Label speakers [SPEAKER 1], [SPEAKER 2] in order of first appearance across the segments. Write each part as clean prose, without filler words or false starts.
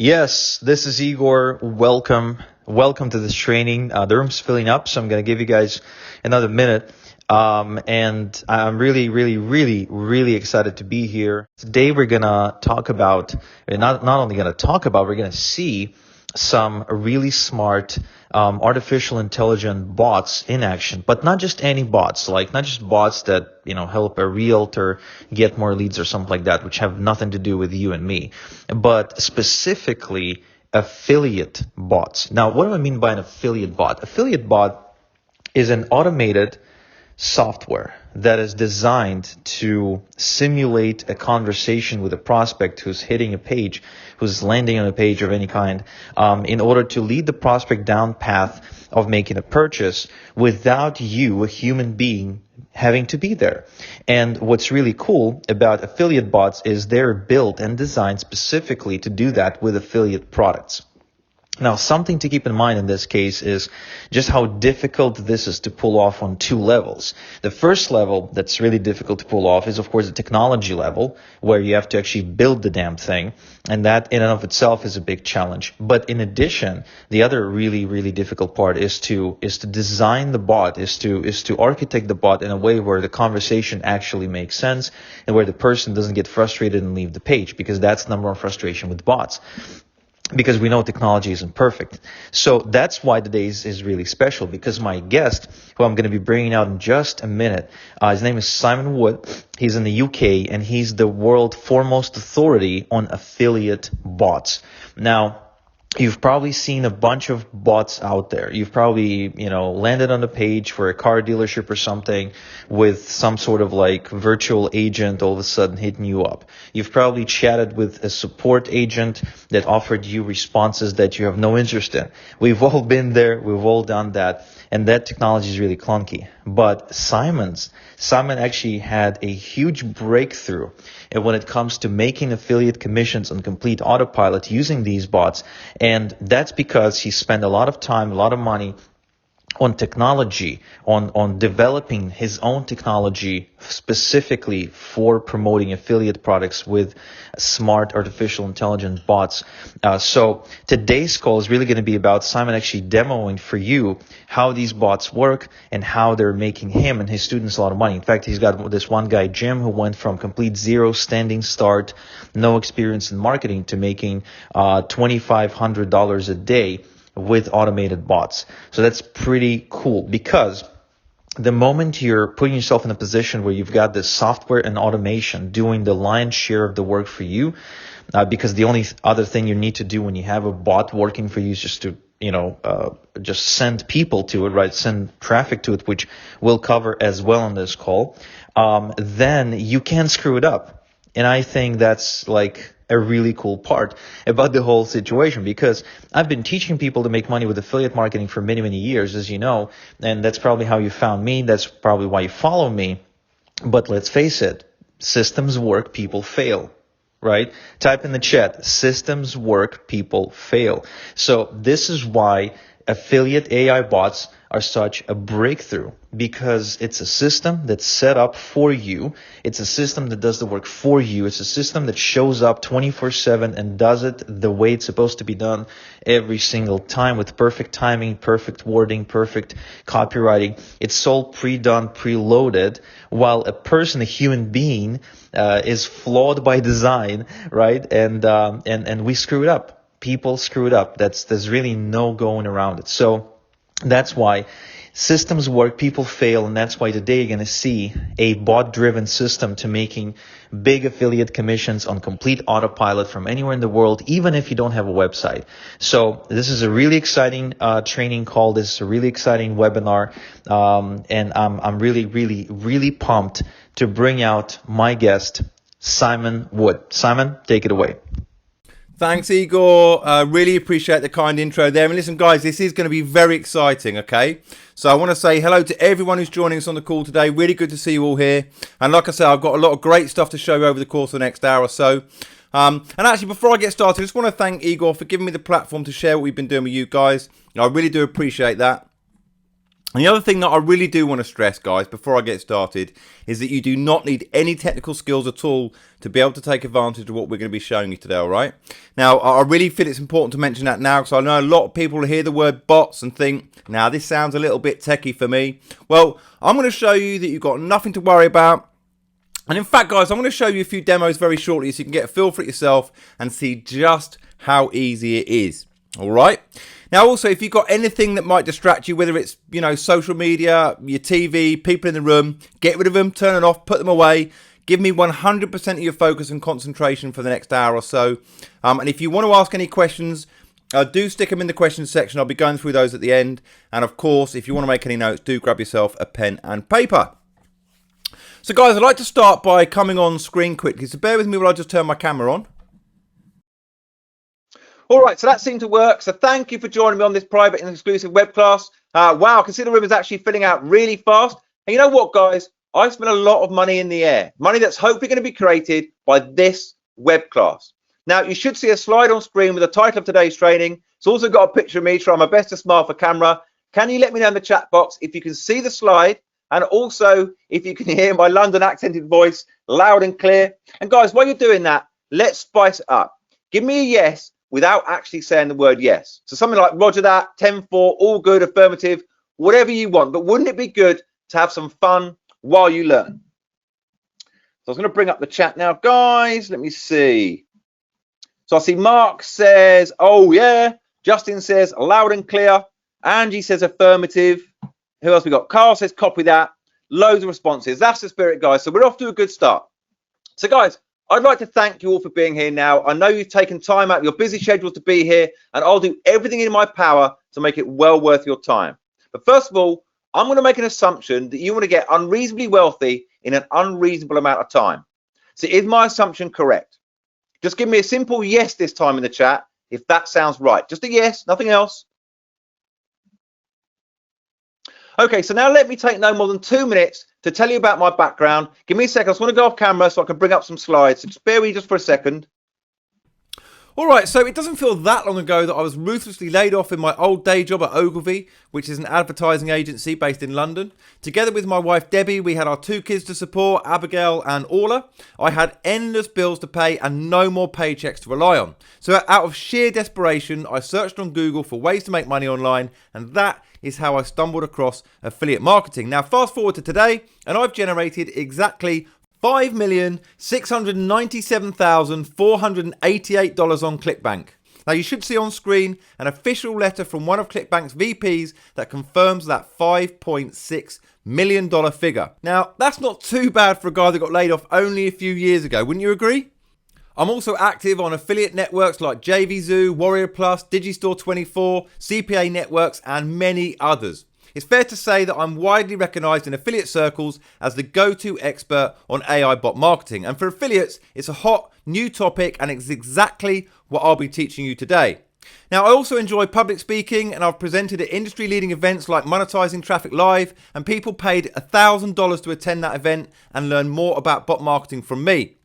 [SPEAKER 1] Yes, this is Igor. Welcome to this training. The room's filling up, so I'm going to give you guys another minute. And I'm really excited to be here. Today we're going to talk about, not only going to talk about, we're going to see some really smart artificial intelligent bots in action, but not just any bots, like not just bots that, help a realtor get more leads or something like that, which have nothing to do with you and me, but specifically affiliate bots. Now, what do I mean by an affiliate bot? Affiliate bot is an automated software that is designed to simulate a conversation with a prospect who's hitting a page, who's landing on a page of any kind, in order to lead the prospect down path of making a purchase without you, a human being, having to be there. And what's really cool about affiliate bots is they're built and designed specifically to do that with affiliate products. Now, something to keep in mind in this case is just how difficult this is to pull off on two levels. The first level that's really difficult to pull off is, of course, the technology level, where you have to actually build the damn thing. And that in and of itself is a big challenge. But in addition, the other really difficult part is to design the bot, is to architect the bot in a way where the conversation actually makes sense and where the person doesn't get frustrated and leave the page, because that's the number one frustration with bots. Because we know technology isn't perfect. So that's why today is really special, because my guest, who I'm going to be bringing out in just a minute, his name is Simon Wood. He's in the UK, and he's the world foremost authority on affiliate bots. Now, you've probably seen a bunch of bots out there. You've probably, landed on a page for a car dealership or something with some sort of like virtual agent all of a sudden hitting you up. You've probably chatted with a support agent that offered you responses that you have no interest in. We've all been there. We've all done that. And that technology is really clunky. But Simon actually had a huge breakthrough when it comes to making affiliate commissions on complete autopilot using these bots. And that's because he spent a lot of time, a lot of money on technology, on developing his own technology specifically for promoting affiliate products with smart artificial intelligence bots. So today's call is really going to be about Simon actually demoing for you how these bots work and how they're making him and his students a lot of money. In fact, he's got this one guy, Jim, who went from complete zero standing start, no experience in marketing, to making $2,500 a day with automated bots. So that's pretty cool, because the moment you're putting yourself in a position where you've got this software and automation doing the lion's share of the work for you, because the only other thing you need to do when you have a bot working for you is just to just send people to it, right? Send traffic to it, which we'll cover as well on this call. Then you can't screw it up. And I think that's like a really cool part about the whole situation, because I've been teaching people to make money with affiliate marketing for many years, as you know, and that's probably how you found me. That's probably why you follow me. But let's face it, systems work, people fail. Right? Type in the chat, systems work, people fail. So this is why affiliate AI bots are such a breakthrough, because it's a system that's set up for you. It's a system that does the work for you. It's a system that shows up 24/7 and does it the way it's supposed to be done every single time, with perfect timing, perfect wording, perfect copywriting. It's all pre-done, preloaded, while a person, a human being, is flawed by design, right? And we screw it up. People screw it up. There's really no going around it. So that's why systems work, people fail, and that's why today you're going to see a bot-driven system to making big affiliate commissions on complete autopilot from anywhere in the world, even if you don't have a website. So this is a really exciting training call. This is a really exciting webinar, and I'm really pumped to bring out my guest, Simon Wood. Simon, take it away.
[SPEAKER 2] Thanks, Igor. Really appreciate the kind intro there. And listen, guys, this is going to be very exciting, okay? So I want to say hello to everyone who's joining us on the call today. Really good to see you all here. And like I said, I've got a lot of great stuff to show you over the course of the next hour or so. And actually, before I get started, I just want to thank Igor for giving me the platform to share what we've been doing with you guys. I really do appreciate that. And the other thing that I really do want to stress, guys, before I get started, is that you do not need any technical skills at all to be able to take advantage of what we're going to be showing you today, all right? Now, I really feel it's important to mention that now, because I know a lot of people hear the word bots and think, now this sounds a little bit techie for me. Well, I'm going to show you that you've got nothing to worry about. And in fact, guys, I'm going to show you a few demos very shortly so you can get a feel for it yourself and see just how easy it is, all right? Now, also, if you've got anything that might distract you, whether it's, social media, your TV, people in the room, get rid of them, turn it off, put them away. Give me 100% of your focus and concentration for the next hour or so. And if you want to ask any questions, do stick them in the questions section. I'll be going through those at the end. And of course, if you want to make any notes, do grab yourself a pen and paper. So guys, I'd like to start by coming on screen quickly. So bear with me while I just turn my camera on.
[SPEAKER 3] All right, so that seemed to work. So thank you for joining me on this private and exclusive web class. Wow, I can see the room is actually filling out really fast. And you know what, guys? I've spent a lot of money in the air, money that's hopefully going to be created by this web class. Now, you should see a slide on screen with the title of today's training. It's also got a picture of me trying my best to smile for camera. Can you let me know in the chat box if you can see the slide and also if you can hear my London accented voice loud and clear? And guys, while you're doing that, let's spice it up. Give me a yes without actually saying the word yes. So something like roger that, 10-4, all good, affirmative, whatever you want. But wouldn't it be good to have some fun while you learn? So I was going to bring up the chat now, guys. Let me see. So I see Mark says, oh yeah. Justin says loud and clear. Angie says affirmative. Who else we got? Carl says copy that. Loads of responses. That's the spirit, guys. So we're off to a good start. So guys, I'd like to thank you all for being here now. I know you've taken time out of your busy schedules to be here, and I'll do everything in my power to make it well worth your time. But first of all, I'm going to make an assumption that you want to get unreasonably wealthy in an unreasonable amount of time. So is my assumption correct? Just give me a simple yes this time in the chat if that sounds right. Just a yes, nothing else. Okay, so now let me take no more than 2 minutes to tell you about my background. Give me a second. I just want to go off camera so I can bring up some slides. So just bear with me just for a second.
[SPEAKER 2] All right, so it doesn't feel that long ago that I was ruthlessly laid off in my old day job at Ogilvy, which is an advertising agency based in London. Together with my wife Debbie, we had our 2 kids to support, Abigail and Orla. I had endless bills to pay and no more paychecks to rely on. So out of sheer desperation, I searched on Google for ways to make money online, and that is how I stumbled across affiliate marketing. Now fast forward to today, and I've generated exactly $5,697,488 on ClickBank. Now you should see on screen an official letter from one of ClickBank's VPs that confirms that $5.6 million figure. Now that's not too bad for a guy that got laid off only a few years ago, wouldn't you agree? I'm also active on affiliate networks like JVZoo, Warrior Plus, Digistore24, CPA Networks, and many others. It's fair to say that I'm widely recognized in affiliate circles as the go-to expert on AI bot marketing. And for affiliates, it's a hot new topic, and it's exactly what I'll be teaching you today. Now, I also enjoy public speaking, and I've presented at industry-leading events like Monetizing Traffic Live, and people paid $1,000 to attend that event and learn more about bot marketing from me.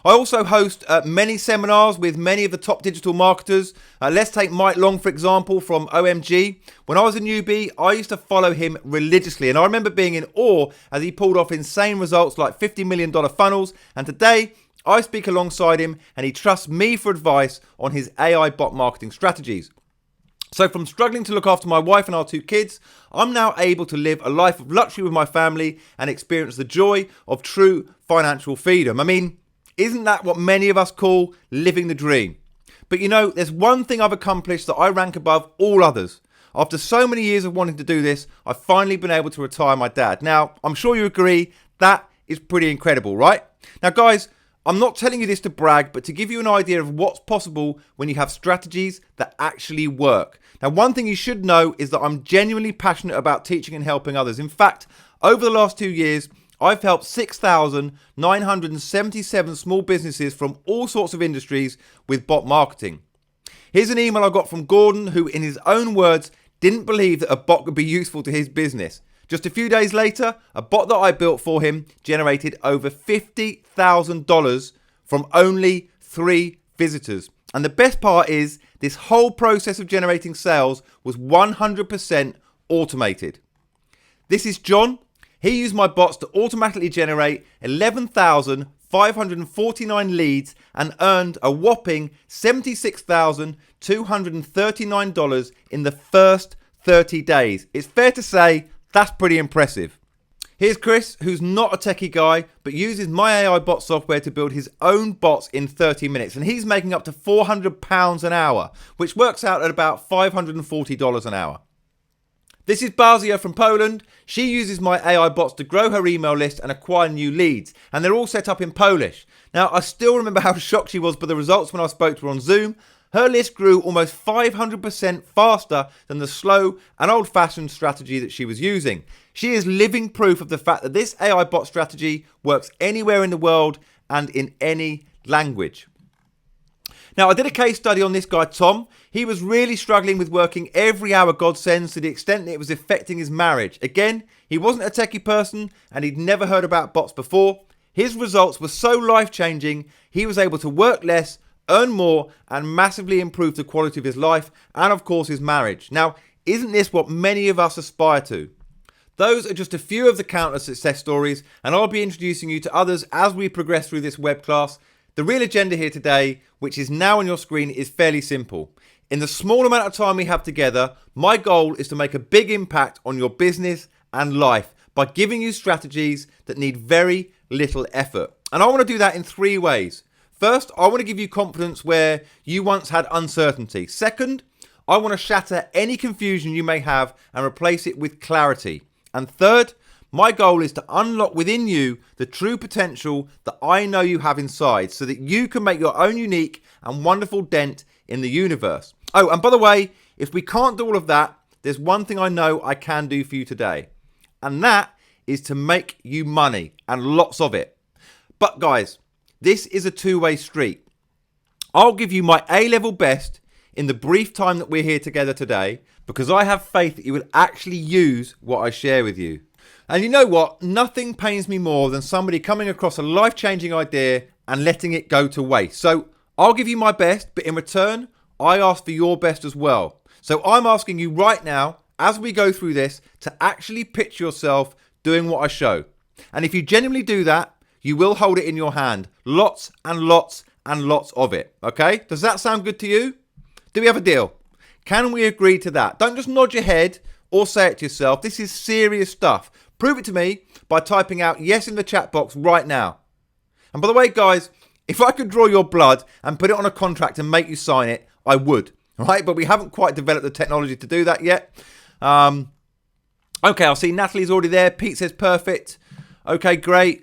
[SPEAKER 2] I also host many seminars with many of the top digital marketers. Let's take Mike Long, for example, from OMG. When I was a newbie, I used to follow him religiously, and I remember being in awe as he pulled off insane results like $50 million funnels. And today, I speak alongside him, and he trusts me for advice on his AI bot marketing strategies. So from struggling to look after my wife and our 2 kids, I'm now able to live a life of luxury with my family and experience the joy of true financial freedom. I mean, isn't that what many of us call living the dream? But you know, there's one thing I've accomplished that I rank above all others. After so many years of wanting to do this, I've finally been able to retire my dad. Now, I'm sure you agree, that is pretty incredible, right? Now guys, I'm not telling you this to brag, but to give you an idea of what's possible when you have strategies that actually work. Now, one thing you should know is that I'm genuinely passionate about teaching and helping others. In fact, over the last 2 years, I've helped 6,977 small businesses from all sorts of industries with bot marketing. Here's an email I got from Gordon, who in his own words didn't believe that a bot could be useful to his business. Just a few days later, a bot that I built for him generated over $50,000 from only 3 visitors. And the best part is, this whole process of generating sales was 100% automated. This is John. He used my bots to automatically generate 11,549 leads and earned a whopping $76,239 in the first 30 days. It's fair to say that's pretty impressive. Here's Chris, who's not a techie guy, but uses my AI bot software to build his own bots in 30 minutes. And he's making up to £400 an hour, which works out at about $540 an hour. This is Bazia from Poland. She uses my AI bots to grow her email list and acquire new leads. And they're all set up in Polish. Now, I still remember how shocked she was by the results when I spoke to her on Zoom. Her list grew almost 500% faster than the slow and old-fashioned strategy that she was using. She is living proof of the fact that this AI bot strategy works anywhere in the world and in any language. Now, I did a case study on this guy, Tom. He was really struggling with working every hour God sends to the extent that it was affecting his marriage. Again, he wasn't a techie person and he'd never heard about bots before. His results were so life-changing, he was able to work less, earn more, and massively improve the quality of his life and, of course, his marriage. Now, isn't this what many of us aspire to? Those are just a few of the countless success stories, and I'll be introducing you to others as we progress through this web class. The real agenda here today, which is now on your screen, is fairly simple. In the small amount of time we have together, my goal is to make a big impact on your business and life by giving you strategies that need very little effort. And I want to do that in three ways. First, I want to give you confidence where you once had uncertainty. Second, I want to shatter any confusion you may have and replace it with clarity. And third, my goal is to unlock within you the true potential that I know you have inside so that you can make your own unique and wonderful dent in the universe. Oh, and by the way, if we can't do all of that, there's one thing I know I can do for you today. And that is to make you money, and lots of it. But guys, this is a two-way street. I'll give you my A-level best in the brief time that we're here together today because I have faith that you will actually use what I share with you. And you know what? Nothing pains me more than somebody coming across a life-changing idea and letting it go to waste. So I'll give you my best, but in return, I ask for your best as well. So I'm asking you right now, as we go through this, to actually picture yourself doing what I show. And if you genuinely do that, you will hold it in your hand. Lots and lots and lots of it. Okay? Does that sound good to you? Do we have a deal? Can we agree to that? Don't just nod your head or say it to yourself. This is serious stuff. Prove it to me by typing out yes in the chat box right now. And by the way, guys, if I could draw your blood and put it on a contract and make you sign it, I would. Right? But we haven't quite developed the technology to do that yet. Okay, I'll see Natalie's already there. Pete says perfect. Okay, great.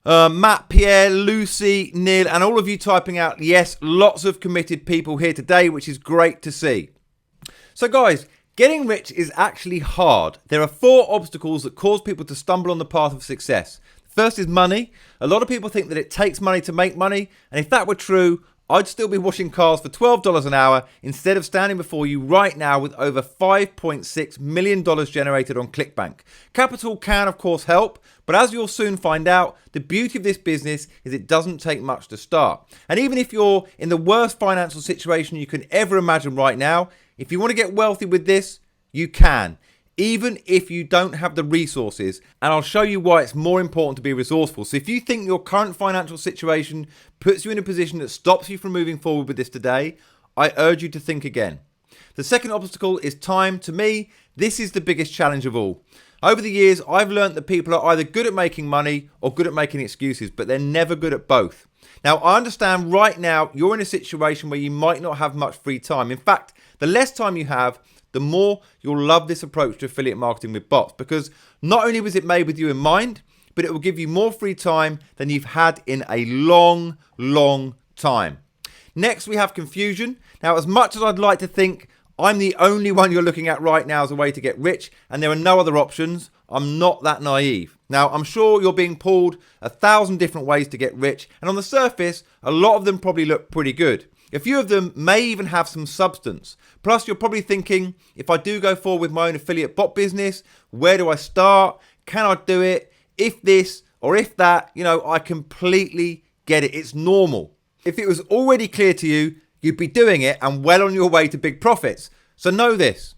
[SPEAKER 2] Matt, Pierre, Lucy, Neil, and all of you typing out yes. Lots of committed people here today, which is great to see. So guys, getting rich is actually hard. There are 4 obstacles that cause people to stumble on the path of success. First is money. A lot of people think that it takes money to make money, and if that were true, I'd still be washing cars for $12 an hour instead of standing before you right now with over $5.6 million generated on ClickBank. Capital can, of course, help, but as you'll soon find out, the beauty of this business is it doesn't take much to start. And even if you're in the worst financial situation you can ever imagine right now, if you want to get wealthy with this, you can. Even if you don't have the resources, and I'll show you why it's more important to be resourceful. So if you think your current financial situation puts you in a position that stops you from moving forward with this today, I urge you to think again. The second obstacle is time. To me, this is the biggest challenge of all. Over the years, I've learned that people are either good at making money or good at making excuses, but they're never good at both. Now, I understand right now you're in a situation where you might not have much free time. In fact, the less time you have, the more you'll love this approach to affiliate marketing with bots, because not only was it made with you in mind, but it will give you more free time than you've had in a long, long time. Next, we have confusion. Now, as much as I'd like to think I'm the only one you're looking at right now as a way to get rich, and there are no other options, I'm not that naive. Now, I'm sure you're being pulled 1,000 different ways to get rich, and on the surface, a lot of them probably look pretty good. A few of them may even have some substance. Plus, you're probably thinking, if I do go forward with my own affiliate bot business, where do I start? Can I do it? If this or if that, I completely get it. It's normal. If it was already clear to you, you'd be doing it and well on your way to big profits. So know this,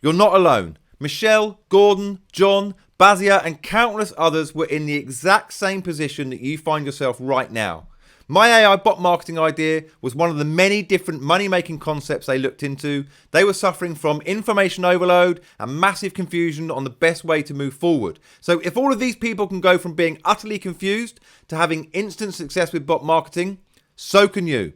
[SPEAKER 2] you're not alone. Michelle, Gordon, John, Bazia, and countless others were in the exact same position that you find yourself right now. My AI bot marketing idea was one of the many different money-making concepts they looked into. They were suffering from information overload and massive confusion on the best way to move forward. So if all of these people can go from being utterly confused to having instant success with bot marketing, so can you.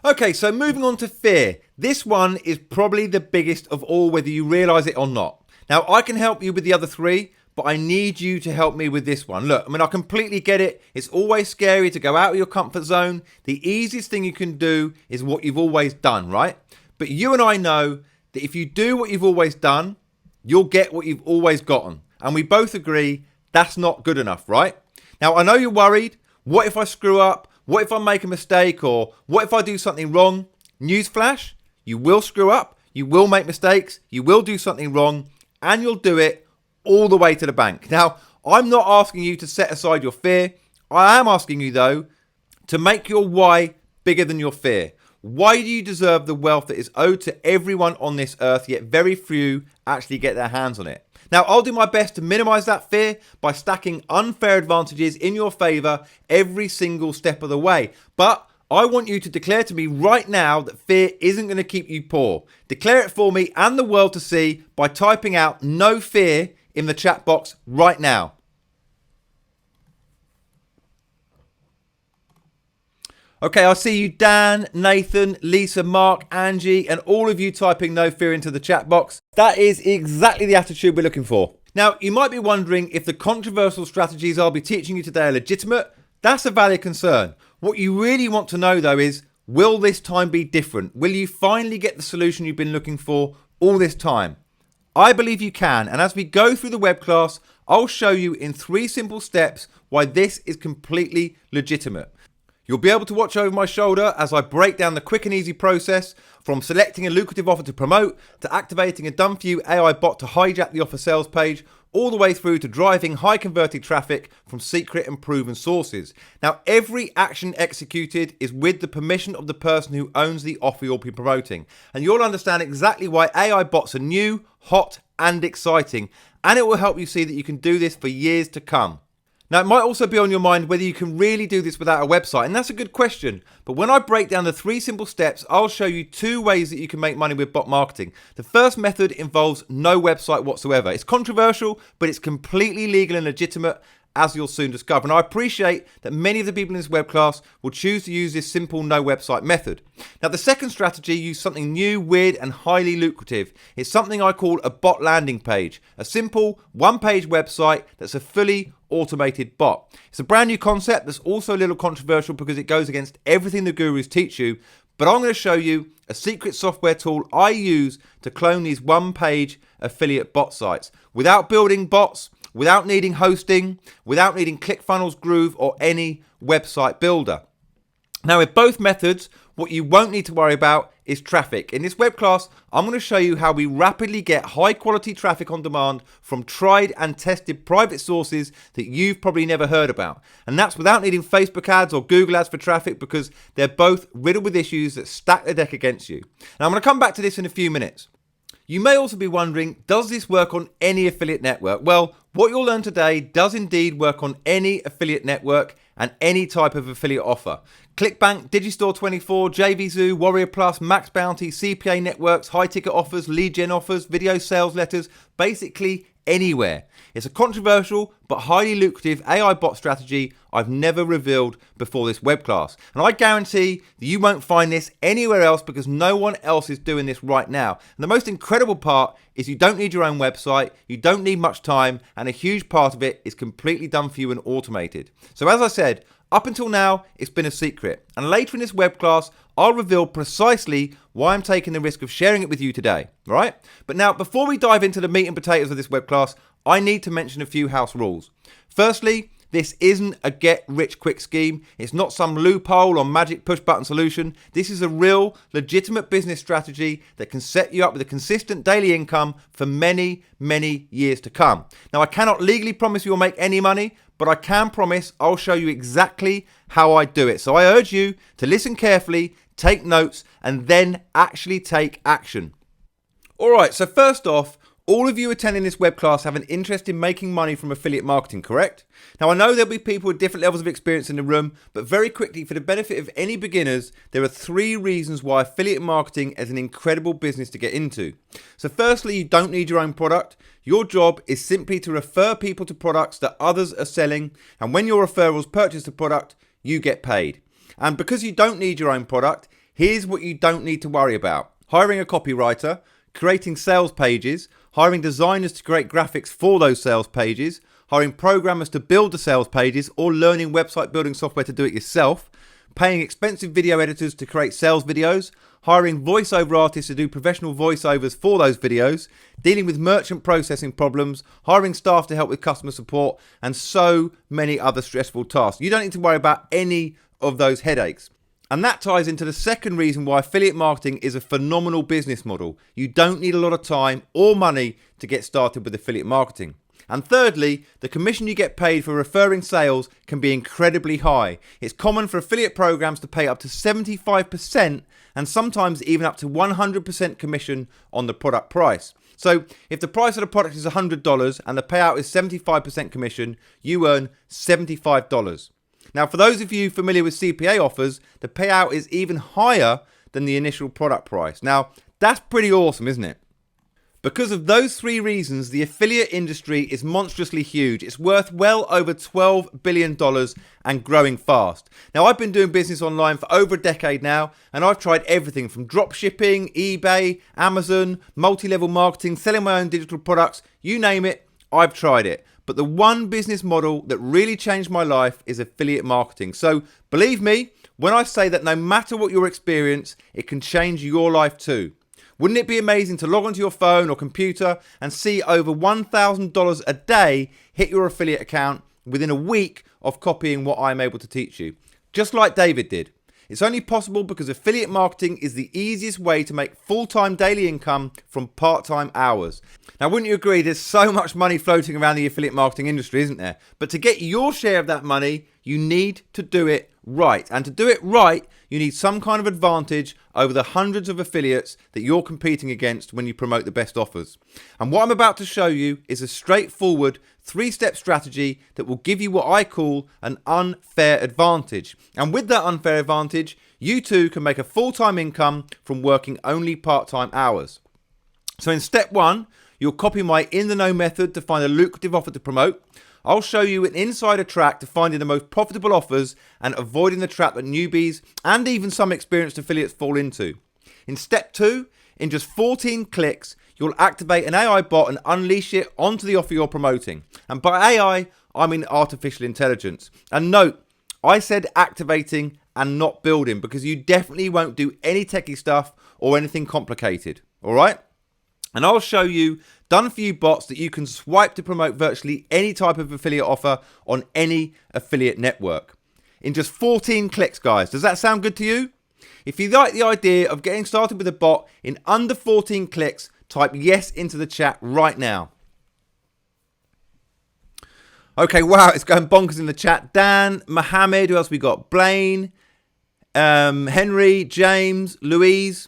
[SPEAKER 2] Okay, so moving on to fear. This one is probably the biggest of all, whether you realize it or not. Now, I can help you with the other three, but I need you to help me with this one. Look, I mean, I completely get it. It's always scary to go out of your comfort zone. The easiest thing you can do is what you've always done, right? But you and I know that if you do what you've always done, you'll get what you've always gotten. And we both agree that's not good enough, right? Now, I know you're worried. What if I screw up? What if I make a mistake? Or what if I do something wrong? Newsflash, you will screw up. You will make mistakes. You will do something wrong. And you'll do it all the way to the bank. Now, I'm not asking you to set aside your fear. I am asking you, though, to make your why bigger than your fear. Why do you deserve the wealth that is owed to everyone on this earth, yet very few actually get their hands on it? Now, I'll do my best to minimize that fear by stacking unfair advantages in your favor every single step of the way. But I want you to declare to me right now that fear isn't going to keep you poor. Declare it for me and the world to see by typing out "no fear" in the chat box right now. Okay, I see you, Dan, Nathan, Lisa, Mark, Angie, and all of you typing "no fear" into the chat box. That is exactly the attitude we're looking for. Now, you might be wondering if the controversial strategies I'll be teaching you today are legitimate. That's a valid concern. What you really want to know, though, is will this time be different? Will you finally get the solution you've been looking for all this time? I believe you can, and as we go through the web class, I'll show you in 3 simple steps why this is completely legitimate. You'll be able to watch over my shoulder as I break down the quick and easy process from selecting a lucrative offer to promote, to activating a done-for-you AI bot to hijack the offer sales page, all the way through to driving high converted traffic from secret and proven sources. Now, every action executed is with the permission of the person who owns the offer you'll be promoting. And you'll understand exactly why AI bots are new, hot, and exciting. And it will help you see that you can do this for years to come. Now, it might also be on your mind whether you can really do this without a website, and that's a good question. But when I break down the 3 simple steps, I'll show you 2 ways that you can make money with bot marketing. The first method involves no website whatsoever. It's controversial, but it's completely legal and legitimate, as you'll soon discover. And I appreciate that many of the people in this web class will choose to use this simple no website method. Now, the second strategy uses something new, weird, and highly lucrative. It's something I call a bot landing page, a simple one-page website that's a fully automated bot. It's a brand new concept that's also a little controversial because it goes against everything the gurus teach you, but I'm going to show you a secret software tool I use to clone these one-page affiliate bot sites without building bots, without needing hosting, without needing ClickFunnels, Groove, or any website builder. Now, with both methods, what you won't need to worry about is traffic. In this web class, I'm going to show you how we rapidly get high quality traffic on demand from tried and tested private sources that you've probably never heard about. And that's without needing Facebook ads or Google ads for traffic, because they're both riddled with issues that stack the deck against you. Now, I'm going to come back to this in a few minutes. You may also be wondering, does this work on any affiliate network? Well, what you'll learn today does indeed work on any affiliate network and any type of affiliate offer. ClickBank, Digistore24, JVZoo, Warrior Plus, Max Bounty, CPA networks, high ticket offers, lead gen offers, video sales letters, basically anywhere. It's a controversial but highly lucrative AI bot strategy I've never revealed before this web class. And I guarantee that you won't find this anywhere else because no one else is doing this right now. And the most incredible part is you don't need your own website, you don't need much time, and a huge part of it is completely done for you and automated. So as I said, up until now, it's been a secret. And later in this web class, I'll reveal precisely why I'm taking the risk of sharing it with you today, right? But now, before we dive into the meat and potatoes of this web class, I need to mention a few house rules. Firstly, this isn't a get-rich-quick scheme. It's not some loophole or magic push-button solution. This is a real, legitimate business strategy that can set you up with a consistent daily income for many, many years to come. Now, I cannot legally promise you'll make any money, but I can promise I'll show you exactly how I do it. So I urge you to listen carefully, take notes, and then actually take action. All right, so first off, All of you attending this web class have an interest in making money from affiliate marketing, correct? Now, I know there'll be people with different levels of experience in the room, but very quickly, for the benefit of any beginners, there are 3 reasons why affiliate marketing is an incredible business to get into. So firstly, you don't need your own product. Your job is simply to refer people to products that others are selling, and when your referrals purchase the product, you get paid. And because you don't need your own product, here's what you don't need to worry about: hiring a copywriter, creating sales pages, hiring designers to create graphics for those sales pages, hiring programmers to build the sales pages, or learning website building software to do it yourself, paying expensive video editors to create sales videos, hiring voiceover artists to do professional voiceovers for those videos, dealing with merchant processing problems, hiring staff to help with customer support, and so many other stressful tasks. You don't need to worry about any of those headaches. And that ties into the second reason why affiliate marketing is a phenomenal business model. You don't need a lot of time or money to get started with affiliate marketing. And thirdly, the commission you get paid for referring sales can be incredibly high. It's common for affiliate programs to pay up to 75% and sometimes even up to 100% commission on the product price. So if the price of the product is $100 and the payout is 75% commission, you earn $75. Now, for those of you familiar with CPA offers, the payout is even higher than the initial product price. Now, that's pretty awesome, isn't it? Because of those 3 reasons, the affiliate industry is monstrously huge. It's worth well over $12 billion and growing fast. Now, I've been doing business online for over a decade now, and I've tried everything from drop shipping, eBay, Amazon, multi-level marketing, selling my own digital products, you name it, I've tried it. But the one business model that really changed my life is affiliate marketing. So believe me when I say that no matter what your experience, it can change your life too. Wouldn't it be amazing to log onto your phone or computer and see over $1,000 a day hit your affiliate account within a week of copying what I'm able to teach you? Just like David did. It's only possible because affiliate marketing is the easiest way to make full-time daily income from part-time hours. Now, wouldn't you agree there's so much money floating around the affiliate marketing industry, isn't there? But to get your share of that money, you need to do it right. And to do it right, you need some kind of advantage over the hundreds of affiliates that you're competing against when you promote the best offers. And what I'm about to show you is a straightforward 3-step strategy that will give you what I call an unfair advantage. And with that unfair advantage, you too can make a full-time income from working only part-time hours. So in step 1, you'll copy my in the know method to find a lucrative offer to promote. I'll show you an insider track to finding the most profitable offers and avoiding the trap that newbies and even some experienced affiliates fall into. In step 2, in just 14 clicks, you'll activate an AI bot and unleash it onto the offer you're promoting. And by AI, I mean artificial intelligence. And note, I said activating and not building because you definitely won't do any techie stuff or anything complicated. All right? And I'll show you done for you bots that you can swipe to promote virtually any type of affiliate offer on any affiliate network. In just 14 clicks, guys. Does that sound good to you? If you like the idea of getting started with a bot in under 14 clicks, type yes into the chat right now. Okay, wow, it's going bonkers in the chat. Dan, Mohammed, who else we got? Blaine, Henry, James, Louise,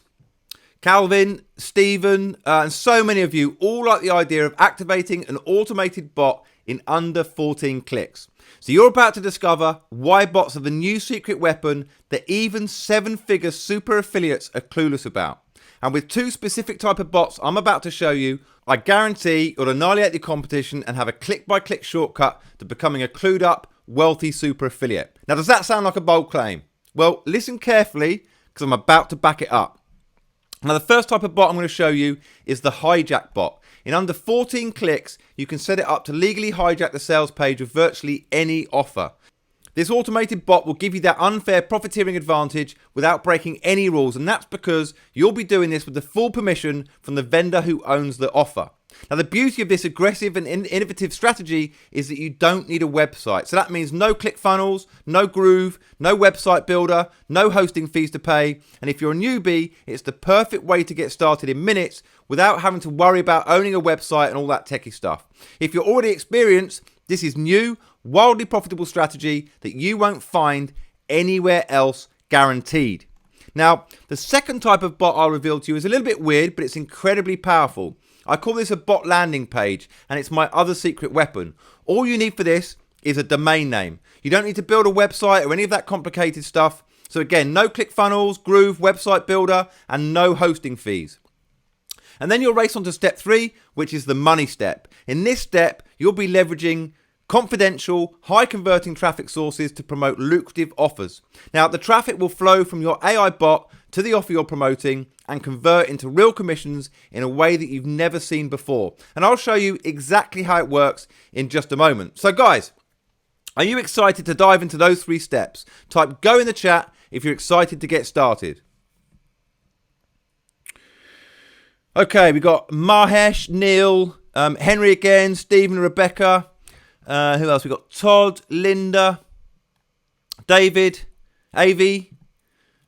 [SPEAKER 2] Calvin, Stephen, and so many of you all like the idea of activating an automated bot in under 14 clicks. So you're about to discover why bots are the new secret weapon that even 7-figure super affiliates are clueless about. And with 2 specific type of bots I'm about to show you, I guarantee you'll annihilate the competition and have a click-by-click shortcut to becoming a clued up, wealthy super affiliate. Now, does that sound like a bold claim? Well, listen carefully because I'm about to back it up. Now, the first type of bot I'm going to show you is the hijack bot. In under 14 clicks, you can set it up to legally hijack the sales page of virtually any offer. This automated bot will give you that unfair profiteering advantage without breaking any rules, and that's because you'll be doing this with the full permission from the vendor who owns the offer. Now, the beauty of this aggressive and innovative strategy is that you don't need a website. So that means no ClickFunnels, no Groove, no website builder, no hosting fees to pay. And if you're a newbie, it's the perfect way to get started in minutes without having to worry about owning a website and all that techie stuff. If you're already experienced, this is new, wildly profitable strategy that you won't find anywhere else, guaranteed. Now, the second type of bot I'll reveal to you is a little bit weird, but it's incredibly powerful. I call this a bot landing page, and it's my other secret weapon. All you need for this is a domain name. You don't need to build a website or any of that complicated stuff. So again, no ClickFunnels, Groove, Website Builder, and no hosting fees. And then you'll race on to step 3, which is the money step. In this step, you'll be leveraging confidential, high converting traffic sources to promote lucrative offers. Now, the traffic will flow from your AI bot to the offer you're promoting and convert into real commissions in a way that you've never seen before. And I'll show you exactly how it works in just a moment. So guys, are you excited to dive into those 3 steps? Type go in the chat if you're excited to get started. Okay, we got Mahesh, Neil, Henry again, Stephen, Rebecca. Who else? We got Todd, Linda, David, Avi,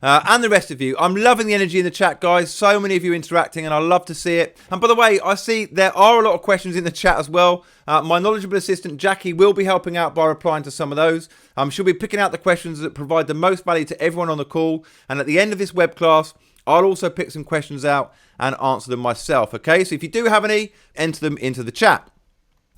[SPEAKER 2] and the rest of you. I'm loving the energy in the chat, guys. So many of you interacting, and I love to see it. And by the way, I see there are a lot of questions in the chat as well. My knowledgeable assistant, Jackie, will be helping out by replying to some of those. She'll be picking out the questions that provide the most value to everyone on the call. And at the end of this web class, I'll also pick some questions out and answer them myself, okay? So if you do have any, enter them into the chat.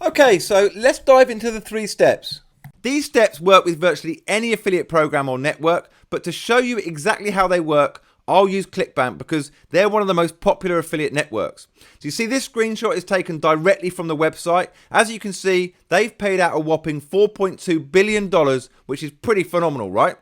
[SPEAKER 2] Okay, so let's dive into the 3 steps. These steps work with virtually any affiliate program or network, but to show you exactly how they work, I'll use ClickBank because they're one of the most popular affiliate networks. So you see this screenshot is taken directly from the website. As you can see, they've paid out a whopping $4.2 billion, which is pretty phenomenal, right?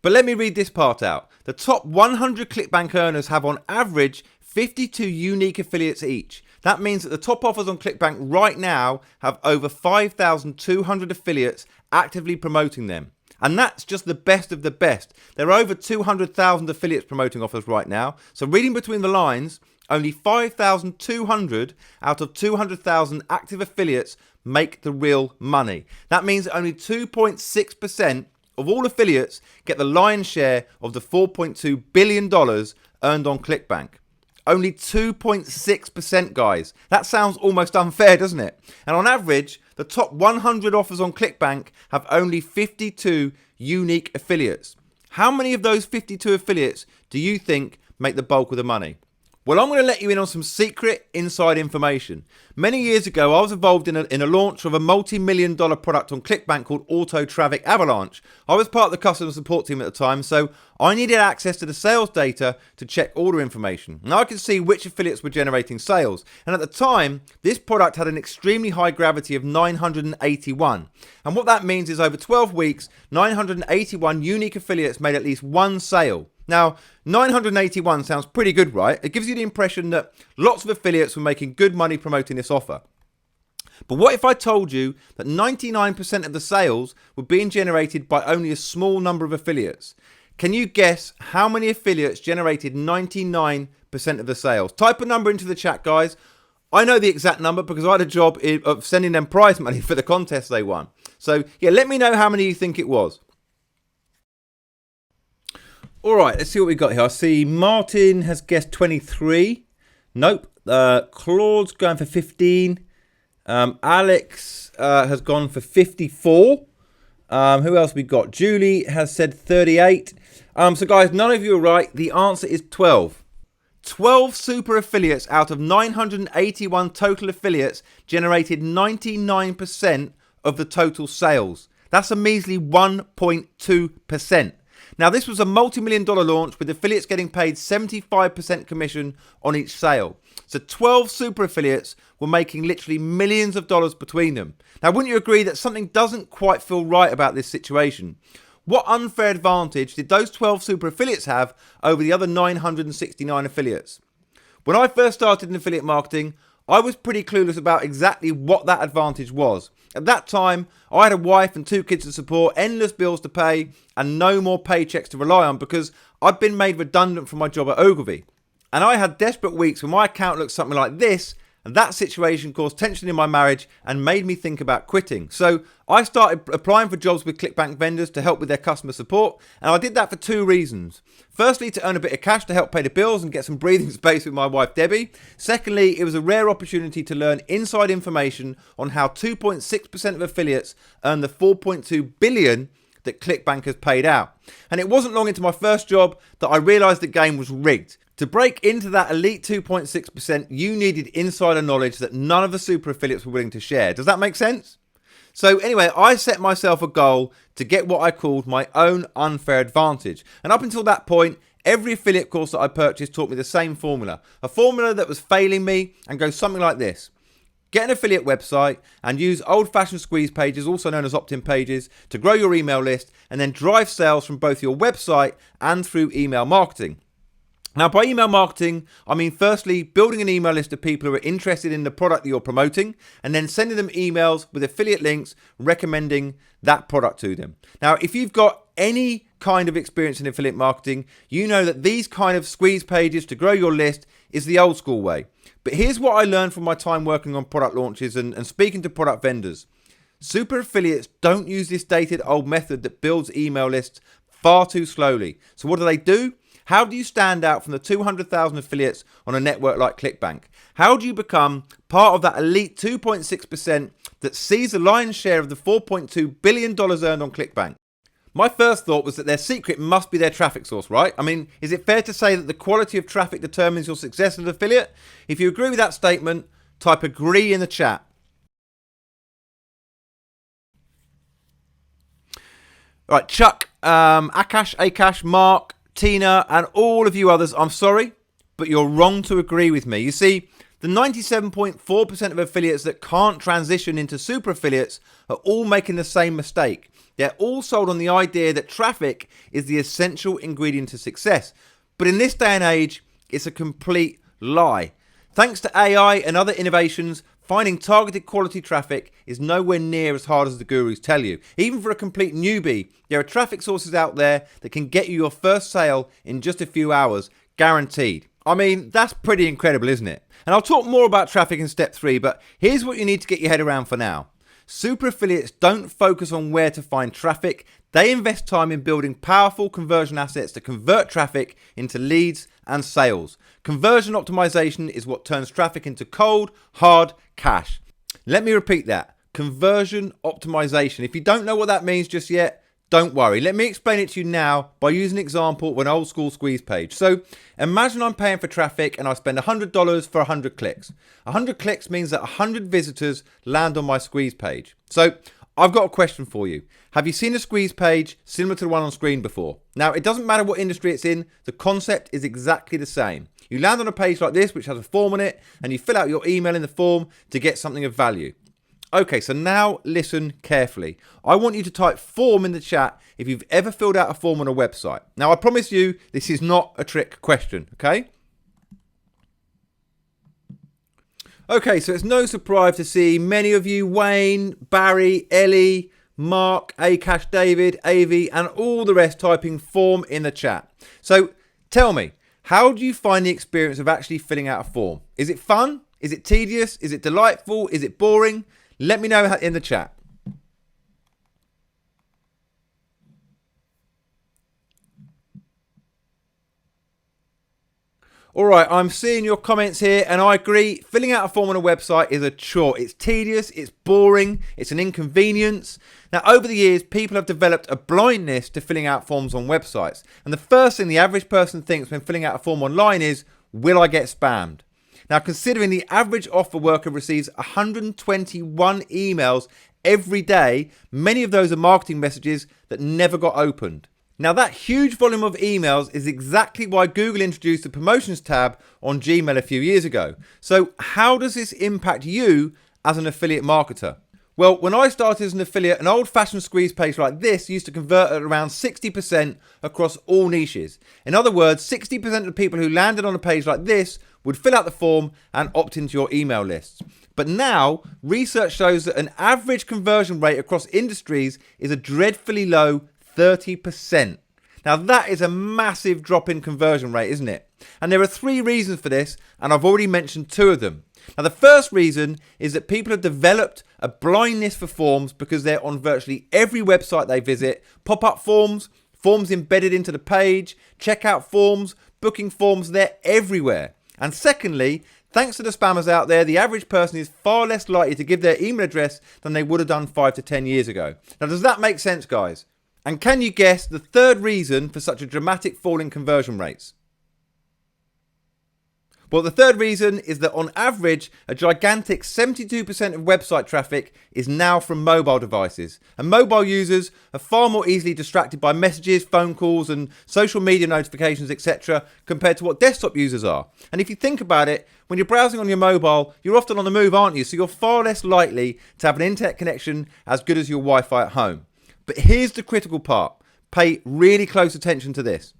[SPEAKER 2] But let me read this part out. The top 100 ClickBank earners have on average 52 unique affiliates each. That means that the top offers on ClickBank right now have over 5,200 affiliates actively promoting them. And that's just the best of the best. There are over 200,000 affiliates promoting offers right now. So reading between the lines, only 5,200 out of 200,000 active affiliates make the real money. That means only 2.6% of all affiliates get the lion's share of the $4.2 billion earned on ClickBank. Only 2.6%, guys. That sounds almost unfair, doesn't it? And on average, the top 100 offers on ClickBank have only 52 unique affiliates. How many of those 52 affiliates do you think make the bulk of the money? Well, I'm going to let you in on some secret inside information. Many years ago, I was involved in a launch of a multi-million-dollar product on ClickBank called Auto Traffic Avalanche. I was part of the customer support team at the time, so I needed access to the sales data to check order information. Now I could see which affiliates were generating sales. And at the time, this product had an extremely high gravity of 981. And what that means is over 12 weeks, 981 unique affiliates made at least one sale. Now, 981 sounds pretty good, right? It gives you the impression that lots of affiliates were making good money promoting this offer. But what if I told you that 99% of the sales were being generated by only a small number of affiliates? Can you guess how many affiliates generated 99% of the sales? Type a number into the chat, guys. I know the exact number because I had a job of sending them prize money for the contest they won. So, yeah, let me know how many you think it was. All right, let's see what we got here. I see Martin has guessed 23. Nope. Claude's going for 15. Alex has gone for 54. Who else we got? Julie has said 38. So guys, none of you are right. The answer is 12. 12 super affiliates out of 981 total affiliates generated 99% of the total sales. That's a measly 1.2%. Now, this was a multi-million-dollar launch with affiliates getting paid 75% commission on each sale. So 12 super affiliates were making literally millions of dollars between them. Now, wouldn't you agree that something doesn't quite feel right about this situation? What unfair advantage did those 12 super affiliates have over the other 969 affiliates? When I first started in affiliate marketing, I was pretty clueless about exactly what that advantage was. At that time, I had a wife and 2 kids to support, endless bills to pay, and no more paychecks to rely on because I'd been made redundant from my job at Ogilvy. And I had desperate weeks when my account looked something like this, and that situation caused tension in my marriage and made me think about quitting. So I started applying for jobs with ClickBank vendors to help with their customer support, and I did that for 2 reasons. Firstly, to earn a bit of cash to help pay the bills and get some breathing space with my wife Debbie. Secondly, it was a rare opportunity to learn inside information on how 2.6% of affiliates earn the $4.2 billion that ClickBank has paid out. And it wasn't long into my first job that I realized the game was rigged. To break into that elite 2.6%, you needed insider knowledge that none of the super affiliates were willing to share. Does that make sense? So anyway, I set myself a goal to get what I called my own unfair advantage. And up until that point, every affiliate course that I purchased taught me the same formula. A formula that was failing me and goes something like this. Get an affiliate website and use old-fashioned squeeze pages, also known as opt-in pages, to grow your email list and then drive sales from both your website and through email marketing. Now, by email marketing, I mean firstly building an email list of people who are interested in the product that you're promoting and then sending them emails with affiliate links recommending that product to them. Now, if you've got any kind of experience in affiliate marketing, you know that these kind of squeeze pages to grow your list is the old school way. But here's what I learned from my time working on product launches and speaking to product vendors. Super affiliates don't use this dated old method that builds email lists far too slowly. So what do? How do you stand out from the 200,000 affiliates on a network like ClickBank? How do you become part of that elite 2.6% that sees the lion's share of the $4.2 billion earned on ClickBank? My first thought was that their secret must be their traffic source, right? I mean, is it fair to say that the quality of traffic determines your success as an affiliate? If you agree with that statement, type agree in the chat. All right, Chuck, Akash, Mark, Tina, and all of you others, I'm sorry, but you're wrong to agree with me. You see, the 97.4% of affiliates that can't transition into super affiliates are all making the same mistake. They're all sold on the idea that traffic is the essential ingredient to success. But in this day and age, it's a complete lie. Thanks to AI and other innovations, finding targeted quality traffic is nowhere near as hard as the gurus tell you. Even for a complete newbie, there are traffic sources out there that can get you your first sale in just a few hours, guaranteed. I mean, that's pretty incredible, isn't it? And I'll talk more about traffic in step 3, but here's what you need to get your head around for now. Super affiliates don't focus on where to find traffic. They invest time in building powerful conversion assets to convert traffic into leads and sales. Conversion optimization is what turns traffic into cold, hard cash. Let me repeat that. Conversion optimization. If you don't know what that means just yet, don't worry. Let me explain it to you now by using an example of an old school squeeze page. So imagine I'm paying for traffic and I spend $100 for 100 clicks. 100 clicks means that 100 visitors land on my squeeze page. So I've got a question for you. Have you seen a squeeze page similar to the one on screen before? Now, it doesn't matter what industry it's in. The concept is exactly the same. You land on a page like this, which has a form on it, and you fill out your email in the form to get something of value. Okay, so now listen carefully. I want you to type form in the chat if you've ever filled out a form on a website. Now, I promise you, this is not a trick question, okay? Okay, so it's no surprise to see many of you, Wayne, Barry, Ellie, Mark, Akash, David, Avi, and all the rest typing form in the chat. So tell me, how do you find the experience of actually filling out a form? Is it fun? Is it tedious? Is it delightful? Is it boring? Let me know in the chat. All right, I'm seeing your comments here, and I agree. Filling out a form on a website is a chore. It's tedious, it's boring, it's an inconvenience. Now, over the years, people have developed a blindness to filling out forms on websites. And the first thing the average person thinks when filling out a form online is, will I get spammed? Now, considering the average offer worker receives 121 emails every day, many of those are marketing messages that never got opened. Now, that huge volume of emails is exactly why Google introduced the promotions tab on Gmail a few years ago. So how does this impact you as an affiliate marketer? Well, when I started as an affiliate, an old-fashioned squeeze page like this used to convert at around 60% across all niches. In other words, 60% of the people who landed on a page like this would fill out the form and opt into your email lists. But now, research shows that an average conversion rate across industries is a dreadfully low 30%. Now, that is a massive drop in conversion rate, isn't it? And there are 3 reasons for this, and I've already mentioned 2 of them. Now, the first reason is that people have developed a blindness for forms because they're on virtually every website they visit. Pop-up forms, forms embedded into the page, checkout forms, booking forms, they're everywhere. And secondly, thanks to the spammers out there, the average person is far less likely to give their email address than they would have done 5 to 10 years ago. Now, does that make sense, guys? And can you guess the third reason for such a dramatic fall in conversion rates? Well, the third reason is that on average, a gigantic 72% of website traffic is now from mobile devices. And mobile users are far more easily distracted by messages, phone calls, and social media notifications, etc., compared to what desktop users are. And if you think about it, when you're browsing on your mobile, you're often on the move, aren't you? So you're far less likely to have an internet connection as good as your Wi-Fi at home. But here's the critical part. Pay really close attention to this.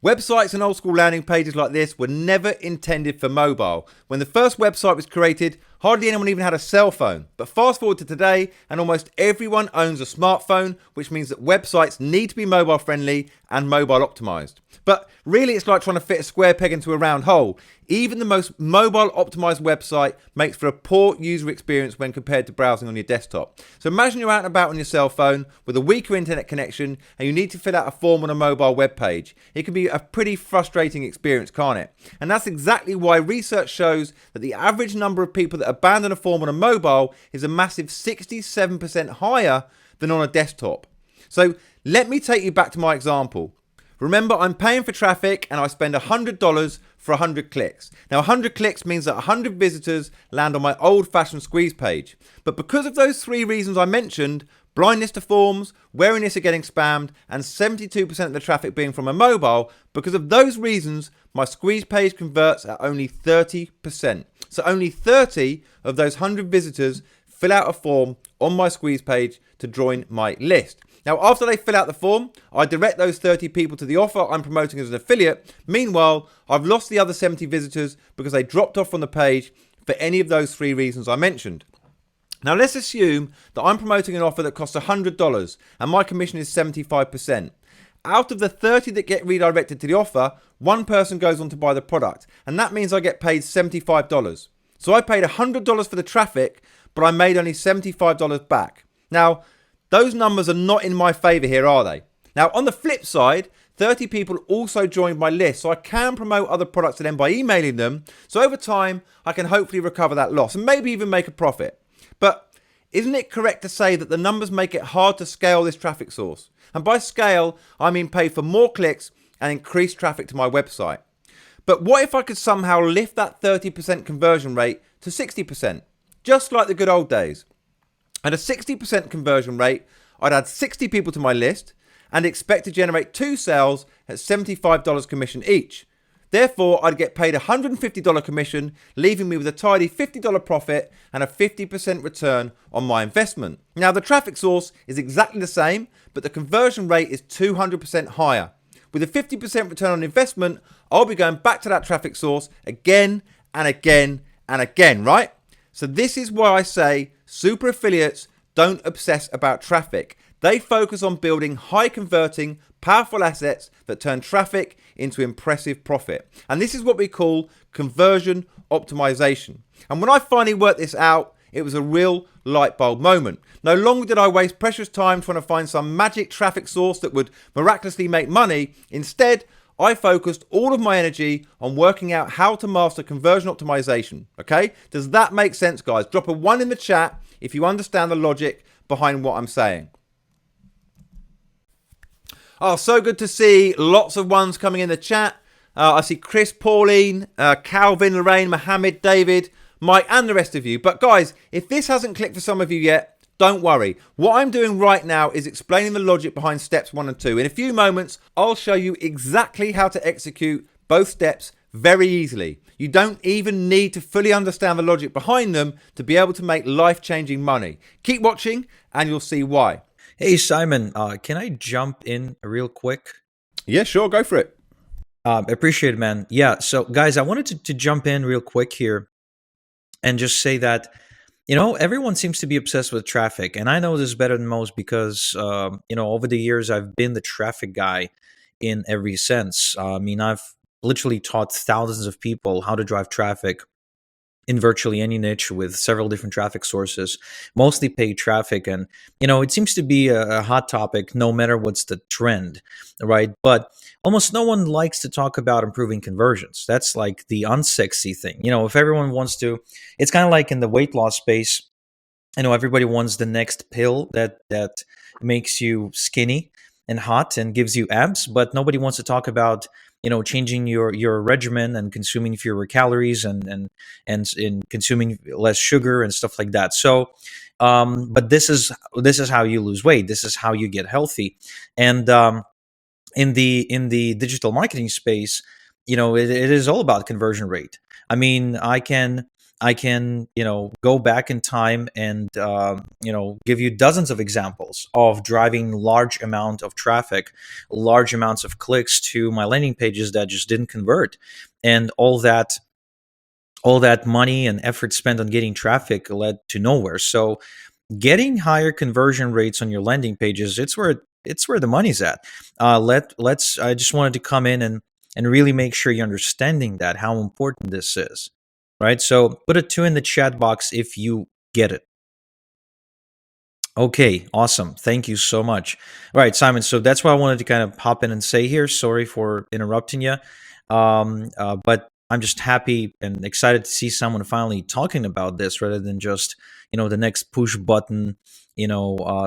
[SPEAKER 2] Websites and old school landing pages like this were never intended for mobile. When the first website was created, hardly anyone even had a cell phone. But fast forward to today, and almost everyone owns a smartphone, which means that websites need to be mobile friendly and mobile optimized. But really, it's like trying to fit a square peg into a round hole. Even the most mobile optimized website makes for a poor user experience when compared to browsing on your desktop. So imagine you're out and about on your cell phone with a weaker internet connection and you need to fill out a form on a mobile web page. It can be a pretty frustrating experience, can't it? And that's exactly why research shows that the average number of people that abandon a form on a mobile is a massive 67% higher than on a desktop. So let me take you back to my example. Remember, I'm paying for traffic and I spend $100 for 100 clicks. Now, 100 clicks means that 100 visitors land on my old-fashioned squeeze page. But because of those three reasons I mentioned, blindness to forms, wariness of getting spammed, and 72% of the traffic being from a mobile, because of those reasons, my squeeze page converts at only 30%. So only 30 of those 100 visitors fill out a form on my squeeze page to join my list. Now, after they fill out the form, I direct those 30 people to the offer I'm promoting as an affiliate. Meanwhile, I've lost the other 70 visitors because they dropped off from the page for any of those three reasons I mentioned. Now, let's assume that I'm promoting an offer that costs $100 and my commission is 75%. Out of the 30 that get redirected to the offer, one person goes on to buy the product, and that means I get paid $75. So I paid $100 for the traffic, but I made only $75 back. Now, those numbers are not in my favor here, are they? Now, on the flip side, 30 people also joined my list, so I can promote other products to them by emailing them. So over time, I can hopefully recover that loss and maybe even make a profit. But isn't it correct to say that the numbers make it hard to scale this traffic source? And by scale, I mean pay for more clicks and increase traffic to my website. But what if I could somehow lift that 30% conversion rate to 60%, just like the good old days? At a 60% conversion rate, I'd add 60 people to my list and expect to generate 2 sales at $75 commission each. Therefore, I'd get paid a $150 commission, leaving me with a tidy $50 profit and a 50% return on my investment. Now, the traffic source is exactly the same, but the conversion rate is 200% higher. With a 50% return on investment, I'll be going back to that traffic source again and again and again, right? So this is why I say super affiliates don't obsess about traffic. They focus on building high converting, powerful assets that turn traffic into impressive profit. And this is what we call conversion optimization. And when I finally worked this out, it was a real light bulb moment. No longer did I waste precious time trying to find some magic traffic source that would miraculously make money. Instead, I focused all of my energy on working out how to master conversion optimization. Okay? Does that make sense, guys? Drop a 1 in the chat if you understand the logic behind what I'm saying. Oh, so good to see lots of ones coming in the chat. I see Chris, Pauline, Calvin, Lorraine, Mohammed, David, Mike, and the rest of you. But guys, if this hasn't clicked for some of you yet, don't worry. What I'm doing right now is explaining the logic behind steps 1 and 2. In a few moments, I'll show you exactly how to execute both steps very easily. You don't even need to fully understand the logic behind them to be able to make life-changing money. Keep watching and you'll see why.
[SPEAKER 1] Hey, Simon, can I jump in real quick?
[SPEAKER 2] Yeah, sure. Go for it.
[SPEAKER 1] Appreciate it, man. Yeah, so guys, I wanted to jump in real quick here and just say that, everyone seems to be obsessed with traffic. And I know this better than most because, over the years, I've been the traffic guy in every sense. I've literally taught thousands of people how to drive traffic in virtually any niche with several different traffic sources, mostly paid traffic. And, it seems to be a hot topic no matter what's the trend, right? But almost no one likes to talk about improving conversions. That's like the unsexy thing. If everyone wants to, it's kind of like in the weight loss space, everybody wants the next pill that makes you skinny. and hot and gives you abs, but nobody wants to talk about changing your regimen and consuming fewer calories and in consuming less sugar and stuff like that. So but this is how you lose weight. This is how you get healthy. And in the digital marketing space, it is all about conversion rate. I mean, I can go back in time and give you dozens of examples of driving large amount of traffic, large amounts of clicks to my landing pages that just didn't convert, and all that money and effort spent on getting traffic led to nowhere. So getting higher conversion rates on your landing pages, it's where the money's at. Let's I just wanted to come in and really make sure you're understanding that, how important this is, right? So put a 2 in the chat box if you get it. Okay, awesome. Thank you so much. All right, Simon. So that's what I wanted to kind of hop in and say here. Sorry for interrupting you. But I'm just happy and excited to see someone finally talking about this rather than just, the next push button,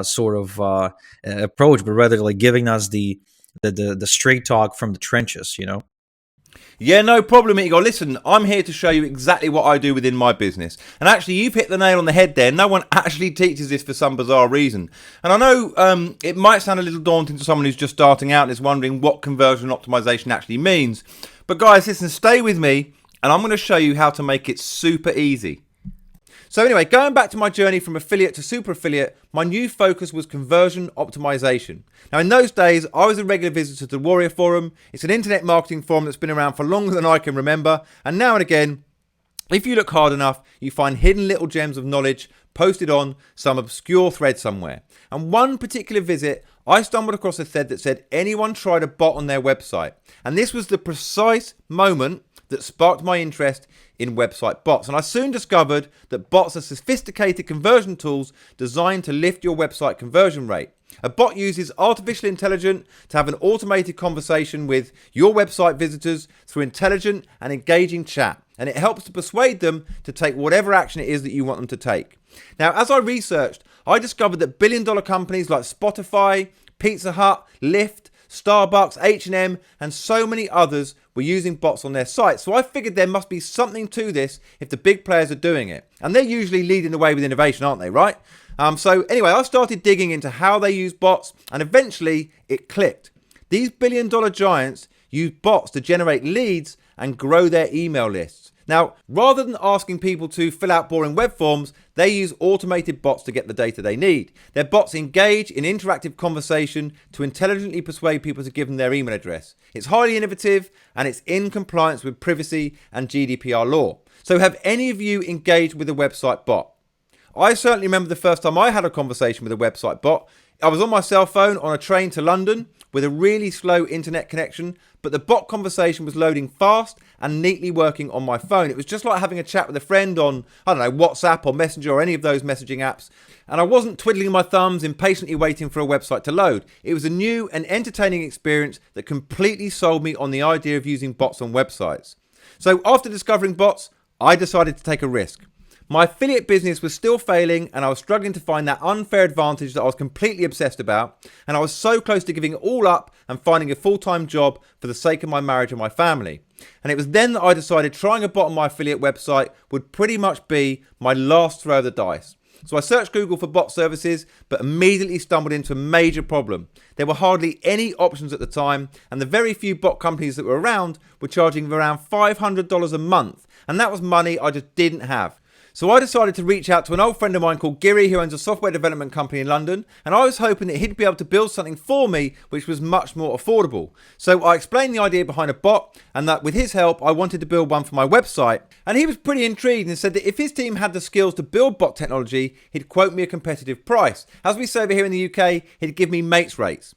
[SPEAKER 1] sort of approach, but rather like giving us the straight talk from the trenches.
[SPEAKER 2] Yeah, no problem, Igor. Listen, I'm here to show you exactly what I do within my business. And actually, you've hit the nail on the head there. No one actually teaches this for some bizarre reason. And I know it might sound a little daunting to someone who's just starting out and is wondering what conversion optimization actually means. But guys, listen, stay with me, and I'm going to show you how to make it super easy. So anyway, going back to my journey from affiliate to super affiliate, my new focus was conversion optimization. Now in those days, I was a regular visitor to the Warrior Forum. It's an internet marketing forum that's been around for longer than I can remember. And now and again, if you look hard enough, you find hidden little gems of knowledge posted on some obscure thread somewhere. And one particular visit, I stumbled across a thread that said anyone tried a bot on their website. And this was the precise moment that sparked my interest in website bots. And I soon discovered that bots are sophisticated conversion tools designed to lift your website conversion rate. A bot uses artificial intelligence to have an automated conversation with your website visitors through intelligent and engaging chat. And it helps to persuade them to take whatever action it is that you want them to take. Now, as I researched, I discovered that billion-dollar companies like Spotify, Pizza Hut, Lyft, Starbucks, H&M, and so many others were using bots on their sites. So I figured there must be something to this if the big players are doing it. And they're usually leading the way with innovation, aren't they, right? So anyway, I started digging into how they use bots, and eventually it clicked. These billion-dollar giants use bots to generate leads and grow their email lists. Now, rather than asking people to fill out boring web forms, they use automated bots to get the data they need. Their bots engage in interactive conversation to intelligently persuade people to give them their email address. It's highly innovative and it's in compliance with privacy and GDPR law. So have any of you engaged with a website bot? I certainly remember the first time I had a conversation with a website bot. I was on my cell phone on a train to London with a really slow internet connection, but the bot conversation was loading fast and neatly working on my phone. It was just like having a chat with a friend on, WhatsApp or Messenger or any of those messaging apps. And I wasn't twiddling my thumbs, impatiently waiting for a website to load. It was a new and entertaining experience that completely sold me on the idea of using bots on websites. So after discovering bots, I decided to take a risk. My affiliate business was still failing and I was struggling to find that unfair advantage that I was completely obsessed about, and I was so close to giving it all up and finding a full-time job for the sake of my marriage and my family. And it was then that I decided trying a bot on my affiliate website would pretty much be my last throw of the dice. So I searched Google for bot services, but immediately stumbled into a major problem. There were hardly any options at the time, and the very few bot companies that were around were charging around $500 a month, and that was money I just didn't have. So I decided to reach out to an old friend of mine called Giri, who owns a software development company in London, and I was hoping that he'd be able to build something for me which was much more affordable. So I explained the idea behind a bot, and that with his help I wanted to build one for my website, and he was pretty intrigued and said that if his team had the skills to build bot technology, he'd quote me a competitive price. As we say over here in the UK, he'd give me mates rates.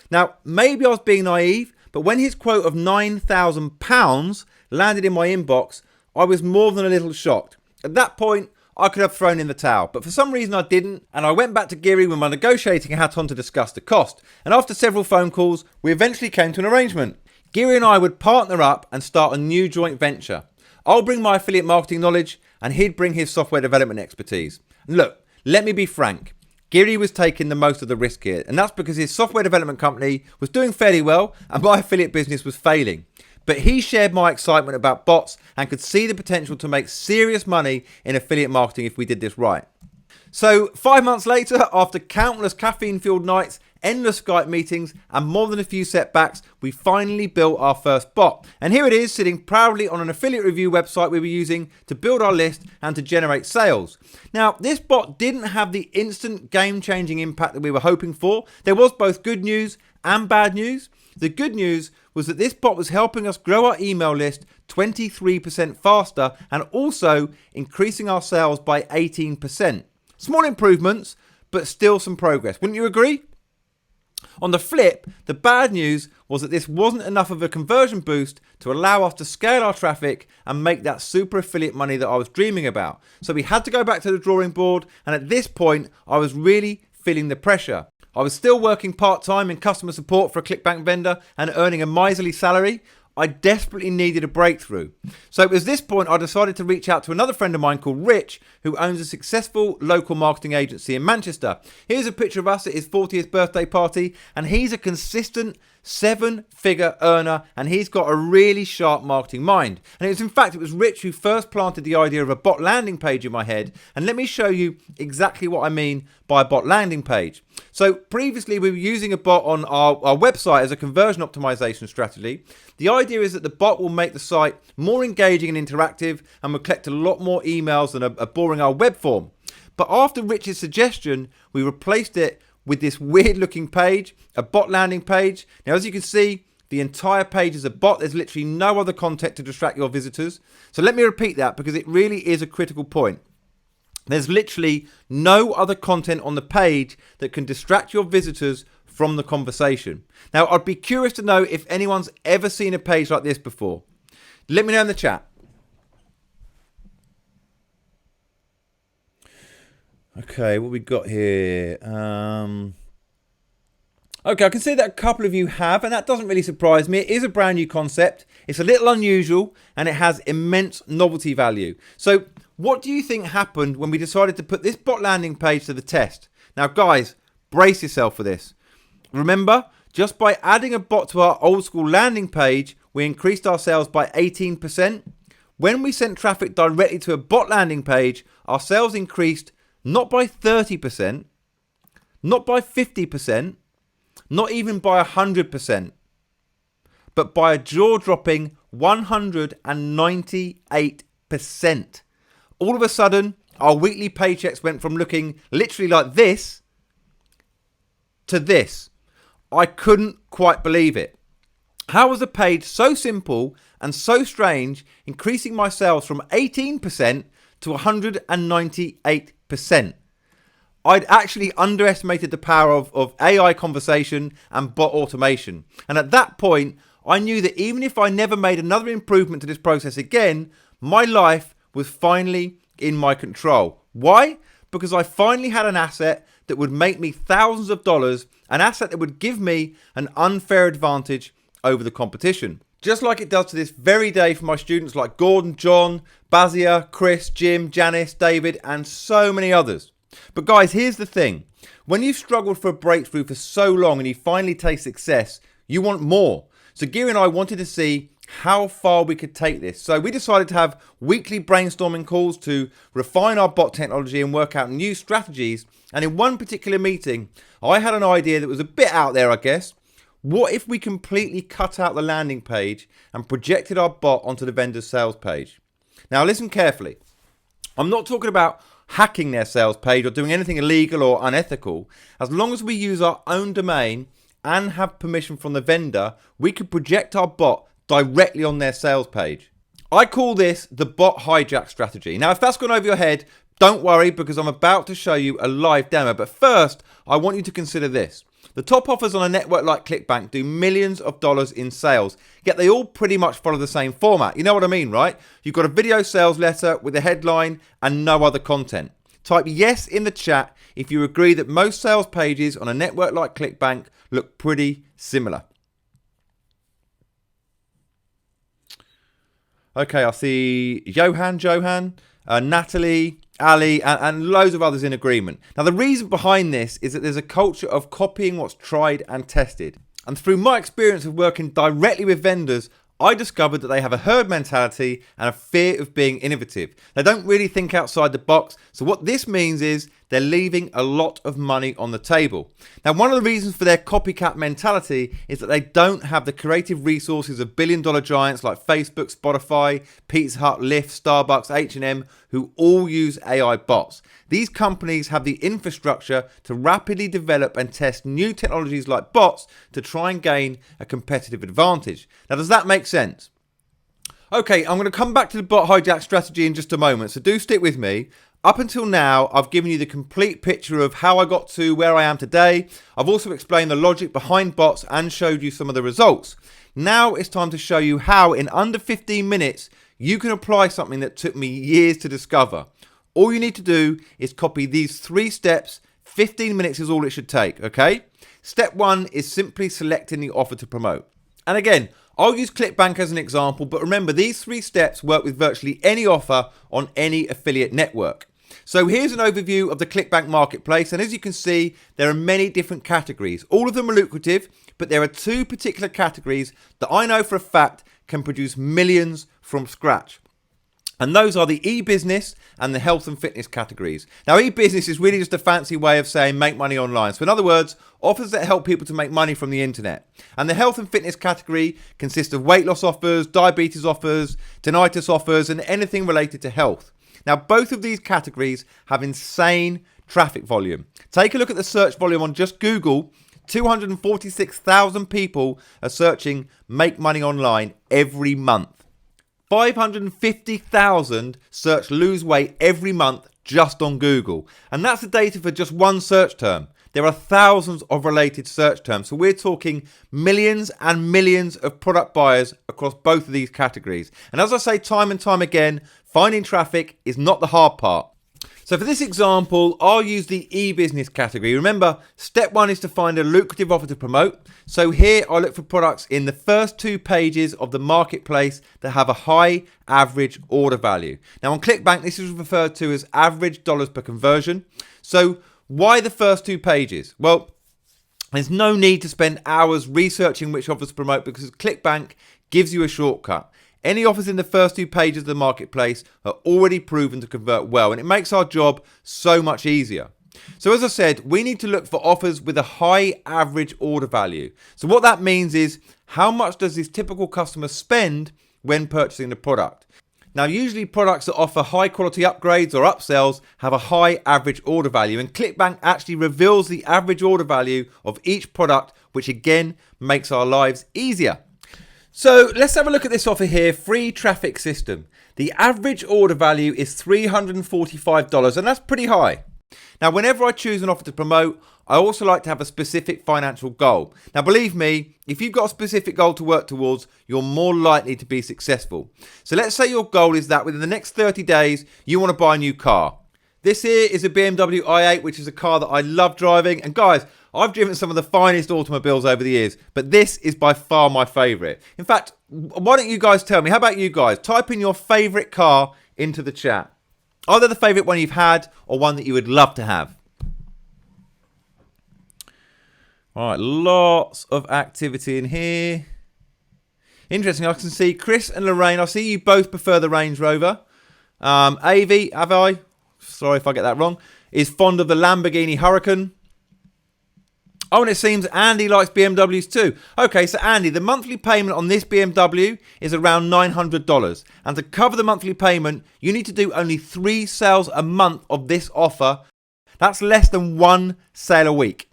[SPEAKER 2] Now, maybe I was being naive, but when his quote of £9,000 landed in my inbox, I was more than a little shocked. At that point, I could have thrown in the towel, but for some reason I didn't, and I went back to Giri with my negotiating hat on to discuss the cost. And after several phone calls, we eventually came to an arrangement. Giri and I would partner up and start a new joint venture. I'll bring my affiliate marketing knowledge, and he'd bring his software development expertise. And look, let me be frank. Giri was taking the most of the risk here, and that's because his software development company was doing fairly well and my affiliate business was failing. But he shared my excitement about bots and could see the potential to make serious money in affiliate marketing if we did this right. So 5 months later, after countless caffeine-fueled nights, endless Skype meetings, and more than a few setbacks, we finally built our first bot. And here it is, sitting proudly on an affiliate review website we were using to build our list and to generate sales. Now, this bot didn't have the instant game-changing impact that we were hoping for. There was both good news and bad news. The good news was that this bot was helping us grow our email list 23% faster and also increasing our sales by 18%. Small improvements, but still some progress. Wouldn't you agree? On the flip, the bad news was that this wasn't enough of a conversion boost to allow us to scale our traffic and make that super affiliate money that I was dreaming about. So we had to go back to the drawing board, and at this point, I was really feeling the pressure. I was still working part-time in customer support for a ClickBank vendor and earning a miserly salary. I desperately needed a breakthrough. So it was this point I decided to reach out to another friend of mine called Rich, who owns a successful local marketing agency in Manchester. Here's a picture of us at his 40th birthday party, and he's a consistent 7-figure earner, and he's got a really sharp marketing mind. And it was Rich who first planted the idea of a bot landing page in my head. And let me show you exactly what I mean by a bot landing page. So previously we were using a bot on our website as a conversion optimization strategy. The idea is that the bot will make the site more engaging and interactive and will collect a lot more emails than a boring old web form. But after Rich's suggestion, we replaced it with this weird looking page, a bot landing page. Now, as you can see, the entire page is a bot. There's literally no other content to distract your visitors. So let me repeat that because it really is a critical point. There's literally no other content on the page that can distract your visitors from the conversation. Now, I'd be curious to know if anyone's ever seen a page like this before. Let me know in the chat. Okay, what we got here? Okay, I can see that a couple of you have, and that doesn't really surprise me. It is a brand new concept. It's a little unusual, and it has immense novelty value. So what do you think happened when we decided to put this bot landing page to the test? Now, guys, brace yourself for this. Remember, just by adding a bot to our old school landing page, we increased our sales by 18%. When we sent traffic directly to a bot landing page, our sales increased not by 30%, not by 50%, not even by 100%, but by a jaw-dropping 198%. All of a sudden, our weekly paychecks went from looking literally like this to this. I couldn't quite believe it. How was a page so simple and so strange, increasing my sales from 18% to 198%? I'd actually underestimated the power of AI conversation and bot automation. And at that point, I knew that even if I never made another improvement to this process again, my life was finally in my control. Why? Because I finally had an asset that would make me thousands of dollars, an asset that would give me an unfair advantage over the competition. Just like it does to this very day for my students like Gordon, John, Bazia, Chris, Jim, Janice, David, and so many others. But guys, here's the thing. When you've struggled for a breakthrough for so long and you finally taste success, you want more. So Giri and I wanted to see how far we could take this. So we decided to have weekly brainstorming calls to refine our bot technology and work out new strategies. And in one particular meeting, I had an idea that was a bit out there, I guess. What if we completely cut out the landing page and projected our bot onto the vendor's sales page? Now listen carefully. I'm not talking about hacking their sales page or doing anything illegal or unethical. As long as we use our own domain and have permission from the vendor, we could project our bot directly on their sales page. I call this the bot hijack strategy. Now, if that's gone over your head, don't worry, because I'm about to show you a live demo. But first, I want you to consider this. The top offers on a network like ClickBank do millions of dollars in sales, yet they all pretty much follow the same format. You know what I mean, right? You've got a video sales letter with a headline and no other content. Type yes in the chat if you agree that most sales pages on a network like ClickBank look pretty similar. Okay, I see Johan, Natalie, Ali, and loads of others in agreement. Now, the reason behind this is that there's a culture of copying what's tried and tested. And through my experience of working directly with vendors, I discovered that they have a herd mentality and a fear of being innovative. They don't really think outside the box. So what this means is they're leaving a lot of money on the table. Now, one of the reasons for their copycat mentality is that they don't have the creative resources of billion-dollar giants like Facebook, Spotify, Pizza Hut, Lyft, Starbucks, H&M, who all use AI bots. These companies have the infrastructure to rapidly develop and test new technologies like bots to try and gain a competitive advantage. Now, does that make sense? Okay, I'm going to come back to the bot hijack strategy in just a moment, so do stick with me. Up until now, I've given you the complete picture of how I got to where I am today. I've also explained the logic behind bots and showed you some of the results. Now it's time to show you how in under 15 minutes you can apply something that took me years to discover. All you need to do is copy these 3 steps. 15 minutes is all it should take, okay? Step 1 is simply selecting the offer to promote. And again, I'll use ClickBank as an example, but remember these 3 steps work with virtually any offer on any affiliate network. So here's an overview of the ClickBank marketplace, and as you can see, there are many different categories. All of them are lucrative, but there are 2 particular categories that I know for a fact can produce millions from scratch. And those are the e-business and the health and fitness categories. Now, e-business is really just a fancy way of saying make money online. So in other words, offers that help people to make money from the internet. And the health and fitness category consists of weight loss offers, diabetes offers, tinnitus offers, and anything related to health. Now, both of these categories have insane traffic volume. Take a look at the search volume on just Google. 246,000 people are searching make money online every month. 550,000 search lose weight every month just on Google. And that's the data for just one search term. There are thousands of related search terms. So we're talking millions and millions of product buyers across both of these categories. And as I say time and time again, finding traffic is not the hard part. So for this example, I'll use the e-business category. Remember, step 1 is to find a lucrative offer to promote. So here I look for products in the first 2 pages of the marketplace that have a high average order value. Now on ClickBank, this is referred to as average dollars per conversion. So why the first 2 pages? Well, there's no need to spend hours researching which offers to promote because ClickBank gives you a shortcut. Any offers in the first 2 pages of the marketplace are already proven to convert well, and it makes our job so much easier. So as I said, we need to look for offers with a high average order value. So what that means is how much does this typical customer spend when purchasing the product? Now, usually products that offer high quality upgrades or upsells have a high average order value, and ClickBank actually reveals the average order value of each product, which again makes our lives easier. So let's have a look at this offer here, free traffic system. The average order value is $345, and that's pretty high. Now, whenever I choose an offer to promote, I also like to have a specific financial goal. Now, believe me, if you've got a specific goal to work towards, you're more likely to be successful. So let's say your goal is that within the next 30 days, you want to buy a new car. This here is a BMW i8, which is a car that I love driving. And guys, I've driven some of the finest automobiles over the years, but this is by far my favourite. In fact, why don't you guys tell me? How about you guys? Type in your favourite car into the chat. Either the favourite one you've had or one that you would love to have. All right, lots of activity in here. Interesting, I can see Chris and Lorraine. I see you both prefer the Range Rover. Avi, have I? Sorry if I get that wrong. Is fond of the Lamborghini Huracan. Oh, and it seems Andy likes BMWs too. Okay, so Andy, the monthly payment on this BMW is around $900. And to cover the monthly payment, you need to do only 3 sales a month of this offer. That's less than 1 sale a week.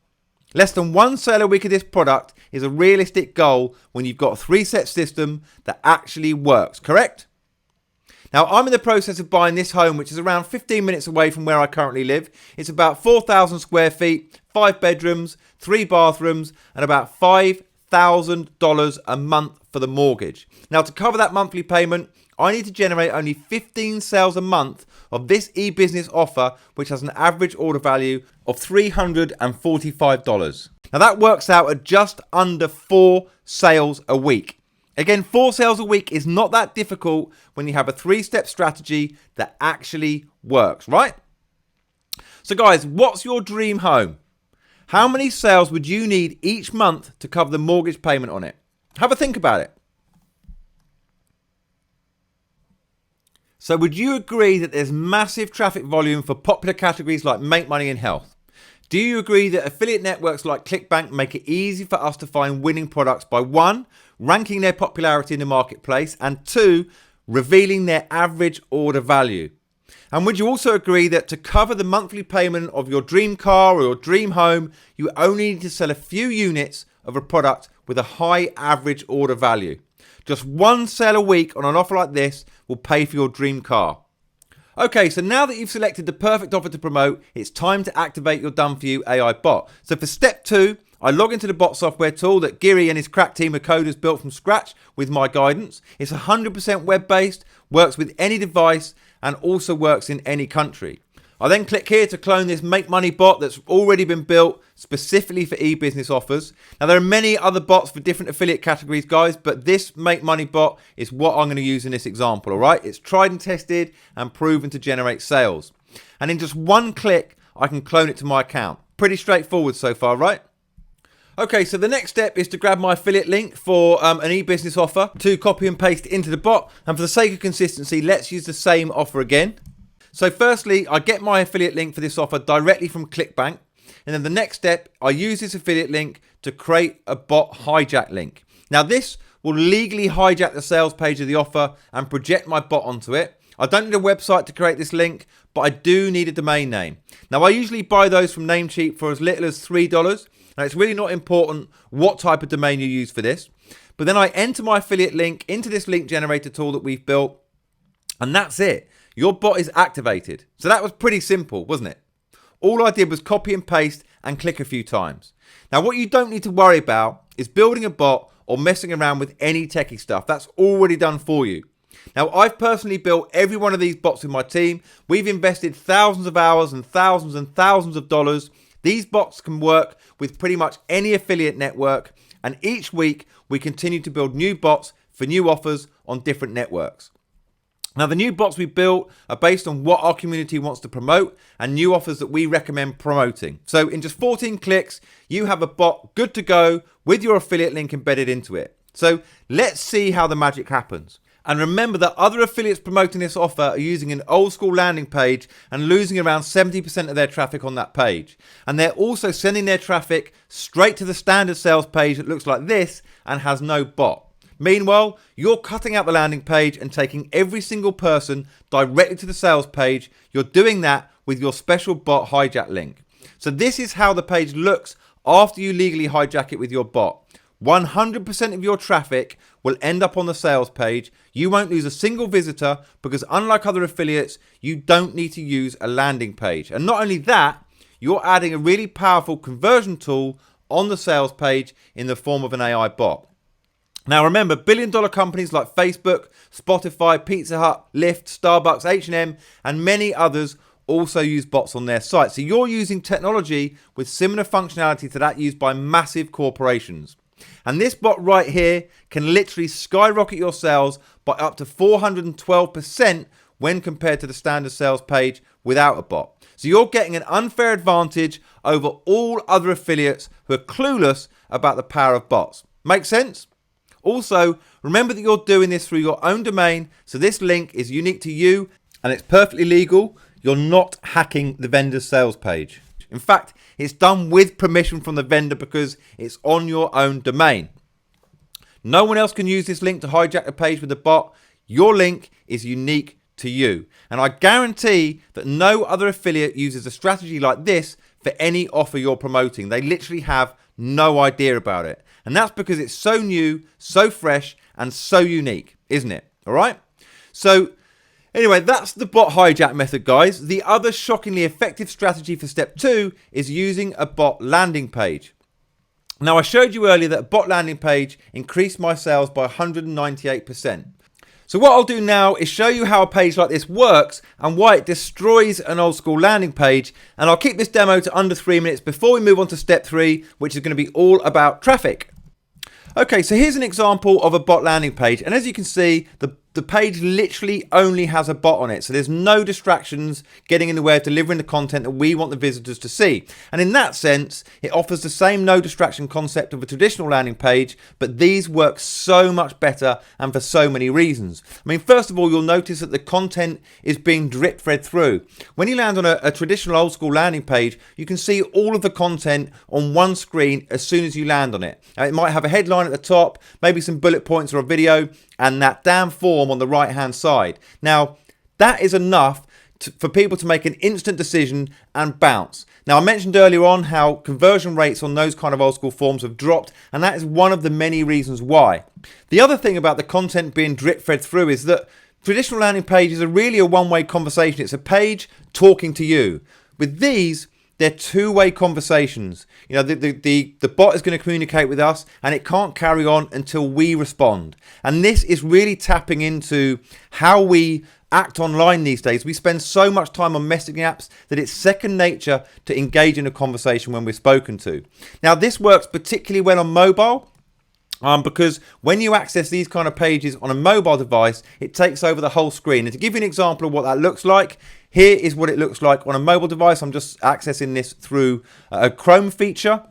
[SPEAKER 2] Less than 1 sale a week of this product is a realistic goal when you've got a 3-set system that actually works, correct? Now, I'm in the process of buying this home, which is around 15 minutes away from where I currently live. It's about 4,000 square feet, 5 bedrooms, 3 bathrooms, and about $5,000 a month for the mortgage. Now, to cover that monthly payment, I need to generate only 15 sales a month of this e-business offer, which has an average order value of $345. Now, that works out at just under 4 sales a week. Again, 4 sales a week is not that difficult when you have a 3-step strategy that actually works, right? So guys, what's your dream home? How many sales would you need each month to cover the mortgage payment on it? Have a think about it. So would you agree that there's massive traffic volume for popular categories like make money and health? Do you agree that affiliate networks like ClickBank make it easy for us to find winning products by 1, ranking their popularity in the marketplace, and 2, revealing their average order value? And would you also agree that to cover the monthly payment of your dream car or your dream home, you only need to sell a few units of a product with a high average order value? Just 1 sale a week on an offer like this will pay for your dream car. Okay, so now that you've selected the perfect offer to promote, it's time to activate your done-for-you AI bot. So for step 2, I log into the bot software tool that Giri and his crack team of coders built from scratch with my guidance. It's 100% web-based, works with any device, and also works in any country. I then click here to clone this Make Money bot that's already been built specifically for e-business offers. Now, there are many other bots for different affiliate categories, guys, but this Make Money bot is what I'm going to use in this example, all right? It's tried and tested and proven to generate sales. And in just 1 click, I can clone it to my account. Pretty straightforward so far, right? Okay, so the next step is to grab my affiliate link for an e-business offer to copy and paste into the bot. And for the sake of consistency, let's use the same offer again. So firstly, I get my affiliate link for this offer directly from ClickBank. And then the next step, I use this affiliate link to create a bot hijack link. Now this will legally hijack the sales page of the offer and project my bot onto it. I don't need a website to create this link, but I do need a domain name. Now I usually buy those from Namecheap for as little as $3. Now it's really not important what type of domain you use for this. But then I enter my affiliate link into this link generator tool that we've built. And that's it. Your bot is activated. So that was pretty simple, wasn't it? All I did was copy and paste and click a few times. Now what you don't need to worry about is building a bot or messing around with any techie stuff. That's already done for you. Now I've personally built every one of these bots with my team. We've invested thousands of hours and thousands of dollars. These bots can work with pretty much any affiliate network. And each week we continue to build new bots for new offers on different networks. Now, the new bots we built are based on what our community wants to promote and new offers that we recommend promoting. So in just 14 clicks, you have a bot good to go with your affiliate link embedded into it. So let's see how the magic happens. And remember that other affiliates promoting this offer are using an old school landing page and losing around 70% of their traffic on that page. And they're also sending their traffic straight to the standard sales page that looks like this and has no bot. Meanwhile, you're cutting out the landing page and taking every single person directly to the sales page. You're doing that with your special bot hijack link. So this is how the page looks after you legally hijack it with your bot. 100% of your traffic will end up on the sales page. You won't lose a single visitor because unlike other affiliates, you don't need to use a landing page. And not only that, you're adding a really powerful conversion tool on the sales page in the form of an AI bot. Now remember, billion-dollar companies like Facebook, Spotify, Pizza Hut, Lyft, Starbucks, H&M, and many others also use bots on their site. So you're using technology with similar functionality to that used by massive corporations. And this bot right here can literally skyrocket your sales by up to 412% when compared to the standard sales page without a bot. So you're getting an unfair advantage over all other affiliates who are clueless about the power of bots. Make sense? Also, remember that you're doing this through your own domain, so this link is unique to you and it's perfectly legal. You're not hacking the vendor's sales page. In fact, it's done with permission from the vendor because it's on your own domain. No one else can use this link to hijack a page with a bot. Your link is unique to you. And I guarantee that no other affiliate uses a strategy like this for any offer you're promoting. They literally have no idea about it. And that's because it's so new, so fresh, and so unique, isn't it? All right? So anyway, that's the bot hijack method, guys. The other shockingly effective strategy for step 2 is using a bot landing page. Now, I showed you earlier that a bot landing page increased my sales by 198%. So what I'll do now is show you how a page like this works and why it destroys an old school landing page. And I'll keep this demo to under 3 minutes before we move on to step 3, which is going to be all about traffic. Okay, so here's an example of a bot landing page. And as you can see, the page literally only has a bot on it. So there's no distractions getting in the way of delivering the content that we want the visitors to see. And in that sense, it offers the same no distraction concept of a traditional landing page, but these work so much better and for so many reasons. I mean, first of all, you'll notice that the content is being drip fed through. When you land on a traditional old school landing page, you can see all of the content on one screen as soon as you land on it. Now, it might have a headline at the top, maybe some bullet points or a video, and that damn form on the right hand side. Now, that is enough for people to make an instant decision and bounce. Now, I mentioned earlier on how conversion rates on those kind of old school forms have dropped, and that is one of the many reasons why. The other thing about the content being drip fed through is that traditional landing pages are really a one-way conversation. It's a page talking to you. With these, they're two-way conversations. You know, the bot is going to communicate with us, and it can't carry on until we respond. And this is really tapping into how we act online these days. We spend so much time on messaging apps that it's second nature to engage in a conversation when we're spoken to. Now, this works particularly well on mobile. Because when you access these kind of pages on a mobile device, it takes over the whole screen. And to give you an example of what that looks like, here is what it looks like on a mobile device. I'm just accessing this through a Chrome feature.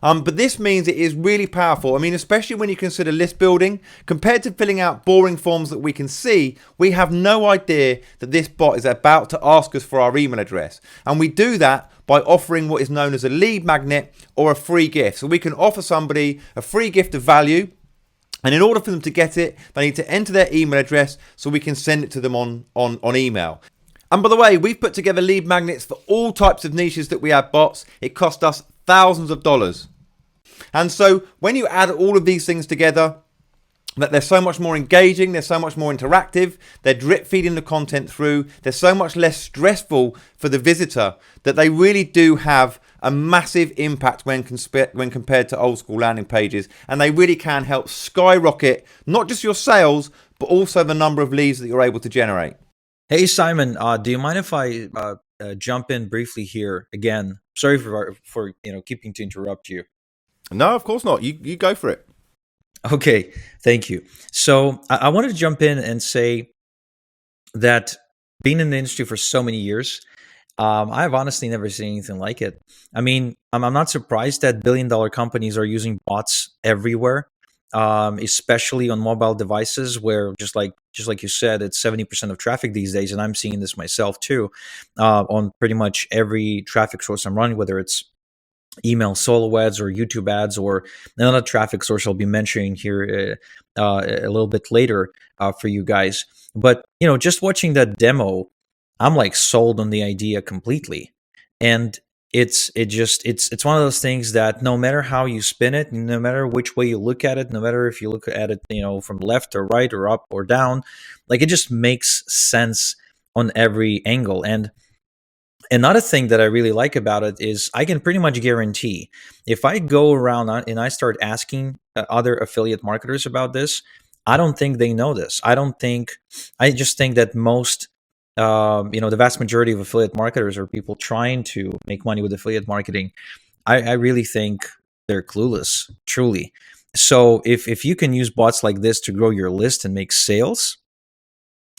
[SPEAKER 2] But this means it is really powerful. I mean, especially when you consider list building, compared to filling out boring forms that we can see, we have no idea that this bot is about to ask us for our email address. And we do that by offering what is known as a lead magnet or a free gift. So we can offer somebody a free gift of value, and in order for them to get it, they need to enter their email address so we can send it to them on email. And by the way, we've put together lead magnets for all types of niches that we have bots. It cost us thousands of dollars. And so when you add all of these things together, that they're so much more engaging, they're so much more interactive, they're drip feeding the content through, they're so much less stressful for the visitor, that they really do have a massive impact when compared to old school landing pages. And they really can help skyrocket not just your sales, but also the number of leads that you're able to generate.
[SPEAKER 1] Hey, Simon, do you mind if I jump in briefly here again? Sorry for keeping to interrupt you.
[SPEAKER 2] No, of course not. You go for it.
[SPEAKER 1] Okay, thank you. So I wanted to jump in and say that being in the industry for so many years, I've honestly never seen anything like it. I mean, I'm not surprised that billion-dollar companies are using bots everywhere, especially on mobile devices, where just like you said, it's 70% of traffic these days, and I'm seeing this myself too, on pretty much every traffic source I'm running, whether it's email solo ads or YouTube ads or another traffic source I'll be mentioning here a little bit later for you guys. But just watching that demo, I'm like sold on the idea completely. And it's one of those things that no matter how you spin it, no matter which way you look at it, no matter if you look at it from left or right or up or down, like it just makes sense on every angle. And another thing that I really like about it is I can pretty much guarantee if I go around and I start asking other affiliate marketers about this, I don't think they know this. I just think that most, the vast majority of affiliate marketers or people trying to make money with affiliate marketing, I really think they're clueless, truly. So if you can use bots like this to grow your list and make sales,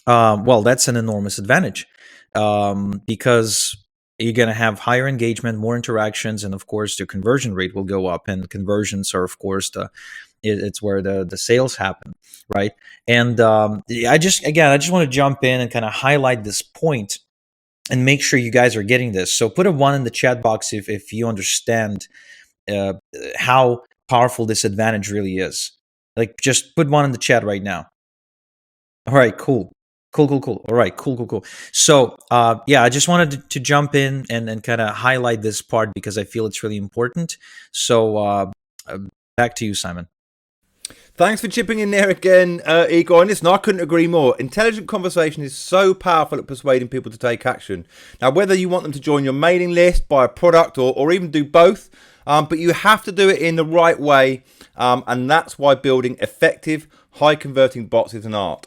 [SPEAKER 1] well, that's an enormous advantage. Because you're going to have higher engagement, more interactions, and of course the conversion rate will go up. And conversions are, of course, it's where the sales happen, right? And I just want to jump in and kind of highlight this point and make sure you guys are getting this. So put a 1 in the chat box if you understand how powerful this advantage really is. Like, just put 1 in the chat right now. All right, cool. Cool. All right, cool. So, I just wanted to jump in and kind of highlight this part because I feel it's really important. So, back to you, Simon.
[SPEAKER 2] Thanks for chipping in there again, Igor. And listen, I couldn't agree more. Intelligent conversation is so powerful at persuading people to take action. Now, whether you want them to join your mailing list, buy a product, or even do both, but you have to do it in the right way. And that's why building effective, high-converting bots is an art.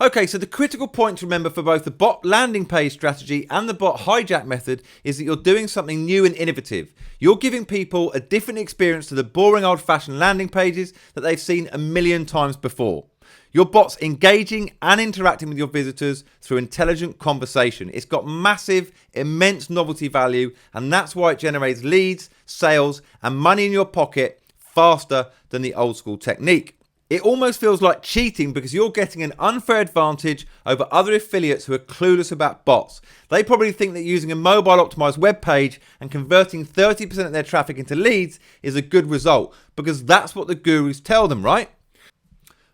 [SPEAKER 2] Okay, so the critical point to remember for both the bot landing page strategy and the bot hijack method is that you're doing something new and innovative. You're giving people a different experience to the boring old-fashioned landing pages that they've seen a million times before. Your bot's engaging and interacting with your visitors through intelligent conversation. It's got massive, immense novelty value, and that's why it generates leads, sales, and money in your pocket faster than the old school technique. It almost feels like cheating because you're getting an unfair advantage over other affiliates who are clueless about bots. They probably think that using a mobile optimized web page and converting 30% of their traffic into leads is a good result because that's what the gurus tell them, right?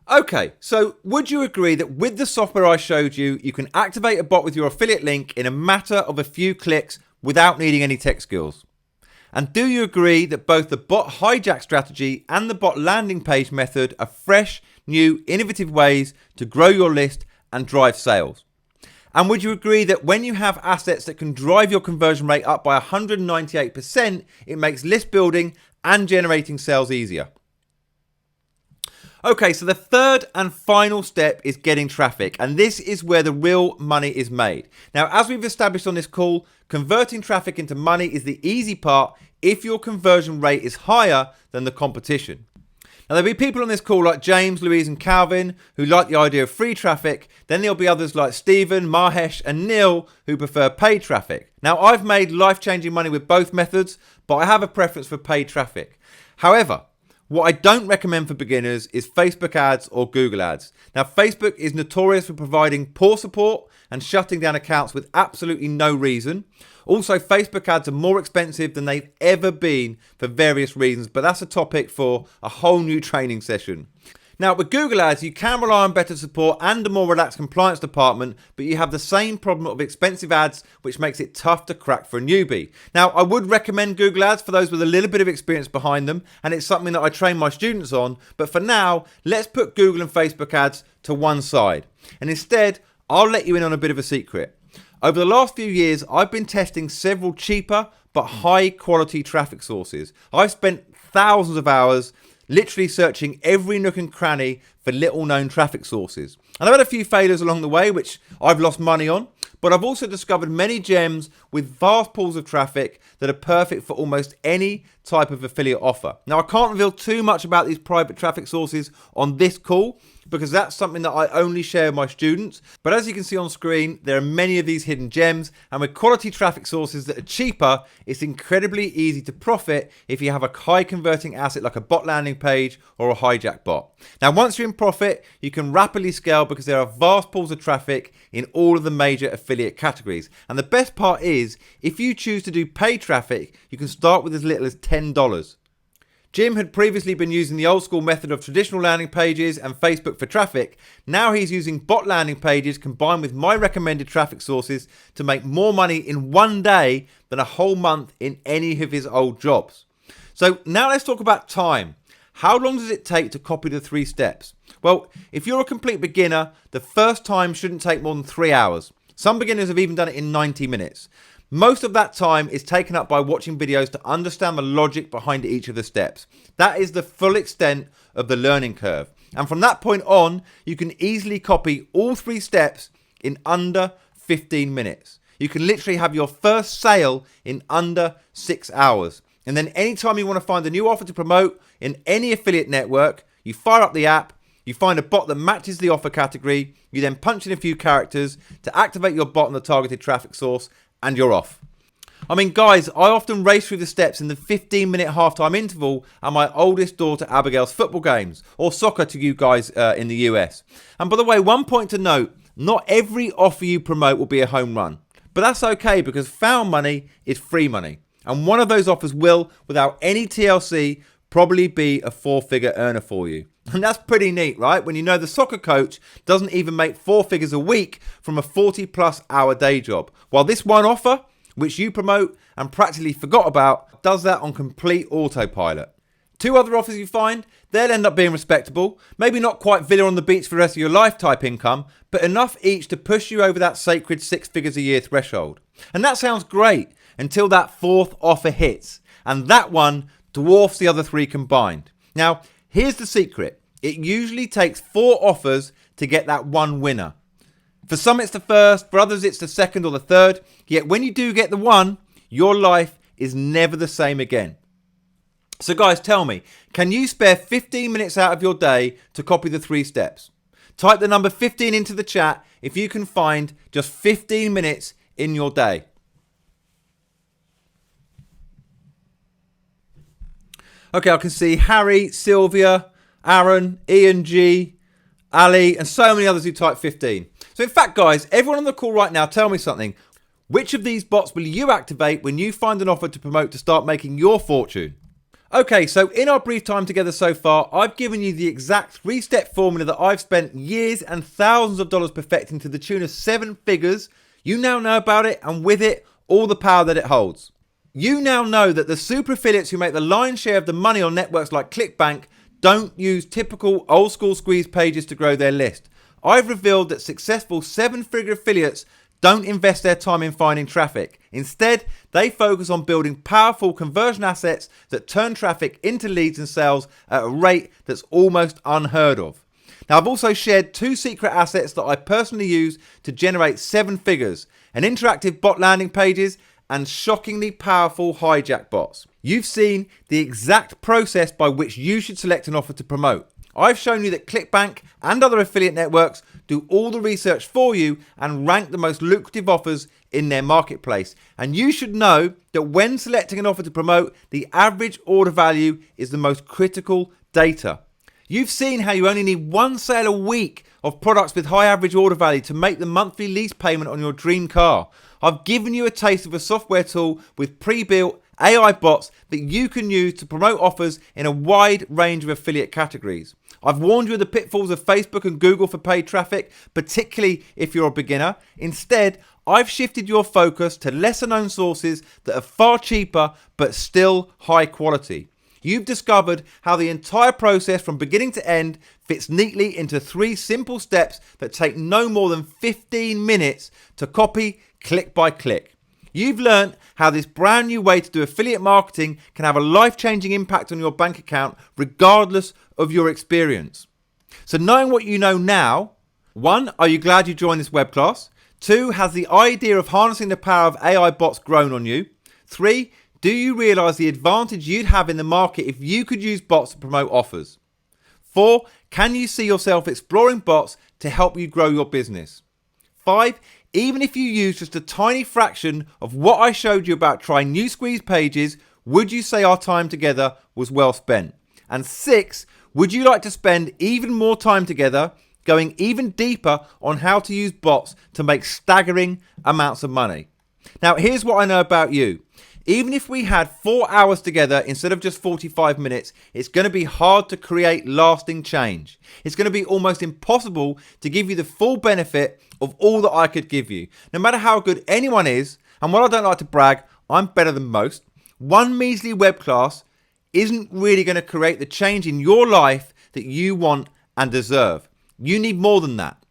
[SPEAKER 2] Okay, so would you agree that with the software I showed you, you can activate a bot with your affiliate link in a matter of a few clicks without needing any tech skills? And do you agree that both the bot hijack strategy and the bot landing page method are fresh, new, innovative ways to grow your list and drive sales? And would you agree that when you have assets that can drive your conversion rate up by 198%, it makes list building and generating sales easier? Okay, so the third and final step is getting traffic, and this is where the real money is made. Now, as we've established on this call, converting traffic into money is the easy part if your conversion rate is higher than the competition. Now, there'll be people on this call like James, Louise, and Calvin who like the idea of free traffic. Then there'll be others like Stephen, Mahesh, and Neil who prefer paid traffic. Now, I've made life-changing money with both methods, but I have a preference for paid traffic. However, what I don't recommend for beginners is Facebook ads or Google ads. Now, Facebook is notorious for providing poor support and shutting down accounts with absolutely no reason. Also, Facebook ads are more expensive than they've ever been for various reasons, but that's a topic for a whole new training session. Now, with Google ads, you can rely on better support and a more relaxed compliance department, but you have the same problem of expensive ads, which makes it tough to crack for a newbie. Now, I would recommend Google ads for those with a little bit of experience behind them, and it's something that I train my students on. But for now, let's put Google and Facebook ads to one side. And instead, I'll let you in on a bit of a secret. Over the last few years, I've been testing several cheaper but high quality traffic sources. I've spent thousands of hours literally searching every nook and cranny for little known traffic sources. And I've had a few failures along the way, which I've lost money on, but I've also discovered many gems with vast pools of traffic that are perfect for almost any type of affiliate offer. Now, I can't reveal too much about these private traffic sources on this call because that's something that I only share with my students. But as you can see on screen, there are many of these hidden gems, and with quality traffic sources that are cheaper, it's incredibly easy to profit if you have a high converting asset like a bot landing page or a hijack bot. Now, once you're in profit, you can rapidly scale because there are vast pools of traffic in all of the major affiliate categories. And the best part is, if you choose to do paid traffic, you can start with as little as $10. Jim had previously been using the old school method of traditional landing pages and Facebook for traffic. Now he's using bot landing pages combined with my recommended traffic sources to make more money in one day than a whole month in any of his old jobs. So now let's talk about time. How long does it take to copy the 3 steps? Well, if you're a complete beginner, the first time shouldn't take more than 3 hours. Some beginners have even done it in 90 minutes. Most of that time is taken up by watching videos to understand the logic behind each of the steps. That is the full extent of the learning curve. And from that point on, you can easily copy all 3 steps in under 15 minutes. You can literally have your first sale in under 6 hours. And then anytime you want to find a new offer to promote in any affiliate network, you fire up the app, you find a bot that matches the offer category, you then punch in a few characters to activate your bot on the targeted traffic source, and you're off. I mean, guys, I often race through the steps in the 15-minute halftime interval at my oldest daughter Abigail's football games, or soccer to you guys in the US. And by the way, one point to note, not every offer you promote will be a home run. But that's okay because found money is free money. And one of those offers will, without any TLC, probably be a 4-figure earner for you. And that's pretty neat, right? When you know the soccer coach doesn't even make 4 figures a week from a 40+ hour day job. While this one offer, which you promote and practically forgot about, does that on complete autopilot. 2 other offers you find, they'll end up being respectable. Maybe not quite villa on the beach for the rest of your life type income, but enough each to push you over that sacred 6 figures a year threshold. And that sounds great until that 4th offer hits. And that one dwarfs the other 3 combined. Now, here's the secret. It usually takes 4 offers to get that one winner. For some it's the first, for others it's the second or the third, yet when you do get the one, your life is never the same again. So guys, tell me, can you spare 15 minutes out of your day to copy the 3 steps? Type the number 15 into the chat if you can find just 15 minutes in your day. Okay, I can see Harry, Sylvia, Aaron, Ian G, Ali, and so many others who typed 15. So in fact, guys, everyone on the call right now, tell me something. Which of these bots will you activate when you find an offer to promote to start making your fortune? Okay, so in our brief time together so far, I've given you the exact 3-step formula that I've spent years and thousands of dollars perfecting to the tune of 7 figures. You now know about it, and with it, all the power that it holds. You now know that the super affiliates who make the lion's share of the money on networks like ClickBank don't use typical old school squeeze pages to grow their list. I've revealed that successful 7-figure affiliates don't invest their time in finding traffic. Instead, they focus on building powerful conversion assets that turn traffic into leads and sales at a rate that's almost unheard of. Now, I've also shared 2 secret assets that I personally use to generate 7 figures, an interactive bot landing pages and shockingly powerful hijack bots. You've seen the exact process by which you should select an offer to promote. I've shown you that ClickBank and other affiliate networks do all the research for you and rank the most lucrative offers in their marketplace. And you should know that when selecting an offer to promote, the average order value is the most critical data. You've seen how you only need 1 sale a week of products with high average order value to make the monthly lease payment on your dream car. I've given you a taste of a software tool with pre-built AI bots that you can use to promote offers in a wide range of affiliate categories. I've warned you of the pitfalls of Facebook and Google for paid traffic, particularly if you're a beginner. Instead, I've shifted your focus to lesser known sources that are far cheaper but still high quality. You've discovered how the entire process from beginning to end fits neatly into 3 simple steps that take no more than 15 minutes to copy click by click. You've learned how this brand new way to do affiliate marketing can have a life-changing impact on your bank account regardless of your experience. So knowing what you know now, 1, are you glad you joined this web class? 2, has the idea of harnessing the power of AI bots grown on you? 3, do you realise the advantage you'd have in the market if you could use bots to promote offers? 4, can you see yourself exploring bots to help you grow your business? 5, even if you use just a tiny fraction of what I showed you about trying new squeeze pages, would you say our time together was well spent? And 6, would you like to spend even more time together going even deeper on how to use bots to make staggering amounts of money? Now, here's what I know about you. Even if we had 4 hours together instead of just 45 minutes, it's going to be hard to create lasting change. It's going to be almost impossible to give you the full benefit of all that I could give you. No matter how good anyone is, and while I don't like to brag, I'm better than most, one measly web class isn't really going to create the change in your life that you want and deserve. You need more than that.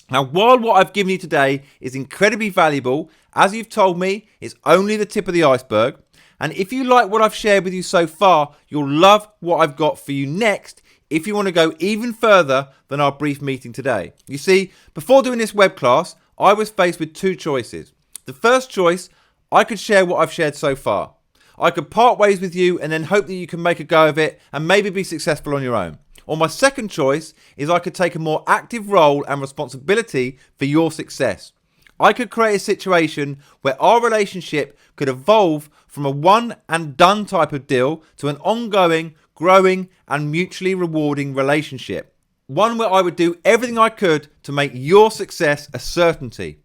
[SPEAKER 2] Now, while what I've given you today is incredibly valuable, as you've told me, it's only the tip of the iceberg. And if you like what I've shared with you so far, you'll love what I've got for you next if you want to go even further than our brief meeting today. You see, before doing this web class, I was faced with 2 choices. The first choice, I could share what I've shared so far. I could part ways with you and then hope that you can make a go of it and maybe be successful on your own. Or my second choice is I could take a more active role and responsibility for your success. I could create a situation where our relationship could evolve from a one and done type of deal to an ongoing, growing and mutually rewarding relationship. One where I would do everything I could to make your success a certainty.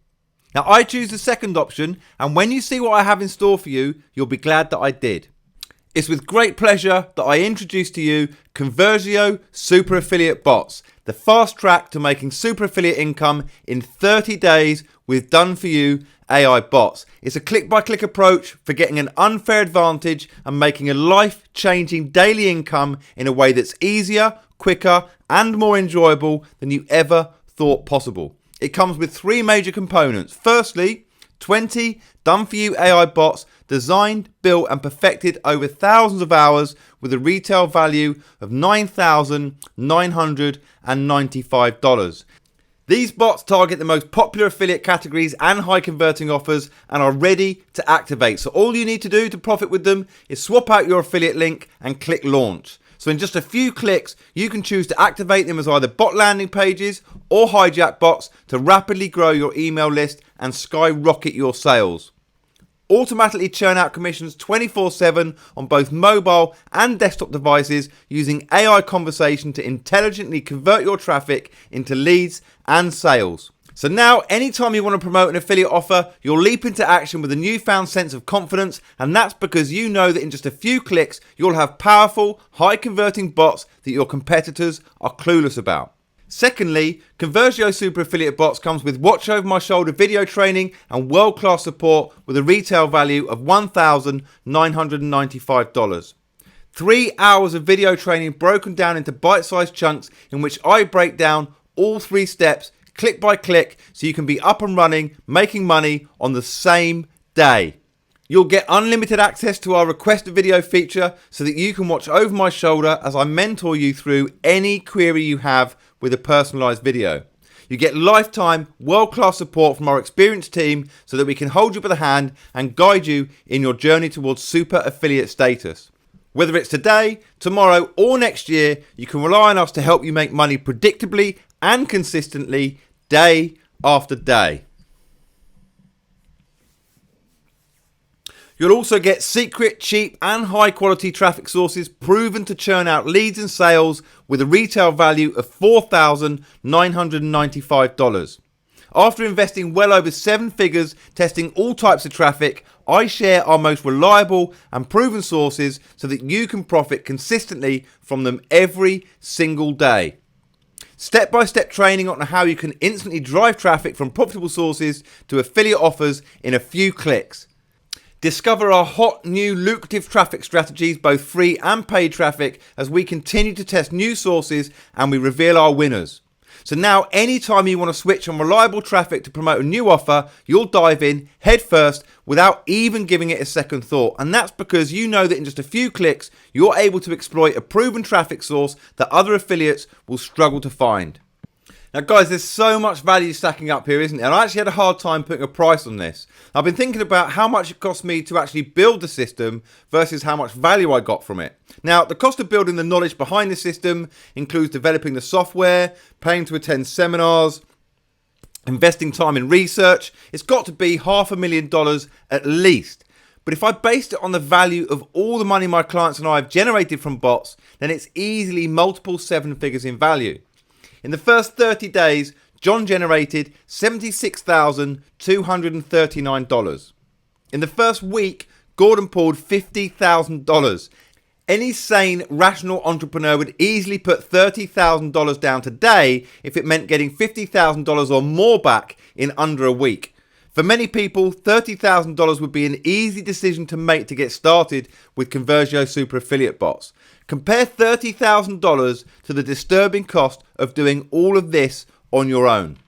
[SPEAKER 2] Now, I choose the second option, and when you see what I have in store for you, you'll be glad that I did. It's with great pleasure that I introduce to you Conversio Super Affiliate Bots, the fast track to making super affiliate income in 30 days with done-for-you AI bots. It's a click-by-click approach for getting an unfair advantage and making a life-changing daily income in a way that's easier, quicker, and more enjoyable than you ever thought possible. It comes with 3 major components. Firstly, 20 done-for-you AI bots designed, built and perfected over thousands of hours with a retail value of $9,995. These bots target the most popular affiliate categories and high converting offers and are ready to activate. So all you need to do to profit with them is swap out your affiliate link and click launch. So in just a few clicks, you can choose to activate them as either bot landing pages or hijack bots to rapidly grow your email list and skyrocket your sales. Automatically churn out commissions 24/7 on both mobile and desktop devices using AI conversation to intelligently convert your traffic into leads and sales. So now, anytime you want to promote an affiliate offer, you'll leap into action with a newfound sense of confidence, and that's because you know that in just a few clicks, you'll have powerful, high-converting bots that your competitors are clueless about. Secondly, Conversio Super Affiliate Bots comes with watch over my shoulder video training and world-class support with a retail value of $1,995. 3 hours of video training broken down into bite-sized chunks in which I break down all 3 steps click by click so you can be up and running, making money on the same day. You'll get unlimited access to our request a video feature so that you can watch over my shoulder as I mentor you through any query you have with a personalized video. You get lifetime world-class support from our experienced team so that we can hold you by the hand and guide you in your journey towards super affiliate status. Whether it's today, tomorrow, or next year, you can rely on us to help you make money predictably and consistently, day after day. You'll also get secret, cheap and high quality traffic sources proven to churn out leads and sales with a retail value of $4,995. After investing well over 7 figures testing all types of traffic, I share our most reliable and proven sources so that you can profit consistently from them every single day. Step-by-step training on how you can instantly drive traffic from profitable sources to affiliate offers in a few clicks. Discover our hot new lucrative traffic strategies, both free and paid traffic, as we continue to test new sources and we reveal our winners. So now anytime you want to switch on reliable traffic to promote a new offer, you'll dive in head first without even giving it a second thought. And that's because you know that in just a few clicks, you're able to exploit a proven traffic source that other affiliates will struggle to find. Now guys, there's so much value stacking up here, isn't there? And I actually had a hard time putting a price on this. I've been thinking about how much it cost me to actually build the system versus how much value I got from it. Now, the cost of building the knowledge behind the system includes developing the software, paying to attend seminars, investing time in research. It's got to be $500,000 at least. But if I based it on the value of all the money my clients and I have generated from bots, then it's easily multiple 7 figures in value. In the first 30 days, John generated $76,239. In the first week, Gordon pulled $50,000. Any sane, rational entrepreneur would easily put $30,000 down today if it meant getting $50,000 or more back in under a week. For many people, $30,000 would be an easy decision to make to get started with Conversio Super Affiliate Bots. Compare $30,000 to the disturbing cost of doing all of this on your own.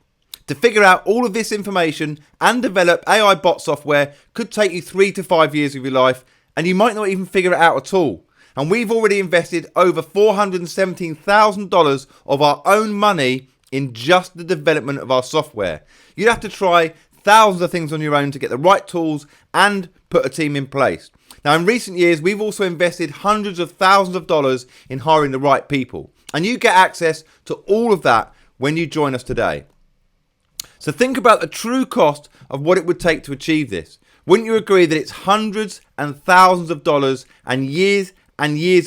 [SPEAKER 2] To figure out all of this information and develop AI bot software could take you 3 to 5 years of your life, and you might not even figure it out at all. And we've already invested over $417,000 of our own money in just the development of our software. You'd have to try thousands of things on your own to get the right tools and put a team in place. Now, in recent years, we've also invested hundreds of thousands of dollars in hiring the right people. And you get access to all of that when you join us today. So think about the true cost of what it would take to achieve this. Wouldn't you agree that it's hundreds and thousands of dollars and years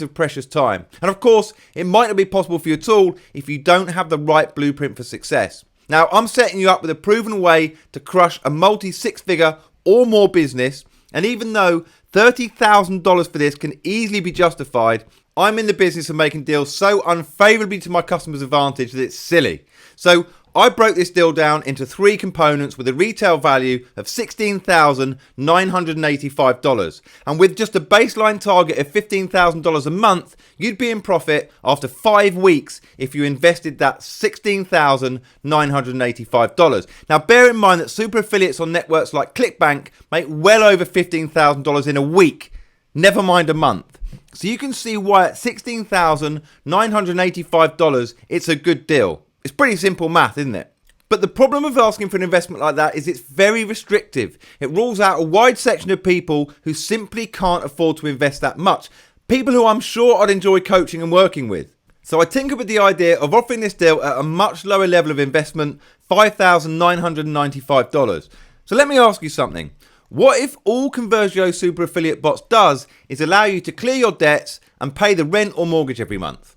[SPEAKER 2] of precious time? And of course, it might not be possible for you at all if you don't have the right blueprint for success. Now, I'm setting you up with a proven way to crush a multi-6-figure or more business. And even though $30,000 for this can easily be justified, I'm in the business of making deals so unfavorably to my customers' advantage that it's silly. So I broke this deal down into 3 components with a retail value of $16,985. And with just a baseline target of $15,000 a month, you'd be in profit after 5 weeks if you invested that $16,985. Now, bear in mind that super affiliates on networks like ClickBank make well over $15,000 in a week, never mind a month. So you can see why at $16,985, it's a good deal. It's pretty simple math, isn't it? But the problem with asking for an investment like that is it's very restrictive. It rules out a wide section of people who simply can't afford to invest that much. People who I'm sure I'd enjoy coaching and working with. So I tinkered with the idea of offering this deal at a much lower level of investment, $5,995. So let me ask you something. What if all Conversio Super Affiliate Bots does is allow you to clear your debts and pay the rent or mortgage every month?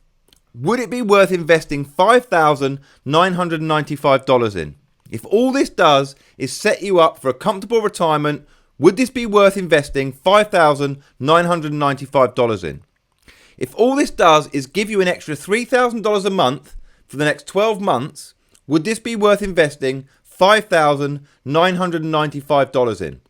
[SPEAKER 2] Would it be worth investing $5,995 in? If all this does is set you up for a comfortable retirement, would this be worth investing $5,995 in? If all this does is give you an extra $3,000 a month for the next 12 months, would this be worth investing $5,995 in?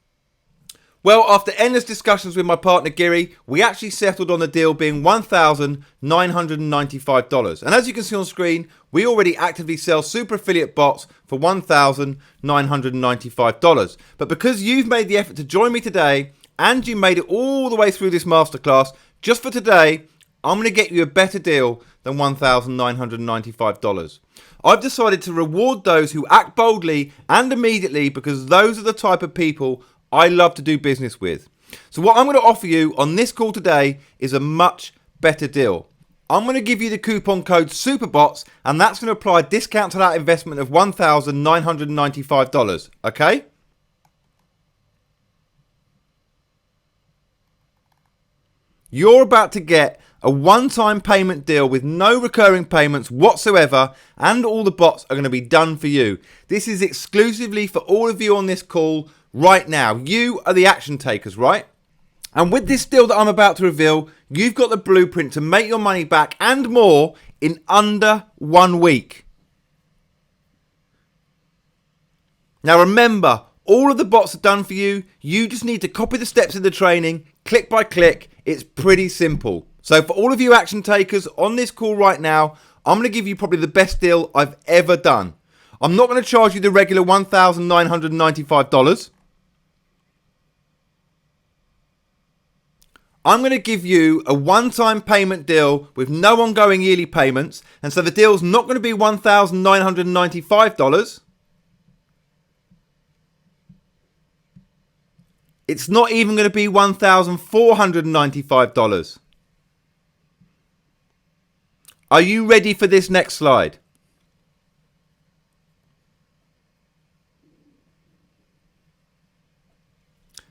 [SPEAKER 2] Well, after endless discussions with my partner Giri, we actually settled on the deal being $1,995. And as you can see on screen, we already actively sell super affiliate bots for $1,995. But because you've made the effort to join me today, and you made it all the way through this masterclass, just for today, I'm going to get you a better deal than $1,995. I've decided to reward those who act boldly and immediately because those are the type of people I love to do business with. So what I'm going to offer you on this call today is a much better deal. I'm going to give you the coupon code SUPERBOTS, and that's going to apply a discount to that investment of $1,995, okay? You're about to get a one-time payment deal with no recurring payments whatsoever, and all the bots are going to be done for you. This is exclusively for all of you on this call right now. You are the action takers, right? And with this deal that I'm about to reveal, you've got the blueprint to make your money back and more in under 1 week. Now remember, all of the bots are done for you. You just need to copy the steps in the training, click by click. It's pretty simple. So for all of you action takers on this call right now, I'm going to give you probably the best deal I've ever done. I'm not going to charge you the regular $1,995. I'm going to give you a one-time payment deal with no ongoing yearly payments. And so the deal's not going to be $1,995. It's not even going to be $1,495. Are you ready for this next slide?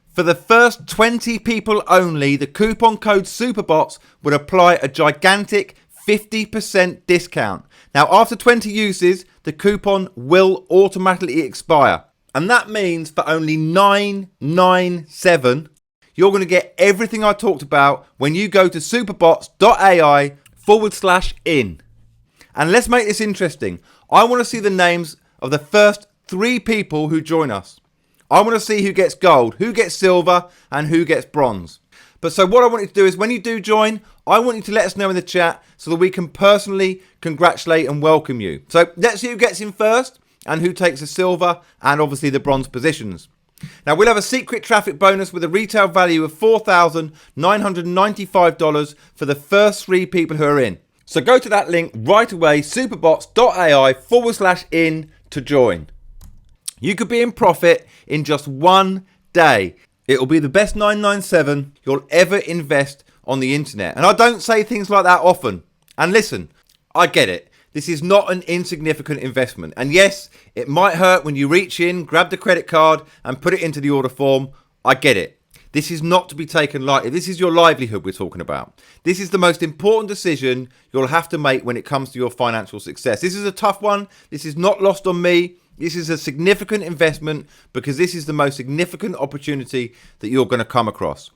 [SPEAKER 2] For the first 20 people only, the coupon code SUPERBOTS would apply a gigantic 50% discount. Now, after 20 uses, the coupon will automatically expire. And that means for only $997, you're going to get everything I talked about when you go to superbots.ai/in. And let's make this interesting. I want to see the names of the first 3 people who join us. I want to see who gets gold, who gets silver, and who gets bronze. But so what I want you to do is when you do join, I want you to let us know in the chat so that we can personally congratulate and welcome you. So let's see who gets in first and who takes the silver and obviously the bronze positions. Now we'll have a secret traffic bonus with a retail value of $4,995 for the first 3 people who are in. So go to that link right away, superbots.ai/in to join. You could be in profit in just 1 day. It'll be the best 997 you'll ever invest on the internet. And I don't say things like that often. And listen, I get it. This is not an insignificant investment. And yes, it might hurt when you reach in, grab the credit card and put it into the order form. I get it. This is not to be taken lightly. This is your livelihood we're talking about. This is the most important decision you'll have to make when it comes to your financial success. This is a tough one. This is not lost on me. This is a significant investment because this is the most significant opportunity that you're going to come across.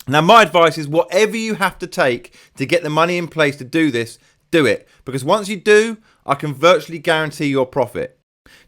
[SPEAKER 2] Now, my advice is whatever you have to take to get the money in place to do this, do it. Because once you do, I can virtually guarantee your profit.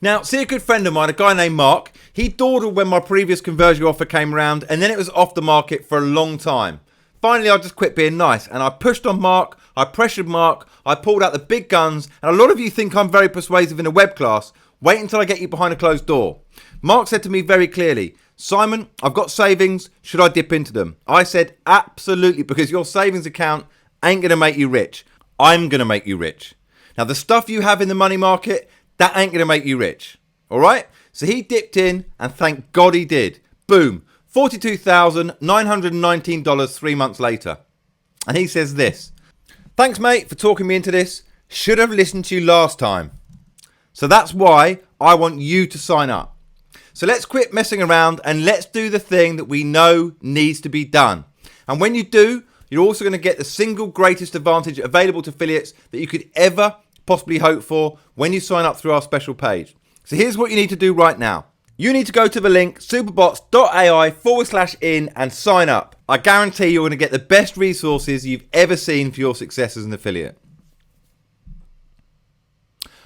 [SPEAKER 2] Now, see a good friend of mine, a guy named Mark. He dawdled when my previous conversion offer came around and then it was off the market for a long time. Finally, I just quit being nice and I pushed on Mark, I pressured Mark, I pulled out the big guns, and a lot of you think I'm very persuasive in a web class. Wait until I get you behind a closed door. Mark said to me very clearly, Simon, I've got savings, should I dip into them? I said, absolutely, because your savings account ain't going to make you rich. I'm going to make you rich. Now, the stuff you have in the money market, that ain't going to make you rich. All right? So he dipped in, and thank God he did. Boom. $42,919 3 months later. And he says this: thanks, mate, for talking me into this. Should have listened to you last time. So that's why I want you to sign up. So let's quit messing around and let's do the thing that we know needs to be done. And when you do, you're also going to get the single greatest advantage available to affiliates that you could ever possibly hope for when you sign up through our special page. So here's what you need to do right now. You need to go to the link superbots.ai/in and sign up. I guarantee you're going to get the best resources you've ever seen for your success as an affiliate.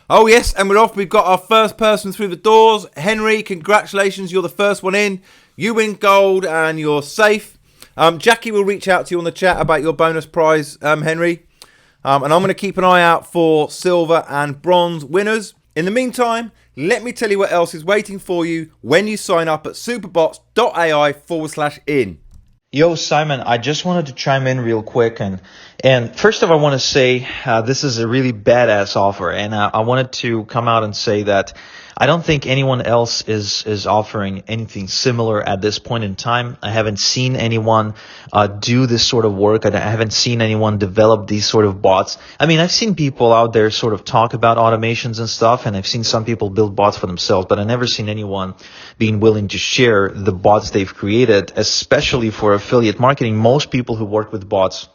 [SPEAKER 2] Oh yes, and we're off. We've got our first person through the doors. Henry, congratulations. You're the first one in. You win gold and you're safe. Jackie will reach out to you on the chat about your bonus prize, Henry. And I'm going to keep an eye out for silver and bronze winners. In the meantime, let me tell you what else is waiting for you when you sign up at superbots.ai/in.
[SPEAKER 1] Yo, Simon, I just wanted to chime in real quick. And first of all, I want to say this is a really badass offer. And I wanted to come out and say that I don't think anyone else is offering anything similar at this point in time. I haven't seen anyone do this sort of work. I haven't seen anyone develop these sort of bots. I mean, I've seen people out there sort of talk about automations and stuff, and I've seen some people build bots for themselves, but I've never seen anyone being willing to share the bots they've created, especially for affiliate marketing. Most people who work with bots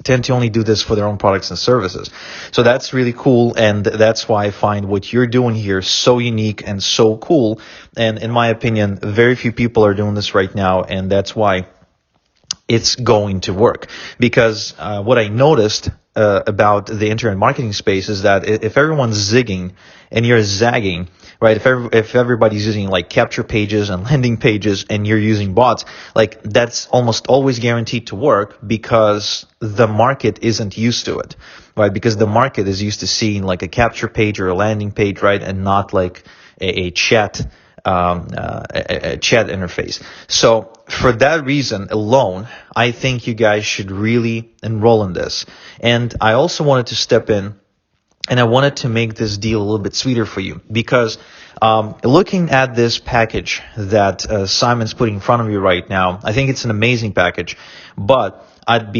[SPEAKER 1] tend to only do this for their own products and services. So that's really cool, and that's why I find what you're doing here so unique and so cool. And in my opinion, very few people are doing this right now, and that's why it's going to work. Because what I noticed about the internet marketing space is that if everyone's zigging and you're zagging, right? If everybody's using like capture pages and landing pages and you're using bots, like that's almost always guaranteed to work because the market isn't used to it, right? Because the market is used to seeing like a capture page or a landing page, right? And not like a chat interface. So for that reason alone, I think you guys should really enroll in this. And I also wanted to step in and I wanted to make this deal a little bit sweeter for you because looking at this package that Simon's putting in front of you right now, I think it's an amazing package, but I'd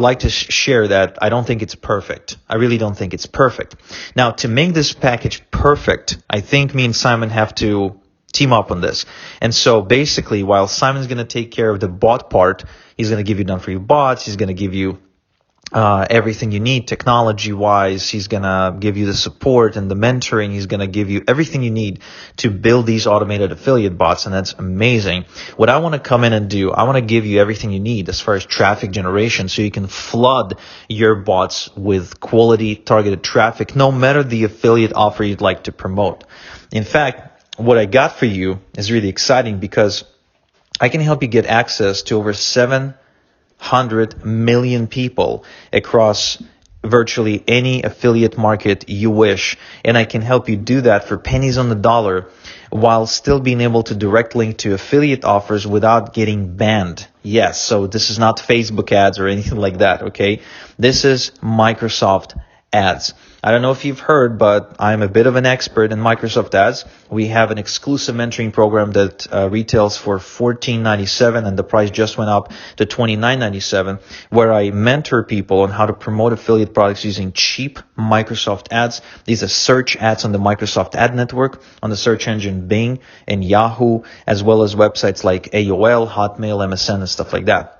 [SPEAKER 1] like to share that I don't think it's perfect. I really don't think it's perfect. Now, to make this package perfect, I think me and Simon have to team up on this. And so basically, while Simon's going to take care of the bot part, he's going to give you done-for-you bots, he's going to give you everything you need technology-wise, he's going to give you the support and the mentoring, he's going to give you everything you need to build these automated affiliate bots, and that's amazing. What I want to come in and do, I want to give you everything you need as far as traffic generation so you can flood your bots with quality targeted traffic no matter the affiliate offer you'd like to promote. In fact, what I got for you is really exciting because I can help you get access to over 700 million people across virtually any affiliate market you wish. And I can help you do that for pennies on the dollar while still being able to direct link to affiliate offers without getting banned. Yes, so this is not Facebook ads or anything like that, okay? This is Microsoft ads. I don't know if you've heard, but I'm a bit of an expert in Microsoft ads. We have an exclusive mentoring program that retails for $14.97, and the price just went up to $29.97, where I mentor people on how to promote affiliate products using cheap Microsoft ads. These are search ads on the Microsoft Ad Network, on the search engine Bing and Yahoo, as well as websites like AOL, Hotmail, MSN, and stuff like that.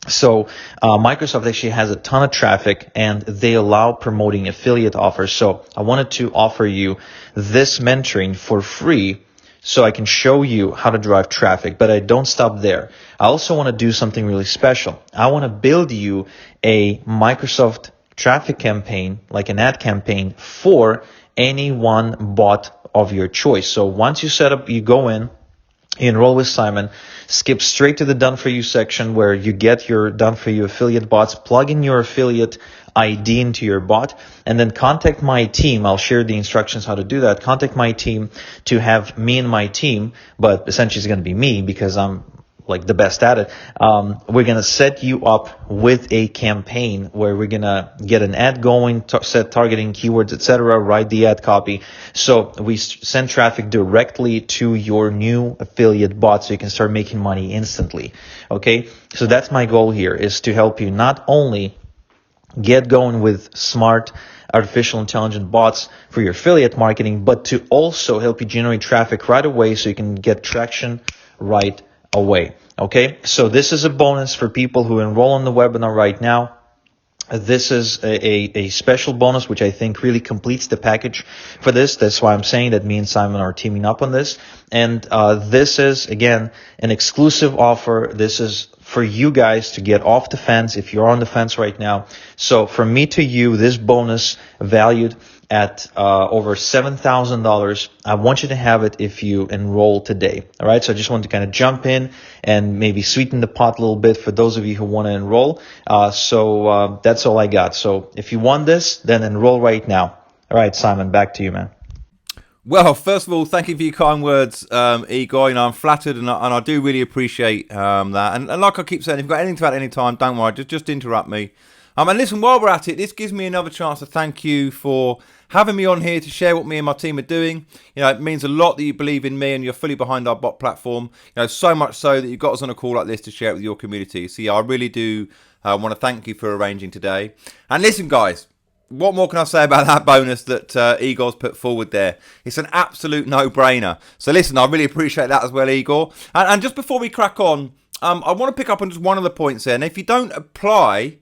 [SPEAKER 1] So Microsoft actually has a ton of traffic and they allow promoting affiliate offers. So I wanted to offer you this mentoring for free so I can show you how to drive traffic. But I don't stop there. I also want to do something really special. I want to build you a Microsoft traffic campaign, like an ad campaign for any one bot of your choice. So once you set up, you go in, you enroll with Simon, skip straight to the done for you section where you get your done for you affiliate bots, plug in your affiliate ID into your bot, and then contact my team. I'll share the instructions how to do that. Contact my team to have me and my team, but essentially it's going to be me because I'm like the best at it. We're going to set you up with a campaign where we're going to get an ad going, set targeting keywords, etc., write the ad copy. So we send traffic directly to your new affiliate bot so you can start making money instantly. Okay. So that's my goal here, is to help you not only get going with smart artificial intelligent bots for your affiliate marketing, but to also help you generate traffic right away so you can get traction right away. Okay, so this is a bonus for people who enroll on the webinar right now. This is a special bonus, which I think really completes the package for this. That's why I'm saying that me and Simon are teaming up on this. And this is, again, an exclusive offer. This is for you guys to get off the fence if you're on the fence right now. So from me to you, this bonus valued at over $7,000. I want you to have it if you enroll today. All right. So I just want to kind of jump in and maybe sweeten the pot a little bit for those of you who want to enroll. So that's all I got. So if you want this, then enroll right now. All right, Simon, back to you, man.
[SPEAKER 2] Well, first of all, thank you for your kind words, Igor. You know, I'm flattered, and I do really appreciate that. And like I keep saying, if you've got anything to add at any time, don't worry, just interrupt me. And listen, while we're at it, this gives me another chance to thank you for having me on here to share what me and my team are doing. You know, it means a lot that you believe in me and you're fully behind our bot platform. You know, so much so that you've got us on a call like this to share it with your community. So yeah, I really do want to thank you for arranging today. And listen, guys, what more can I say about that bonus that Igor's put forward there? It's an absolute no-brainer. So listen, I really appreciate that as well, Igor. And just before we crack on, I want to pick up on just one of the points there. And if you don't apply,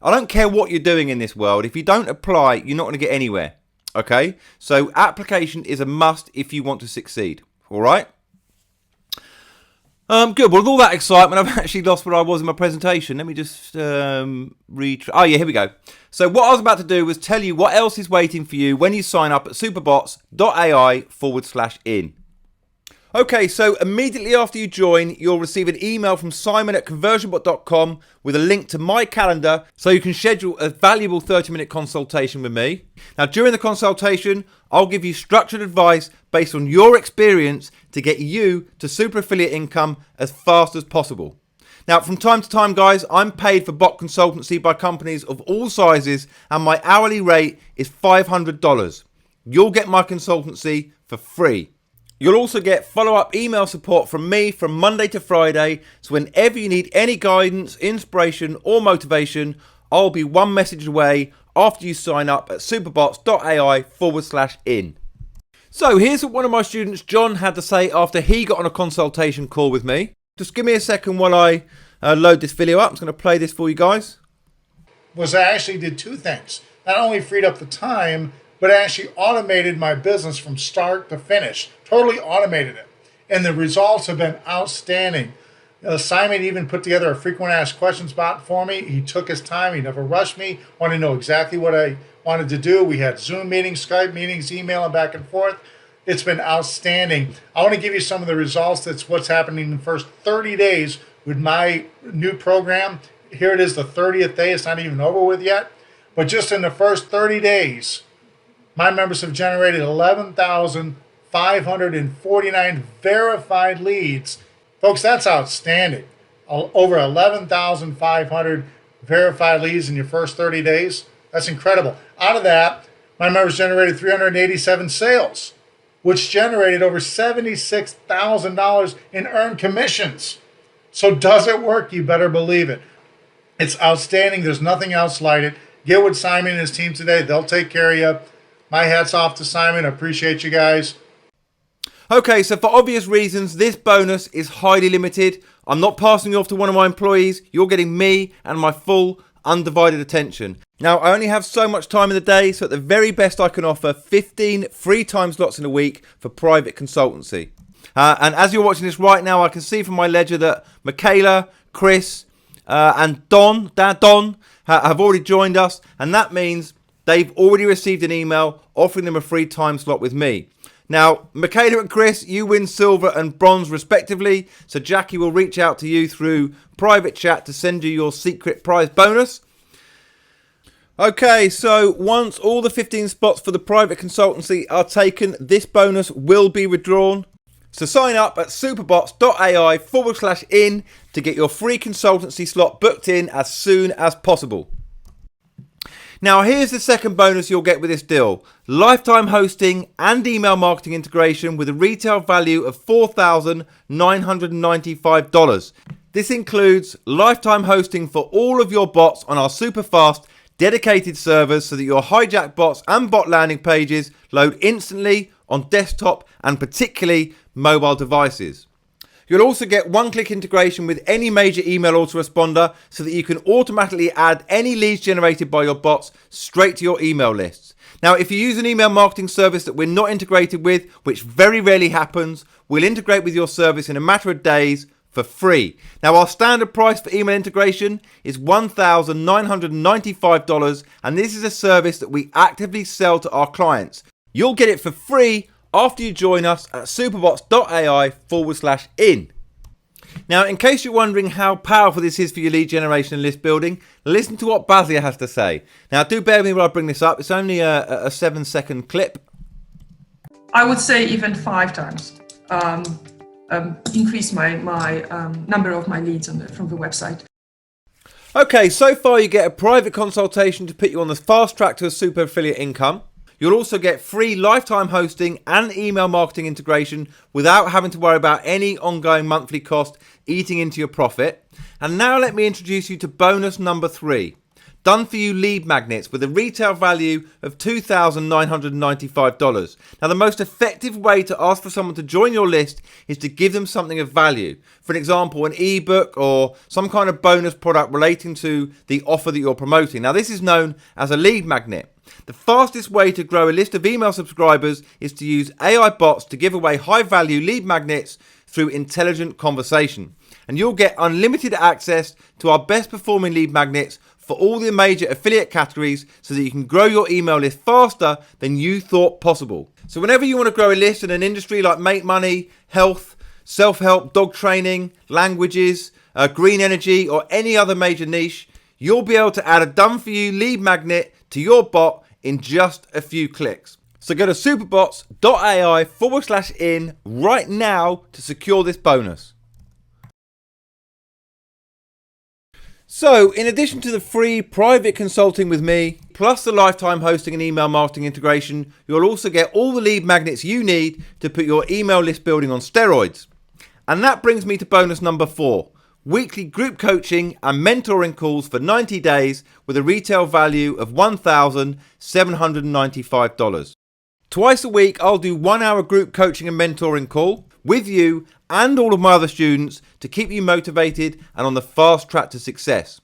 [SPEAKER 2] I don't care what you're doing in this world. If you don't apply, you're not going to get anywhere. Okay? So application is a must if you want to succeed. All right? Good. Well, with all that excitement, I've actually lost where I was in my presentation. Let me just oh yeah, here we go. So what I was about to do was tell you what else is waiting for you when you sign up at superbots.ai/in. Okay, so immediately after you join, you'll receive an email from Simon at conversionbot.com with a link to my calendar so you can schedule a valuable 30-minute consultation with me. Now, during the consultation, I'll give you structured advice based on your experience to get you to super affiliate income as fast as possible. Now, from time to time, guys, I'm paid for bot consultancy by companies of all sizes, and my hourly rate is $500. You'll get my consultancy for free. You'll also get follow-up email support from me from Monday to Friday. So whenever you need any guidance, inspiration, or motivation, I'll be one message away after you sign up at superbots.ai/in. So here's what one of my students, John, had to say after he got on a consultation call with me. Just give me a second while I load this video up. I'm just going to play this for you guys.
[SPEAKER 4] I actually did two things. Not only freed up the time, but actually automated my business from start to finish. Totally automated it. And the results have been outstanding. Simon even put together a frequent asked questions bot for me. He took his time. He never rushed me. Wanted to know exactly what I wanted to do. We had Zoom meetings, Skype meetings, email, and back and forth. It's been outstanding. I want to give you some of the results. That's what's happening in the first 30 days with my new program. Here it is, the 30th day. It's not even over with yet. But just in the first 30 days, my members have generated 11,549 verified leads. Folks, that's outstanding. Over 11,500 verified leads in your first 30 days. That's incredible. Out of that, my members generated 387 sales, which generated over $76,000 in earned commissions. So does it work? You better believe it. It's outstanding. There's nothing else like it. Get with Simon and his team today. They'll take care of you. My hat's off to Simon. I appreciate you guys.
[SPEAKER 2] Okay, so for obvious reasons, this bonus is highly limited. I'm not passing you off to one of my employees. You're getting me and my full, undivided attention. Now, I only have so much time in the day, so at the very best I can offer 15 free time slots in a week for private consultancy. And as you're watching this right now, I can see from my ledger that Michaela, Chris, and Don have already joined us, and that means they've already received an email offering them a free time slot with me. Now, Michaela and Chris, you win silver and bronze respectively, so Jackie will reach out to you through private chat to send you your secret prize bonus. Okay, so once all the 15 spots for the private consultancy are taken, this bonus will be withdrawn. So sign up at superbots.ai/in to get your free consultancy slot booked in as soon as possible. Now here's the second bonus you'll get with this deal. Lifetime hosting and email marketing integration with a retail value of $4,995. This includes lifetime hosting for all of your bots on our super fast dedicated servers so that your hijack bots and bot landing pages load instantly on desktop and particularly mobile devices. You'll also get one-click integration with any major email autoresponder so that you can automatically add any leads generated by your bots straight to your email lists. Now, if you use an email marketing service that we're not integrated with, which very rarely happens, we'll integrate with your service in a matter of days for free. Now, our standard price for email integration is $1,995, and this is a service that we actively sell to our clients. You'll get it for free after you join us at superbots.ai/in. Now, in case you're wondering how powerful this is for your lead generation and list building, listen to what Basia has to say. Now, do bear with me while I bring this up. It's only a 7-second clip.
[SPEAKER 5] I would say even 5 times. Increase my number of my leads from the website.
[SPEAKER 2] Okay, so far you get a private consultation to put you on the fast track to a super affiliate income. You'll also get free lifetime hosting and email marketing integration without having to worry about any ongoing monthly cost eating into your profit. And now let me introduce you to bonus number 3. Done for you lead magnets with a retail value of $2,995. Now, the most effective way to ask for someone to join your list is to give them something of value. For example, an ebook or some kind of bonus product relating to the offer that you're promoting. Now, this is known as a lead magnet. The fastest way to grow a list of email subscribers is to use AI bots to give away high value lead magnets through intelligent conversation. And you'll get unlimited access to our best performing lead magnets for all the major affiliate categories so that you can grow your email list faster than you thought possible. So whenever you want to grow a list in an industry like make money, health, self-help, dog training, languages, green energy, or any other major niche, you'll be able to add a done for you lead magnet to your bot in just a few clicks. So go to superbots.ai/in right now to secure this bonus. So, in addition to the free private consulting with me, plus the lifetime hosting and email marketing integration, you'll also get all the lead magnets you need to put your email list building on steroids. And that brings me to bonus number 4. Weekly group coaching and mentoring calls for 90 days with a retail value of $1,795. Twice a week, I'll do 1-hour group coaching and mentoring call with you and all of my other students to keep you motivated and on the fast track to success.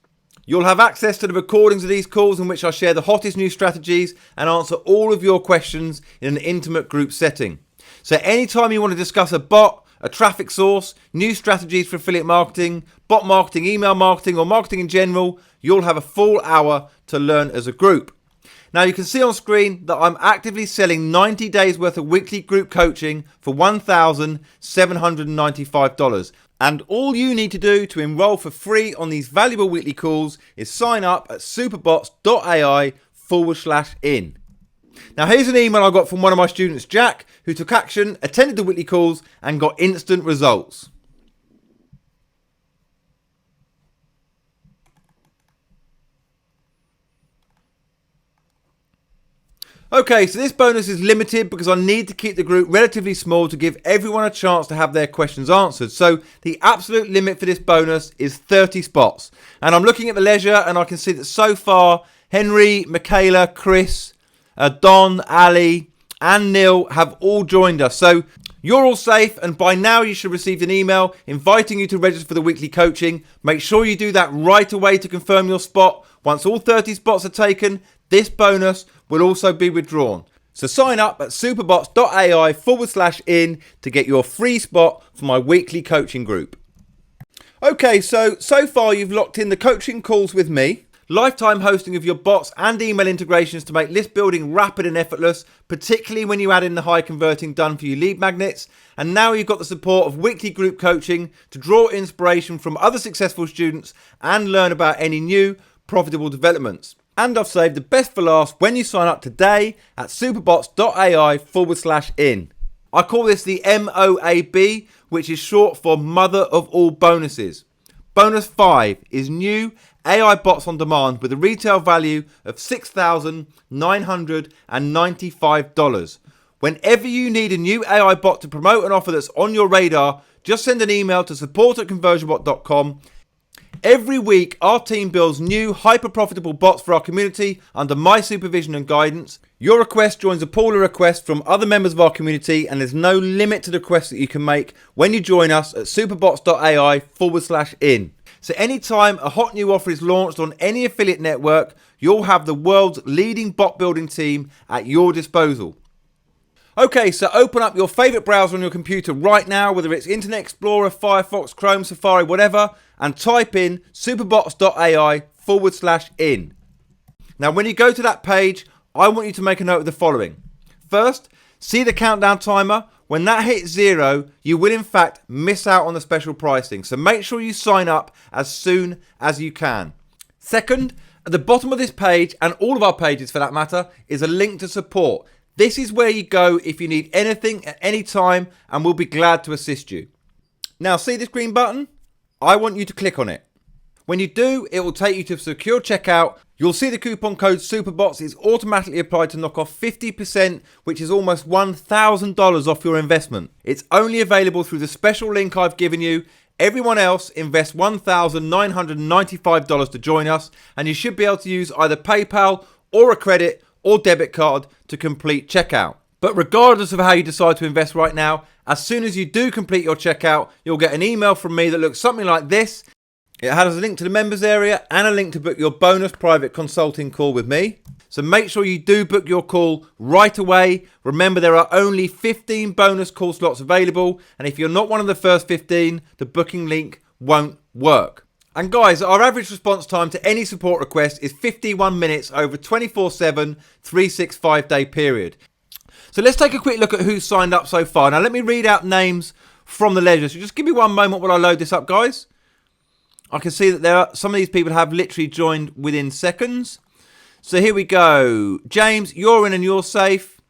[SPEAKER 2] You'll have access to the recordings of these calls in which I share the hottest new strategies and answer all of your questions in an intimate group setting. So anytime you want to discuss a bot, a traffic source, new strategies for affiliate marketing, bot marketing, email marketing, or marketing in general, you'll have a full hour to learn as a group. Now you can see on screen that I'm actively selling 90 days worth of weekly group coaching for $1,795. And all you need to do to enroll for free on these valuable weekly calls is sign up at superbots.ai/in. Now here's an email I got from one of my students, Jack, who took action, attended the weekly calls and got instant results. Okay, so this bonus is limited because I need to keep the group relatively small to give everyone a chance to have their questions answered. So the absolute limit for this bonus is 30 spots. And I'm looking at the leisure and I can see that so far, Henry, Michaela, Chris, Don, Ali, and Neil have all joined us. So you're all safe, and by now you should have received an email inviting you to register for the weekly coaching. Make sure you do that right away to confirm your spot. Once all 30 spots are taken, this bonus will also be withdrawn. So sign up at superbots.ai/in to get your free spot for my weekly coaching group. Okay, so far you've locked in the coaching calls with me, lifetime hosting of your bots and email integrations to make list building rapid and effortless, particularly when you add in the high converting done for you lead magnets. And now you've got the support of weekly group coaching to draw inspiration from other successful students and learn about any new profitable developments. And I've saved the best for last when you sign up today at superbots.ai/in. I call this the MOAB, which is short for Mother of All Bonuses. Bonus 5 is new AI bots on demand with a retail value of $6,995. Whenever you need a new AI bot to promote an offer that's on your radar, just send an email to support@conversiobot.com. Every week, our team builds new hyper-profitable bots for our community under my supervision and guidance. Your request joins a pool of requests from other members of our community, and there's no limit to the requests that you can make when you join us at superbots.ai/in. So anytime a hot new offer is launched on any affiliate network, you'll have the world's leading bot building team at your disposal. Okay, so open up your favorite browser on your computer right now, whether it's Internet Explorer, Firefox, Chrome, Safari, whatever, and type in superbots.ai/in. Now, when you go to that page, I want you to make a note of the following. First, see the countdown timer. When that hits 0, you will in fact miss out on the special pricing. So make sure you sign up as soon as you can. Second, at the bottom of this page, and all of our pages for that matter, is a link to support. This is where you go if you need anything at any time, and we'll be glad to assist you. Now, see this green button? I want you to click on it. When you do, it will take you to secure checkout. You'll see the coupon code SUPERBOTS is automatically applied to knock off 50%, which is almost $1,000 off your investment. It's only available through the special link I've given you. Everyone else invests $1,995 to join us, and you should be able to use either PayPal or a credit or debit card to complete checkout. But regardless of how you decide to invest right now, as soon as you do complete your checkout, you'll get an email from me that looks something like this. It has a link to the members area and a link to book your bonus private consulting call with me. So make sure you do book your call right away. Remember, there are only 15 bonus call slots available, and if you're not one of the first 15, the booking link won't work. And guys, our average response time to any support request is 51 minutes over 24/7, 365-day period. So let's take a quick look at who's signed up so far. Now let me read out names from the ledger. So just give me one moment while I load this up, guys. I can see that some of these people have literally joined within seconds. So here we go. James, you're in and you're safe.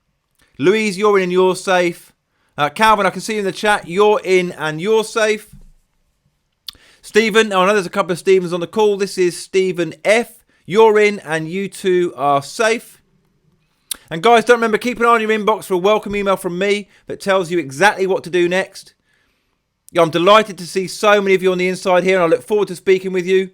[SPEAKER 2] Louise, you're in and you're safe. Calvin, I can see you in the chat. You're in and you're safe. Stephen, I know there's a couple of Stevens on the call. This is Stephen F. You're in and you two are safe. And guys, don't remember, keep an eye on your inbox for a welcome email from me that tells you exactly what to do next. I'm delighted to see so many of you on the inside here, and I look forward to speaking with you.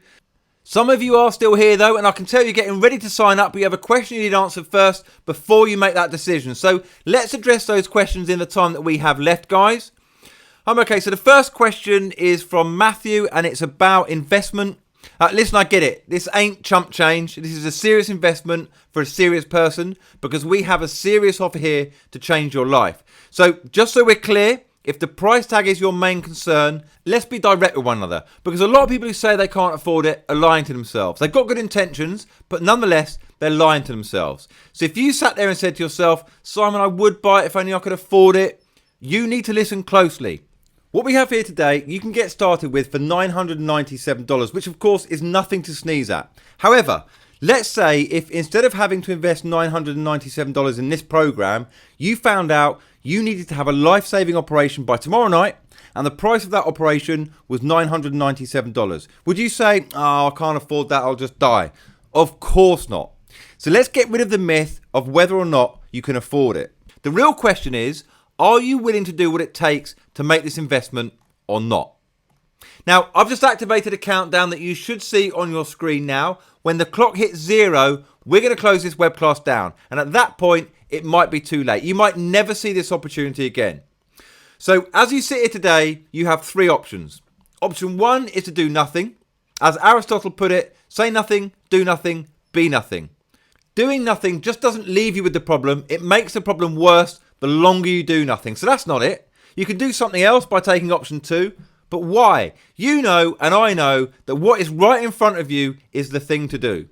[SPEAKER 2] Some of you are still here though, and I can tell you're getting ready to sign up, but you have a question you need answered first before you make that decision. So let's address those questions in the time that we have left, guys. Okay, so the first question is from Matthew, and it's about investment. Listen, I get it. This ain't chump change. This is a serious investment for a serious person, because we have a serious offer here to change your life. So just so we're clear, if the price tag is your main concern, let's be direct with one another, because a lot of people who say they can't afford it are lying to themselves. They've got good intentions, but nonetheless, they're lying to themselves. So if you sat there and said to yourself, Simon, I would buy it if only I could afford it, you need to listen closely. What we have here today, you can get started with for $997, which of course is nothing to sneeze at. However, let's say if instead of having to invest $997 in this program, you found out you needed to have a life-saving operation by tomorrow night, and the price of that operation was $997. Would you say, oh, I can't afford that, I'll just die? Of course not. So let's get rid of the myth of whether or not you can afford it. The real question is, are you willing to do what it takes to make this investment or not? Now, I've just activated a countdown that you should see on your screen now. When the clock hits 0, we're going to close this web class down. And at that point, it might be too late. You might never see this opportunity again. So as you sit here today, you have 3 options. Option 1 is to do nothing. As Aristotle put it, say nothing, do nothing, be nothing. Doing nothing just doesn't leave you with the problem. It makes the problem worse the longer you do nothing. So that's not it. You can do something else by taking option 2. But why? You know, and I know, that what is right in front of you is the thing to do.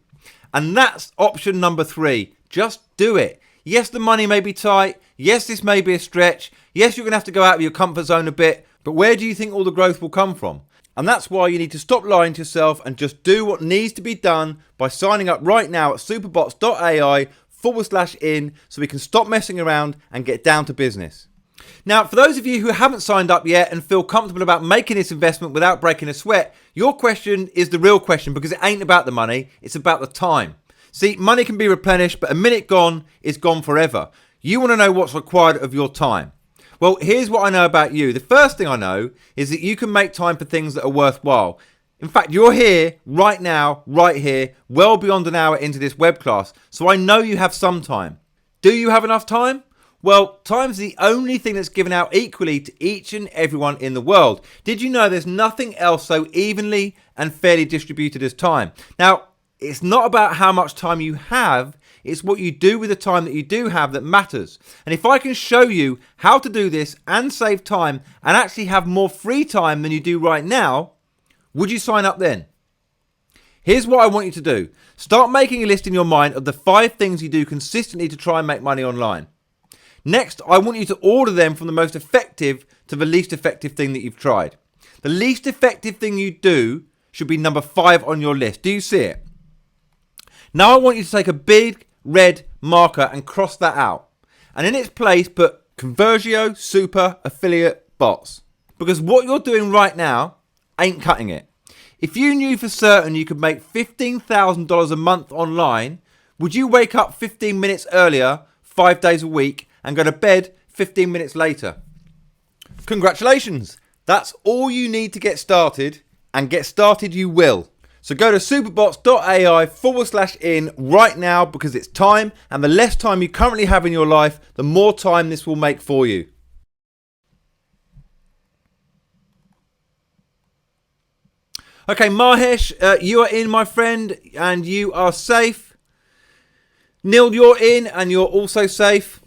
[SPEAKER 2] And that's option number 3. Just do it. Yes, the money may be tight. Yes, this may be a stretch. Yes, you're going to have to go out of your comfort zone a bit. But where do you think all the growth will come from? And that's why you need to stop lying to yourself and just do what needs to be done by signing up right now at superbots.ai/in so we can stop messing around and get down to business. Now, for those of you who haven't signed up yet and feel comfortable about making this investment without breaking a sweat, your question is the real question, because it ain't about the money, it's about the time. See, money can be replenished, but a minute gone is gone forever. You want to know what's required of your time. Well, here's what I know about you. The first thing I know is that you can make time for things that are worthwhile. In fact, you're here right now, right here, well beyond an hour into this web class. So I know you have some time. Do you have enough time? Well, time's the only thing that's given out equally to each and everyone in the world. Did you know there's nothing else so evenly and fairly distributed as time? Now, it's not about how much time you have, it's what you do with the time that you do have that matters. And if I can show you how to do this and save time and actually have more free time than you do right now, would you sign up then? Here's what I want you to do. Start making a list in your mind of the 5 things you do consistently to try and make money online. Next, I want you to order them from the most effective to the least effective thing that you've tried. The least effective thing you do should be number 5 on your list. Do you see it? Now I want you to take a big red marker and cross that out. And in its place, put Conversio Super Affiliate Bots. Because what you're doing right now ain't cutting it. If you knew for certain you could make $15,000 a month online, would you wake up 15 minutes earlier, 5 days a week, and go to bed 15 minutes later? Congratulations! That's all you need to get started, and get started you will. So go to superbots.ai/in right now, because it's time, and the less time you currently have in your life, the more time this will make for you. Okay, Mahesh, you are in, my friend, and you are safe. Neil, you're in, and you're also safe.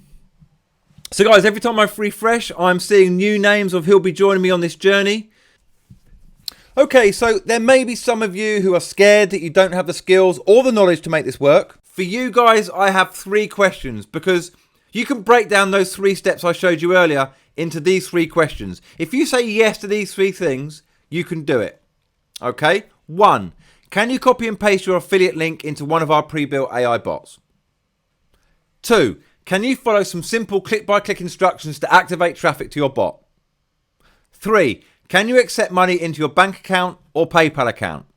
[SPEAKER 2] So guys, every time I refresh, I'm seeing new names of who'll be joining me on this journey. Okay, so there may be some of you who are scared that you don't have the skills or the knowledge to make this work. For you guys, I have 3 questions, because you can break down those 3 steps I showed you earlier into these 3 questions. If you say yes to these 3 things, you can do it. Okay, 1, can you copy and paste your affiliate link into one of our pre-built AI bots? 2, can you follow some simple click-by-click instructions to activate traffic to your bot? 3, can you accept money into your bank account or PayPal account?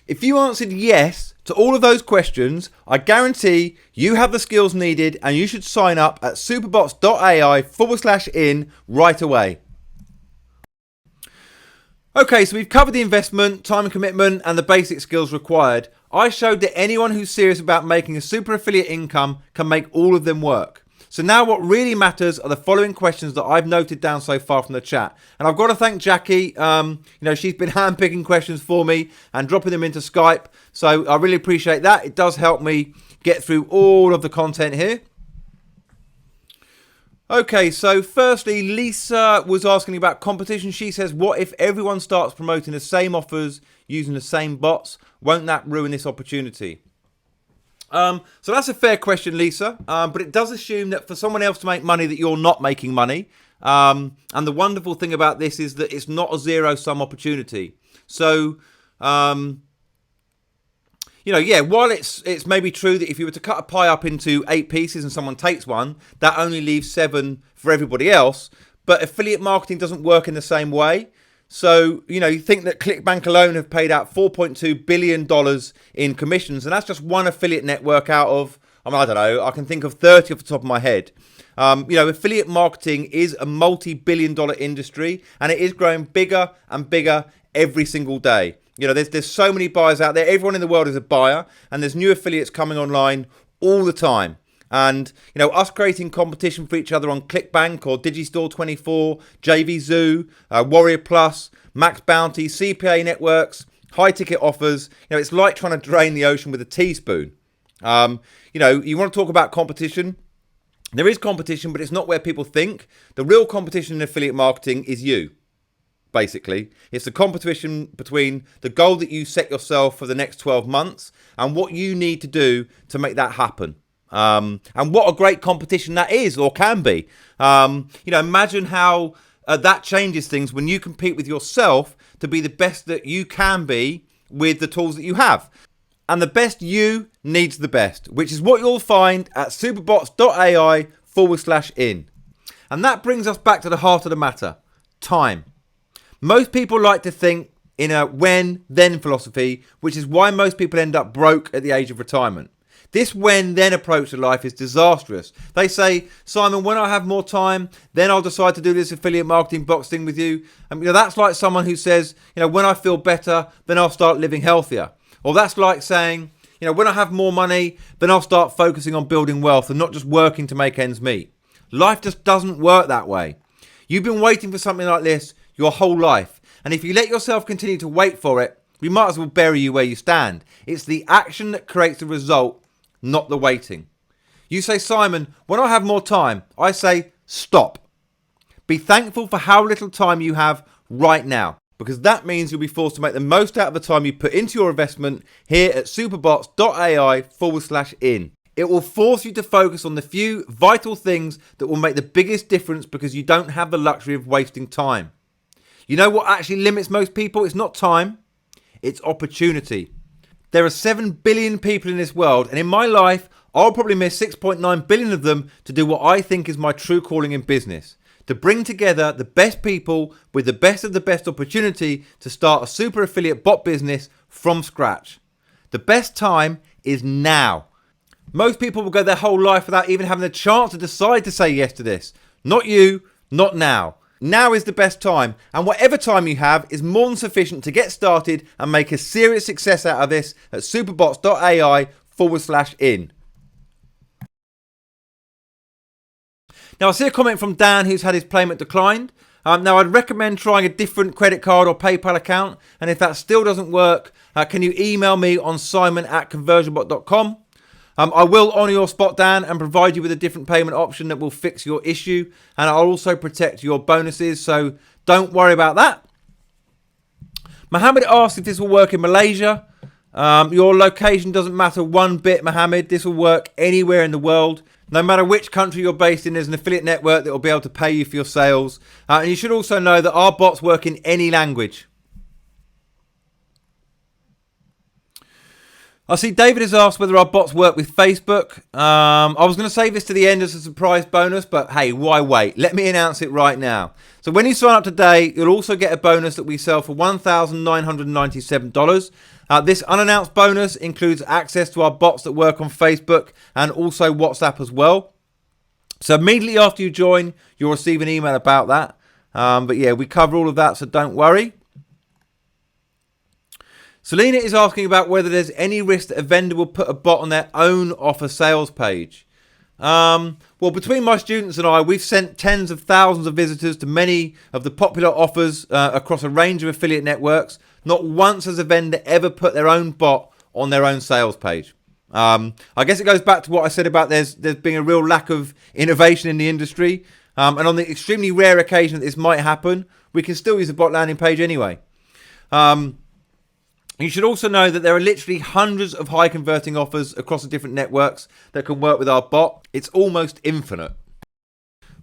[SPEAKER 2] If you answered yes to all of those questions, I guarantee you have the skills needed, and you should sign up at superbots.ai/in right away. Okay, so we've covered the investment, time and commitment, and the basic skills required. I showed that anyone who's serious about making a super affiliate income can make all of them work. So now what really matters are the following questions that I've noted down so far from the chat. And I've got to thank Jackie. She's been handpicking questions for me and dropping them into Skype. So I really appreciate that. It does help me get through all of the content here. Okay, so firstly, Lisa was asking about competition. She says, what if everyone starts promoting the same offers using the same bots? Won't that ruin this opportunity? So that's a fair question, Lisa, but it does assume that for someone else to make money that you're not making money. And the wonderful thing about this is that it's not a zero-sum opportunity. So, while it's maybe true that if you were to cut a pie up into 8 pieces and someone takes one, that only leaves 7 for everybody else. But affiliate marketing doesn't work in the same way. So, you think that ClickBank alone have paid out $4.2 billion in commissions. And that's just one affiliate network out of, I don't know, I can think of 30 off the top of my head. Affiliate marketing is a multi-billion-dollar industry, and it is growing bigger and bigger every single day. There's so many buyers out there. Everyone in the world is a buyer, and there's new affiliates coming online all the time. And, us creating competition for each other on ClickBank or Digistore24, JVZoo, Warrior Plus, Max Bounty, CPA networks, high ticket offers, it's like trying to drain the ocean with a teaspoon. You want to talk about competition? There is competition, but it's not where people think. The real competition in affiliate marketing is you. Basically, it's the competition between the goal that you set yourself for the next 12 months and what you need to do to make that happen. And what a great competition that is, or can be. Imagine how that changes things when you compete with yourself to be the best that you can be with the tools that you have. And the best you needs the best, which is what you'll find at superbots.ai/in. And that brings us back to the heart of the matter, time. Most people like to think in a when-then philosophy, which is why most people end up broke at the age of retirement. This when-then approach to life is disastrous. They say, Simon, when I have more time, then I'll decide to do this affiliate marketing box thing with you. And that's like someone who says, when I feel better, then I'll start living healthier. Or that's like saying, when I have more money, then I'll start focusing on building wealth and not just working to make ends meet. Life just doesn't work that way. You've been waiting for something like this your whole life. And if you let yourself continue to wait for it, we might as well bury you where you stand. It's the action that creates the result, not the waiting. You say, Simon, when I have more time, I say, stop. Be thankful for how little time you have right now, because that means you'll be forced to make the most out of the time you put into your investment here at superbots.ai/in. It will force you to focus on the few vital things that will make the biggest difference because you don't have the luxury of wasting time. You know what actually limits most people? It's not time, it's opportunity. There are 7 billion people in this world, and in my life, I'll probably miss 6.9 billion of them to do what I think is my true calling in business. To bring together the best people with the best of the best opportunity to start a super affiliate bot business from scratch. The best time is now. Most people will go their whole life without even having the chance to decide to say yes to this. Not you, not now. Now is the best time, and whatever time you have is more than sufficient to get started and make a serious success out of this at superbots.ai/in. Now I see a comment from Dan who's had his payment declined. Now I'd recommend trying a different credit card or PayPal account, and if that still doesn't work, can you email me on simon@conversionbot.com. I will honour your spot, Dan, and provide you with a different payment option that will fix your issue, and I'll also protect your bonuses, so don't worry about that. Mohammed asked if this will work in Malaysia. Your location doesn't matter one bit, Mohammed. This will work anywhere in the world. No matter which country you're based in, there's an affiliate network that will be able to pay you for your sales. And you should also know that our bots work in any language. I see David has asked whether our bots work with Facebook. I was going to save this to the end as a surprise bonus, but hey, why wait? Let me announce it right now. So when you sign up today, you'll also get a bonus that we sell for $1,997. This unannounced bonus includes access to our bots that work on Facebook and also WhatsApp as well. So immediately after you join, you'll receive an email about that. But yeah, we cover all of that, so don't worry. Selena is asking about whether there's any risk that a vendor will put a bot on their own offer sales page. Well, between my students and I, we've sent tens of thousands of visitors to many of the popular offers across a range of affiliate networks. Not once has a vendor ever put their own bot on their own sales page. I guess it goes back to what I said about there's been a real lack of innovation in the industry. And on the extremely rare occasion that this might happen, we can still use a bot landing page anyway. You should also know that there are literally hundreds of high converting offers across the different networks that can work with our bot. It's almost infinite.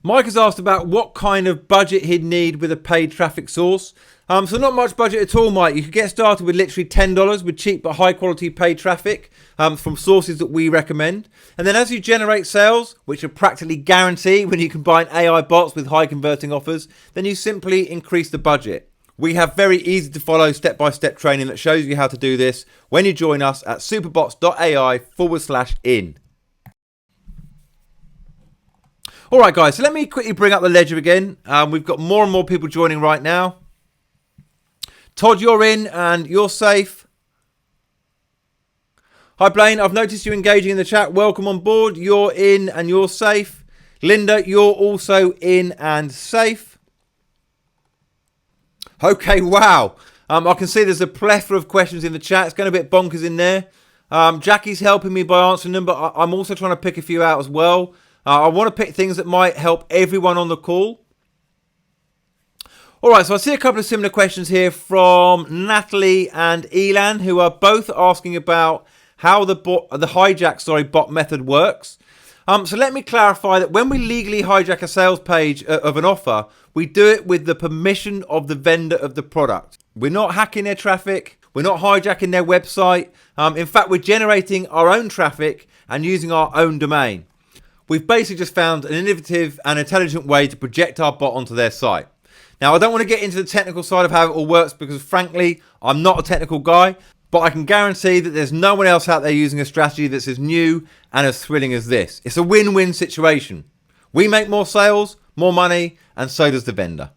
[SPEAKER 2] Mike has asked about what kind of budget he'd need with a paid traffic source. So not much budget at all, Mike. You could get started with literally $10 with cheap but high quality paid traffic from sources that we recommend. And then as you generate sales, which are practically guaranteed when you combine AI bots with high converting offers, then you simply increase the budget. We have very easy to follow step-by-step training that shows you how to do this when you join us at superbots.ai/in. All right, guys, so let me quickly bring up the ledger again. We've got more and more people joining right now. Todd, you're in and you're safe. Hi, Blaine. I've noticed you engaging in the chat. Welcome on board. You're in and you're safe. Linda, you're also in and safe. Okay, wow. I can see there's a plethora of questions in the chat. It's going a bit bonkers in there. Jackie's helping me by answering them, but I'm also trying to pick a few out as well. I want to pick things that might help everyone on the call. All right, so I see a couple of similar questions here from Natalie and Elan, who are both asking about how the hijack bot method works. So let me clarify that when we legally hijack a sales page of an offer, we do it with the permission of the vendor of the product. We're not hacking their traffic. We're not hijacking their website. In fact, we're generating our own traffic and using our own domain. we've basically just found an innovative and intelligent way to project our bot onto their site. Now, I don't want to get into the technical side of how it all works because, frankly, I'm not a technical guy, but I can guarantee that there's no one else out there using a strategy that's as new and as thrilling as this. It's a win-win situation. We make more sales, more money, and so does the vendor.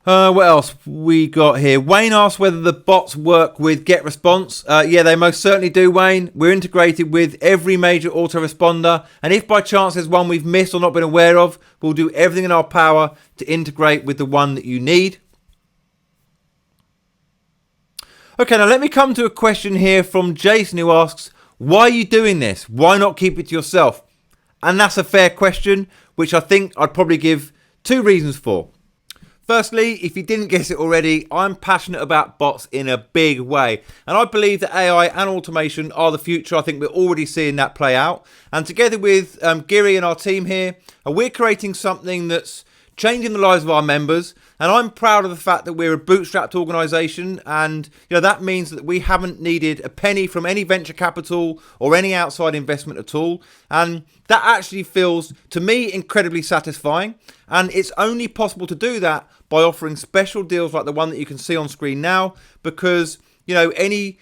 [SPEAKER 2] What else we got here? Wayne asked whether the bots work with GetResponse. Yeah, they most certainly do, Wayne. We're integrated with every major autoresponder, and if by chance there's one we've missed or not been aware of, we'll do everything in our power to integrate with the one that you need. Okay, now let me come to a question here from Jason, who asks, why are you doing this? Why not keep it to yourself? And that's a fair question, which I think I'd probably give two reasons for. Firstly, if you didn't guess it already, I'm passionate about bots in a big way. And I believe that AI and automation are the future. I think we're already seeing that play out. And together with Giri and our team here, we're creating something that's changing the lives of our members. And I'm proud of the fact that we're a bootstrapped organisation. And that means that we haven't needed a penny from any venture capital or any outside investment at all. And that actually feels, to me, incredibly satisfying. And it's only possible to do that by offering special deals like the one that you can see on screen now, because any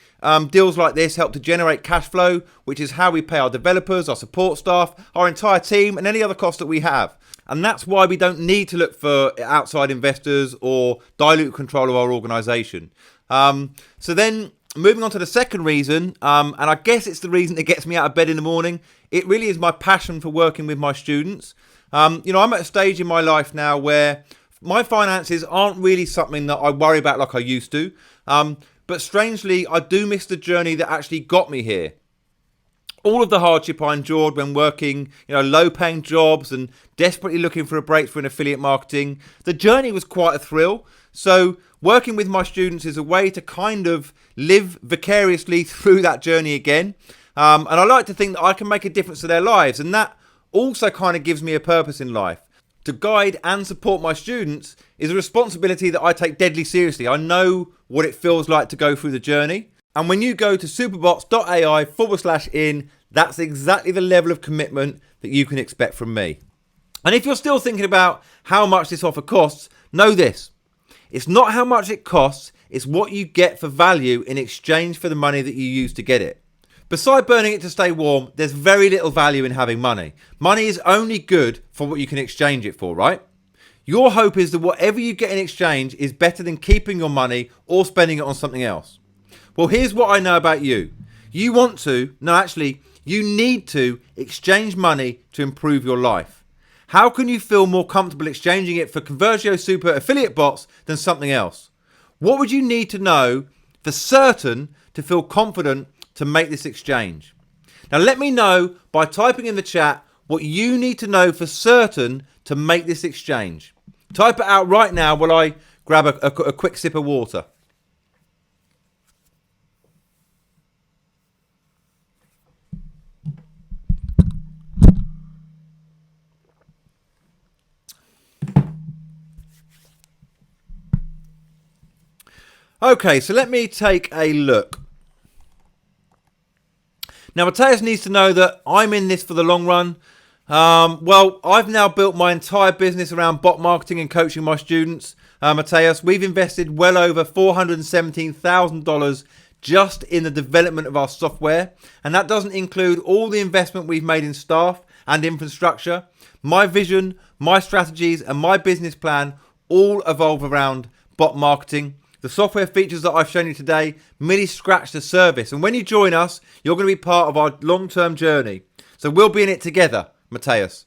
[SPEAKER 2] deals like this help to generate cash flow, which is how we pay our developers, our support staff, our entire team, and any other costs that we have. And that's why we don't need to look for outside investors or dilute control of our organisation. So then moving on to the second reason, and I guess it's the reason that gets me out of bed in the morning, it really is my passion for working with my students. I'm at a stage in my life now where my finances aren't really something that I worry about like I used to. But strangely, I do miss the journey that actually got me here. All of the hardship I endured when working, low-paying jobs and desperately looking for a breakthrough in affiliate marketing, the journey was quite a thrill. So working with my students is a way to kind of live vicariously through that journey again. And I like to think that I can make a difference to their lives. And that also kind of gives me a purpose in life. To guide and support my students is a responsibility that I take deadly seriously. I know what it feels like to go through the journey. And when you go to superbots.ai/in, that's exactly the level of commitment that you can expect from me. And if you're still thinking about how much this offer costs, know this. It's not how much it costs, it's what you get for value in exchange for the money that you use to get it. Besides burning it to stay warm, there's very little value in having money. Money is only good for what you can exchange it for, right? Your hope is that whatever you get in exchange is better than keeping your money or spending it on something else. Well, here's what I know about you. You need to exchange money to improve your life. How can you feel more comfortable exchanging it for Conversio Super affiliate bots than something else? What would you need to know for certain to feel confident to make this exchange? Now let me know by typing in the chat what you need to know for certain to make this exchange. Type it out right now while I grab a quick sip of water. Okay, so let me take a look. Now, Matthias needs to know that I'm in this for the long run. Well, I've now built my entire business around bot marketing and coaching my students. Matthias, we've invested well over $417,000 just in the development of our software. And that doesn't include all the investment we've made in staff and infrastructure. My vision, my strategies, and my business plan all evolve around bot marketing. The software features that I've shown you today merely scratch the surface. And when you join us, you're going to be part of our long-term journey. So we'll be in it together, Matthias.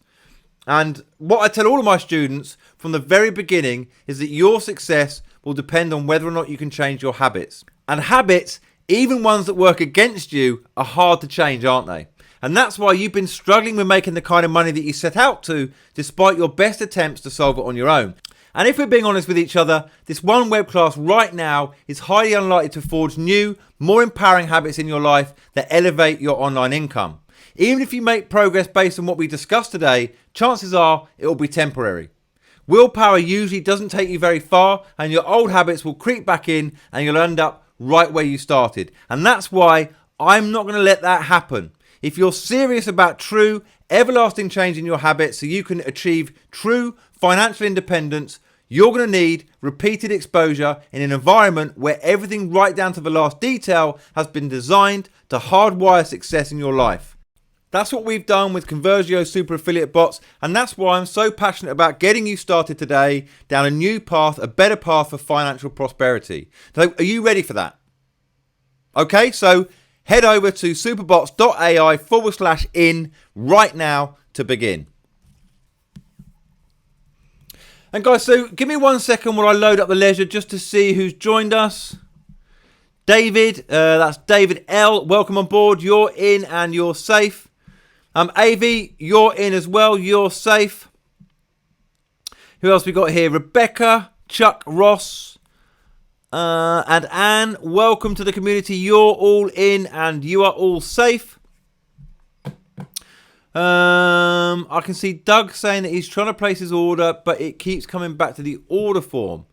[SPEAKER 2] And what I tell all of my students from the very beginning is that your success will depend on whether or not you can change your habits. And habits, even ones that work against you, are hard to change, aren't they? And that's why you've been struggling with making the kind of money that you set out to, despite your best attempts to solve it on your own. And if we're being honest with each other, this one web class right now is highly unlikely to forge new, more empowering habits in your life that elevate your online income. Even if you make progress based on what we discussed today, chances are it will be temporary. Willpower usually doesn't take you very far, and your old habits will creep back in and you'll end up right where you started. And that's why I'm not going to let that happen. If you're serious about true, everlasting change in your habits so you can achieve true financial independence, you're going to need repeated exposure in an environment where everything right down to the last detail has been designed to hardwire success in your life. That's what we've done with Conversio Super Affiliate Bots, and that's why I'm so passionate about getting you started today down a new path, a better path for financial prosperity. So are you ready for that? Okay, so head over to superbots.ai/in right now to begin. And guys, so give me 1 second while I load up the ledger just to see who's joined us. David, that's David L. Welcome on board. You're in and you're safe. AV, you're in as well. You're safe. Who else we got here? Rebecca, Chuck, Ross, and Anne. Welcome to the community. You're all in and you are all safe. I can see Doug saying that he's trying to place his order, but it keeps coming back to the order form.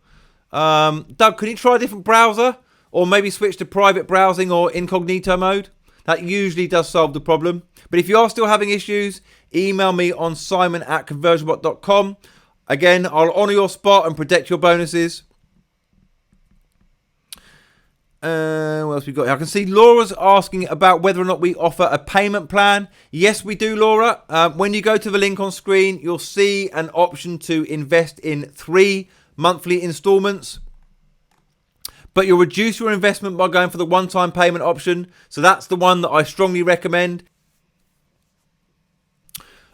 [SPEAKER 2] Doug, can you try a different browser? Or maybe switch to private browsing or incognito mode? That usually does solve the problem. But if you are still having issues, email me on simon@conversionbot.com. Again, I'll honour your spot and protect your bonuses. What else we got here? I can see Laura's asking about whether or not we offer a payment plan. Yes, we do, Laura. When you go to the link on screen, you'll see an option to invest in 3 monthly installments. But you'll reduce your investment by going for the one-time payment option. So that's the one that I strongly recommend.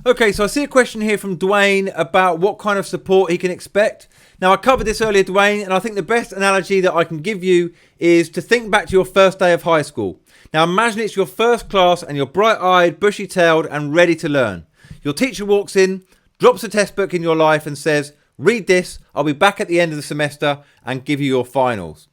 [SPEAKER 2] Okay, so I see a question here from Dwayne about what kind of support he can expect. Now, I covered this earlier, Dwayne, and I think the best analogy that I can give you is to think back to your first day of high school. Now, imagine it's your first class and you're bright-eyed, bushy-tailed and ready to learn. Your teacher walks in, drops a test book in your life and says, "Read this, I'll be back at the end of the semester and give you your finals."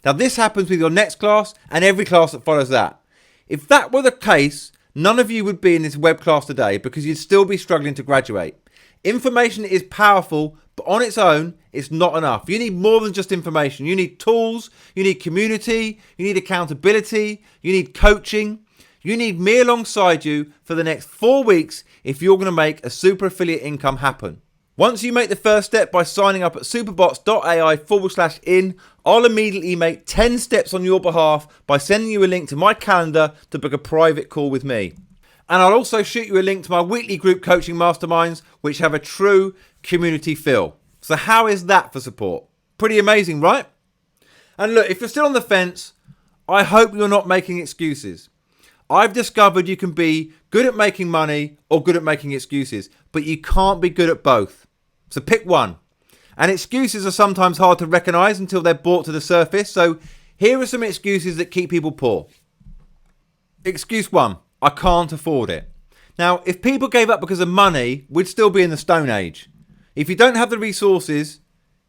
[SPEAKER 2] Now, this happens with your next class and every class that follows that. If that were the case, none of you would be in this web class today because you'd still be struggling to graduate. Information is powerful, but on its own, it's not enough. You need more than just information. You need tools, you need community, you need accountability, you need coaching. You need me alongside you for the next 4 weeks if you're going to make a super affiliate income happen. Once you make the first step by signing up at superbots.ai/in, I'll immediately make 10 steps on your behalf by sending you a link to my calendar to book a private call with me. And I'll also shoot you a link to my weekly group coaching masterminds, which have a true community feel. So how is that for support? Pretty amazing, right? And look, if you're still on the fence, I hope you're not making excuses. I've discovered you can be good at making money or good at making excuses, but you can't be good at both. So pick one. And excuses are sometimes hard to recognize until they're brought to the surface. So here are some excuses that keep people poor. Excuse 1, I can't afford it. Now, if people gave up because of money, we'd still be in the Stone Age. If you don't have the resources,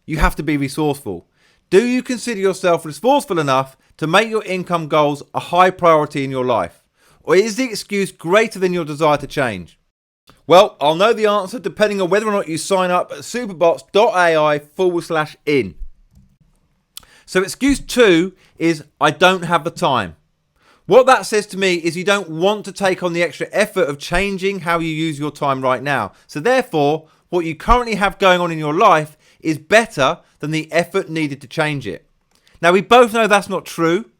[SPEAKER 2] you have to be resourceful. Do you consider yourself resourceful enough to make your income goals a high priority in your life? Or is the excuse greater than your desire to change? Well, I'll know the answer depending on whether or not you sign up at superbots.ai/in. So excuse 2 is I don't have the time. What that says to me is you don't want to take on the extra effort of changing how you use your time right now. So therefore, what you currently have going on in your life is better than the effort needed to change it. Now, we both know that's not true,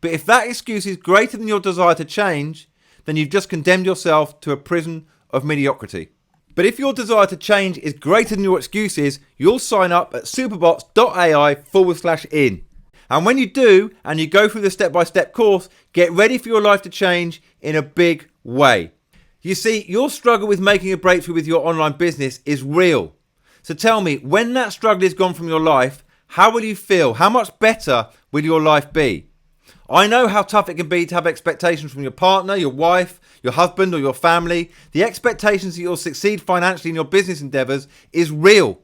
[SPEAKER 2] but if that excuse is greater than your desire to change, then you've just condemned yourself to a prison of mediocrity. But if your desire to change is greater than your excuses, you'll sign up at superbots.ai/in. And when you do, and you go through the step-by-step course, get ready for your life to change in a big way. You see, your struggle with making a breakthrough with your online business is real. So tell me, when that struggle is gone from your life, how will you feel? How much better will your life be? I know how tough it can be to have expectations from your partner, your wife, your husband or your family. The expectations that you'll succeed financially in your business endeavors is real.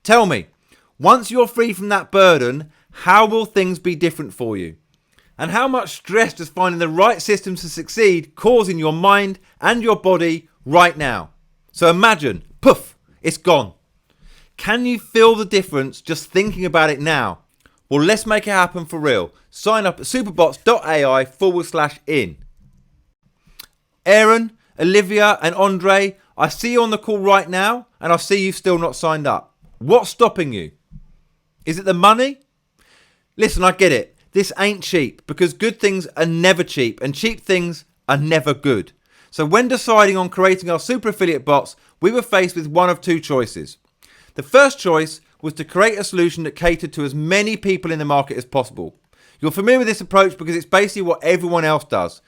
[SPEAKER 2] Tell me, once you're free from that burden, how will things be different for you? And how much stress does finding the right systems to succeed cause in your mind and your body right now? So imagine, poof, it's gone. Can you feel the difference just thinking about it now? Well, let's make it happen for real. Sign up at superbots.ai/in. Aaron, Olivia and Andre, I see you on the call right now and I see you've still not signed up. What's stopping you? Is it the money? Listen, I get it. This ain't cheap because good things are never cheap and cheap things are never good. So when deciding on creating our super affiliate bots, we were faced with one of two choices. The first choice was to create a solution that catered to as many people in the market as possible. You're familiar with this approach because it's basically what everyone else does.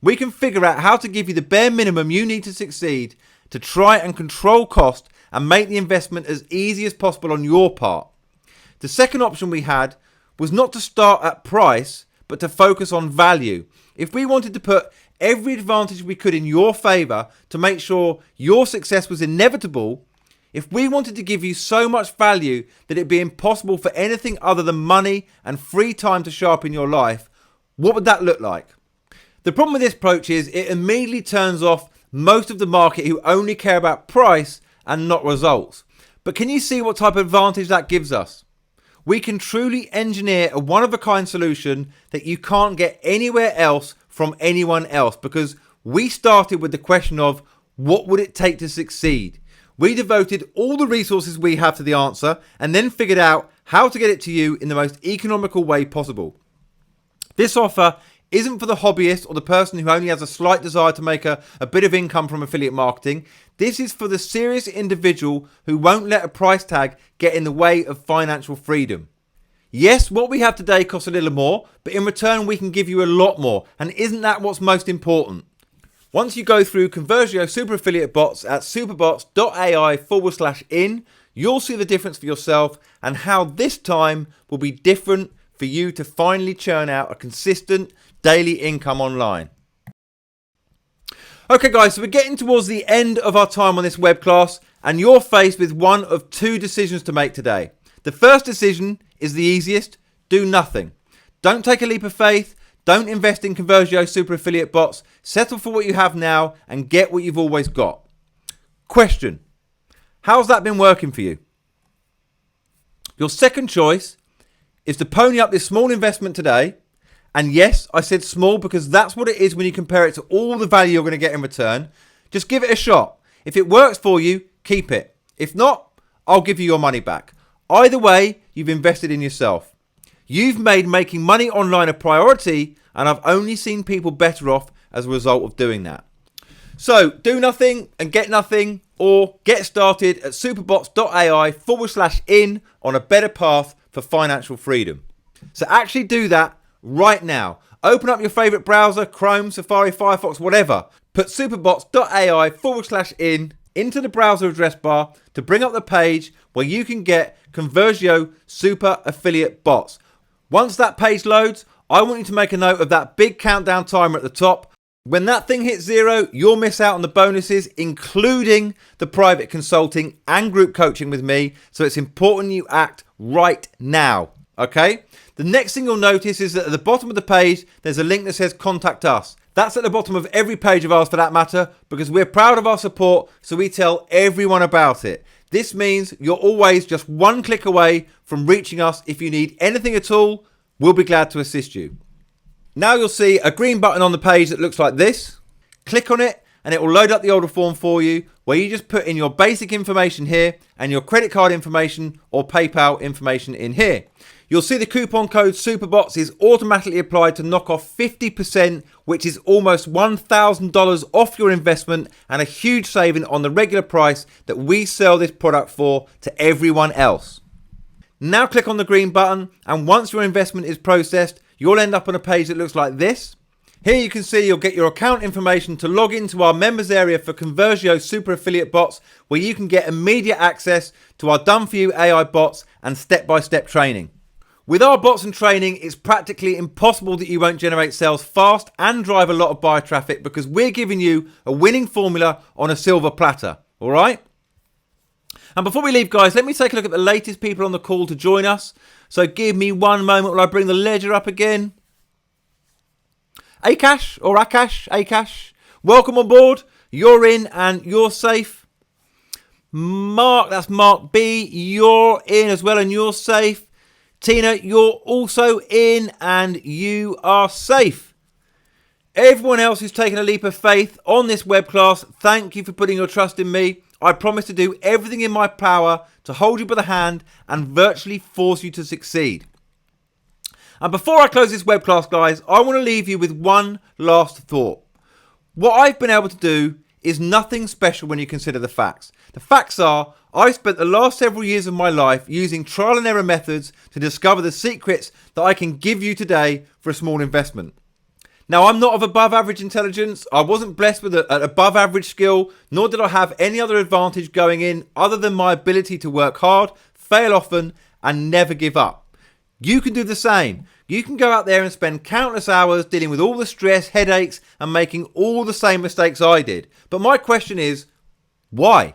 [SPEAKER 2] We can figure out how to give you the bare minimum you need to succeed to try and control cost and make the investment as easy as possible on your part. The second option we had was not to start at price, but to focus on value. If we wanted to put every advantage we could in your favor to make sure your success was inevitable, if we wanted to give you so much value that it'd be impossible for anything other than money and free time to show up in your life, what would that look like? The problem with this approach is it immediately turns off most of the market who only care about price and not results. But can you see what type of advantage that gives us? We can truly engineer a one-of-a-kind solution that you can't get anywhere else from anyone else because we started with the question of what would it take to succeed? We devoted all the resources we have to the answer and then figured out how to get it to you in the most economical way possible. This offer isn't for the hobbyist or the person who only has a slight desire to make a bit of income from affiliate marketing. This is for the serious individual who won't let a price tag get in the way of financial freedom. Yes, what we have today costs a little more, but in return we can give you a lot more. And isn't that what's most important? Once you go through Conversio Super Affiliate Bots at superbots.ai/in, you'll see the difference for yourself and how this time will be different for you to finally churn out a consistent daily income online. Okay guys, so we're getting towards the end of our time on this web class and you're faced with one of two decisions to make today. The first decision is the easiest. Do nothing. Don't take a leap of faith. Don't invest in Conversio Super Affiliate Bots. Settle for what you have now and get what you've always got. Question. How's that been working for you? Your second choice is to pony up this small investment today. And yes, I said small because that's what it is when you compare it to all the value you're going to get in return. Just give it a shot. If it works for you, keep it. If not, I'll give you your money back. Either way, you've invested in yourself. You've made making money online a priority, and I've only seen people better off as a result of doing that. So do nothing and get nothing, or get started at superbots.ai/in on a better path for financial freedom. So actually do that right now. Open up your favorite browser, Chrome, Safari, Firefox, whatever. Put superbots.ai/in into the browser address bar to bring up the page where you can get Conversio Super Affiliate Bots. Once that page loads, I want you to make a note of that big countdown timer at the top. When that thing hits 0, you'll miss out on the bonuses, including the private consulting and group coaching with me. So it's important you act right now, okay? The next thing you'll notice is that at the bottom of the page, there's a link that says contact us. That's at the bottom of every page of ours for that matter, because we're proud of our support, so we tell everyone about it. This means you're always just one click away from reaching us. If you need anything at all, we'll be glad to assist you. Now you'll see a green button on the page that looks like this. Click on it and it will load up the order form for you, where you just put in your basic information here and your credit card information or PayPal information in here. You'll see the coupon code SUPERBOTS is automatically applied to knock off 50%, which is almost $1,000 off your investment and a huge saving on the regular price that we sell this product for to everyone else. Now click on the green button, and once your investment is processed, you'll end up on a page that looks like this. Here you can see you'll get your account information to log into our members area for Conversio Super Affiliate Bots, where you can get immediate access to our done-for-you AI bots and step-by-step training. With our bots and training, it's practically impossible that you won't generate sales fast and drive a lot of buyer traffic, because we're giving you a winning formula on a silver platter, all right? And before we leave, guys, let me take a look at the latest people on the call to join us. So give me one moment while I bring the ledger up again. Akash or Akash, welcome on board. You're in and you're safe. Mark, that's Mark B, you're in as well and you're safe. Tina, you're also in and you are safe. Everyone else who's taken a leap of faith on this web class, thank you for putting your trust in me. I promise to do everything in my power to hold you by the hand and virtually force you to succeed. And before I close this web class, guys, I want to leave you with one last thought. What I've been able to do is nothing special when you consider the facts. The facts are, I spent the last several years of my life using trial and error methods to discover the secrets that I can give you today for a small investment. Now, I'm not of above average intelligence. I wasn't blessed with an above average skill, nor did I have any other advantage going in other than my ability to work hard, fail often, and never give up. You can do the same. You can go out there and spend countless hours dealing with all the stress, headaches, and making all the same mistakes I did. But my question is, why?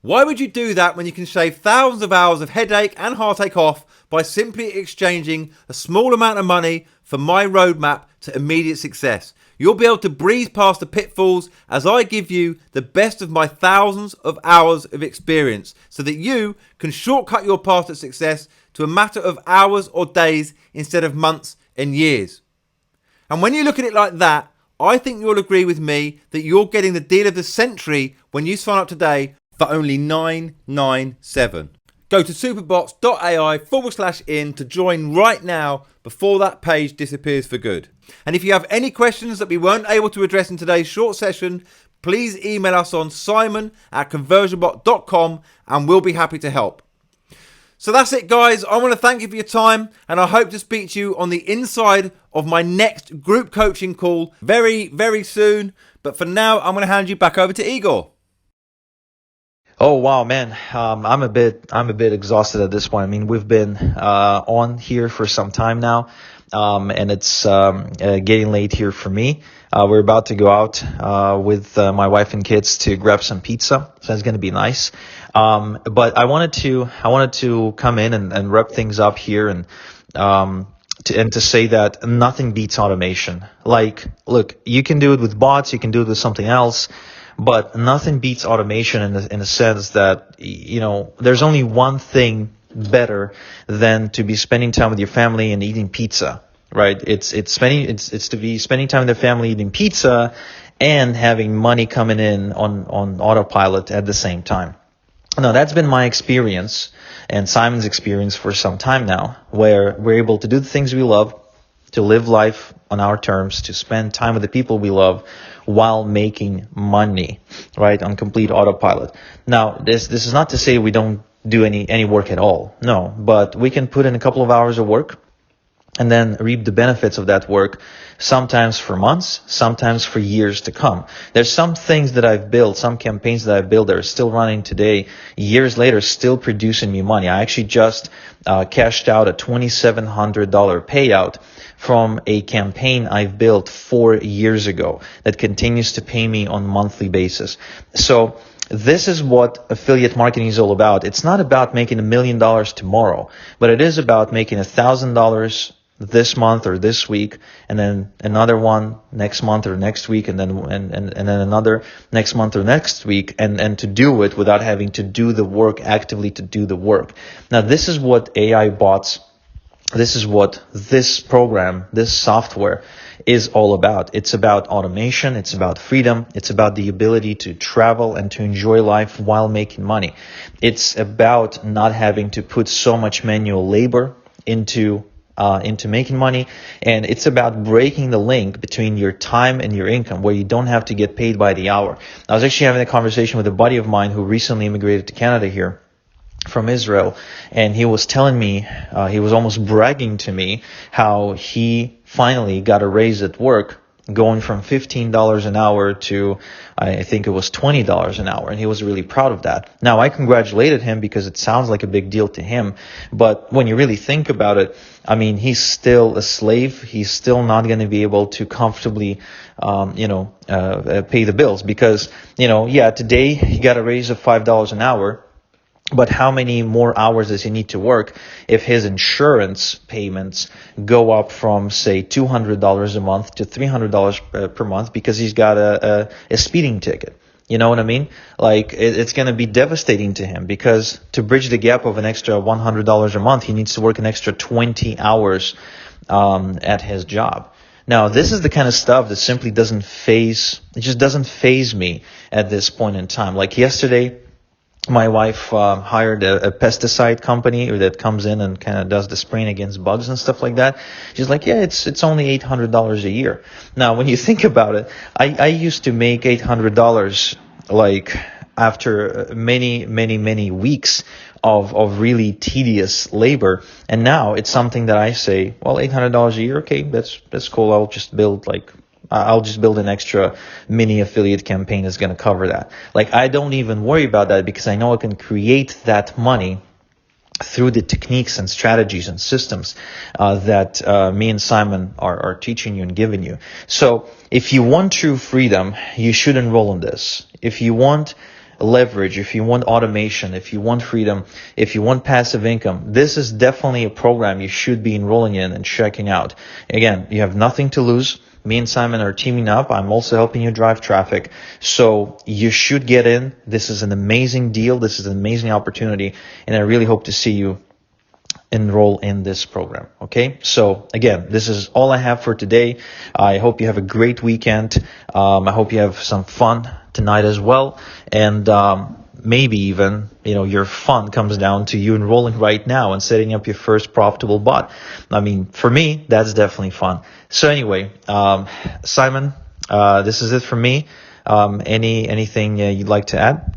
[SPEAKER 2] Why would you do that when you can shave thousands of hours of headache and heartache off by simply exchanging a small amount of money for my roadmap to immediate success? You'll be able to breeze past the pitfalls as I give you the best of my thousands of hours of experience so that you can shortcut your path to success to a matter of hours or days instead of months and years. And when you look at it like that, I think you'll agree with me that you're getting the deal of the century when you sign up today for only $997. Go to superbots.ai/in to join right now before that page disappears for good. And if you have any questions that we weren't able to address in today's short session, please email us on simon@conversionbot.com and we'll be happy to help. So that's it, guys. I want to thank you for your time, and I hope to speak to you on the inside of my next group coaching call very, very soon. But for now, I'm going to hand you back over to Igor.
[SPEAKER 1] Oh wow, man! I'm a bit exhausted at this point. I mean, we've been on here for some time now, and it's getting late here for me. We're about to go out with my wife and kids to grab some pizza, so it's going to be nice. But I wanted to come in and wrap things up here and to say that nothing beats automation. Like, look, you can do it with bots, you can do it with something else. But nothing beats automation in the sense that, you know, there's only one thing better than to be spending time with your family and eating pizza, right? It's to be spending time with their family eating pizza and having money coming in on autopilot at the same time. Now, that's been my experience and Simon's experience for some time now, where we're able to do the things we love, to live life on our terms, to spend time with the people we love while making money, right, on complete autopilot. Now, this is not to say we don't do any work at all. No, but we can put in a couple of hours of work and then reap the benefits of that work, sometimes for months, sometimes for years to come. There's some things that I've built, some campaigns that I've built that are still running today, years later, still producing me money. I actually just cashed out a $2,700 payout from a campaign I've built 4 years ago that continues to pay me on a monthly basis. So this is what affiliate marketing is all about. It's not about making $1 million tomorrow, but it is about making $1,000 this month or this week, and then another one next month or next week, and then another next month or next week, and to do it without having to do the work actively to do the work. Now, this is what AI bots, this is what this program, this software is all about. It's about automation, it's about freedom, it's about the ability to travel and to enjoy life while making money. It's about not having to put so much manual labor into making money, and it's about breaking the link between your time and your income, where you don't have to get paid by the hour. I was actually having a conversation with a buddy of mine who recently immigrated to Canada here from Israel, and he was telling me, he was almost bragging to me how he finally got a raise at work, going from $15 an hour to, I think it was $20 an hour. And he was really proud of that. Now, I congratulated him because it sounds like a big deal to him. But when you really think about it, I mean, he's still a slave. He's still not going to be able to comfortably, pay the bills because, today he got a raise of $5 an hour. But how many more hours does he need to work if his insurance payments go up from, say, $200 a month to $300 per month because he's got a speeding ticket? You know what I mean? Like, it's going to be devastating to him because to bridge the gap of an extra $100 a month, he needs to work an extra 20 hours at his job. Now, this is the kind of stuff that simply it just doesn't phase me at this point in time. Like yesterday, my wife hired a pesticide company that comes in and kind of does the spraying against bugs and stuff like that. She's like, yeah, it's only $800 a year. Now, when you think about it, I used to make $800 like after many weeks of really tedious labor, and now it's something that I say, well, $800 a year, okay, that's cool. I'll just build an extra mini affiliate campaign that's going to cover that. Like, I don't even worry about that because I know I can create that money through the techniques and strategies and systems that me and Simon are teaching you and giving you. So if you want true freedom, you should enroll in this. If you want leverage, if you want automation, if you want freedom, if you want passive income, this is definitely a program you should be enrolling in and checking out. Again, you have nothing to lose. Me and Simon are teaming up. I'm also helping you drive traffic. So you should get in. This is an amazing deal. This is an amazing opportunity. And I really hope to see you enroll in this program. Okay. So again, this is all I have for today. I hope you have a great weekend. I hope you have some fun tonight as well. And, maybe even, your fun comes down to you enrolling right now and setting up your first profitable bot. I mean, for me, that's definitely fun. So anyway, Simon, this is it from me. Anything you'd like to add?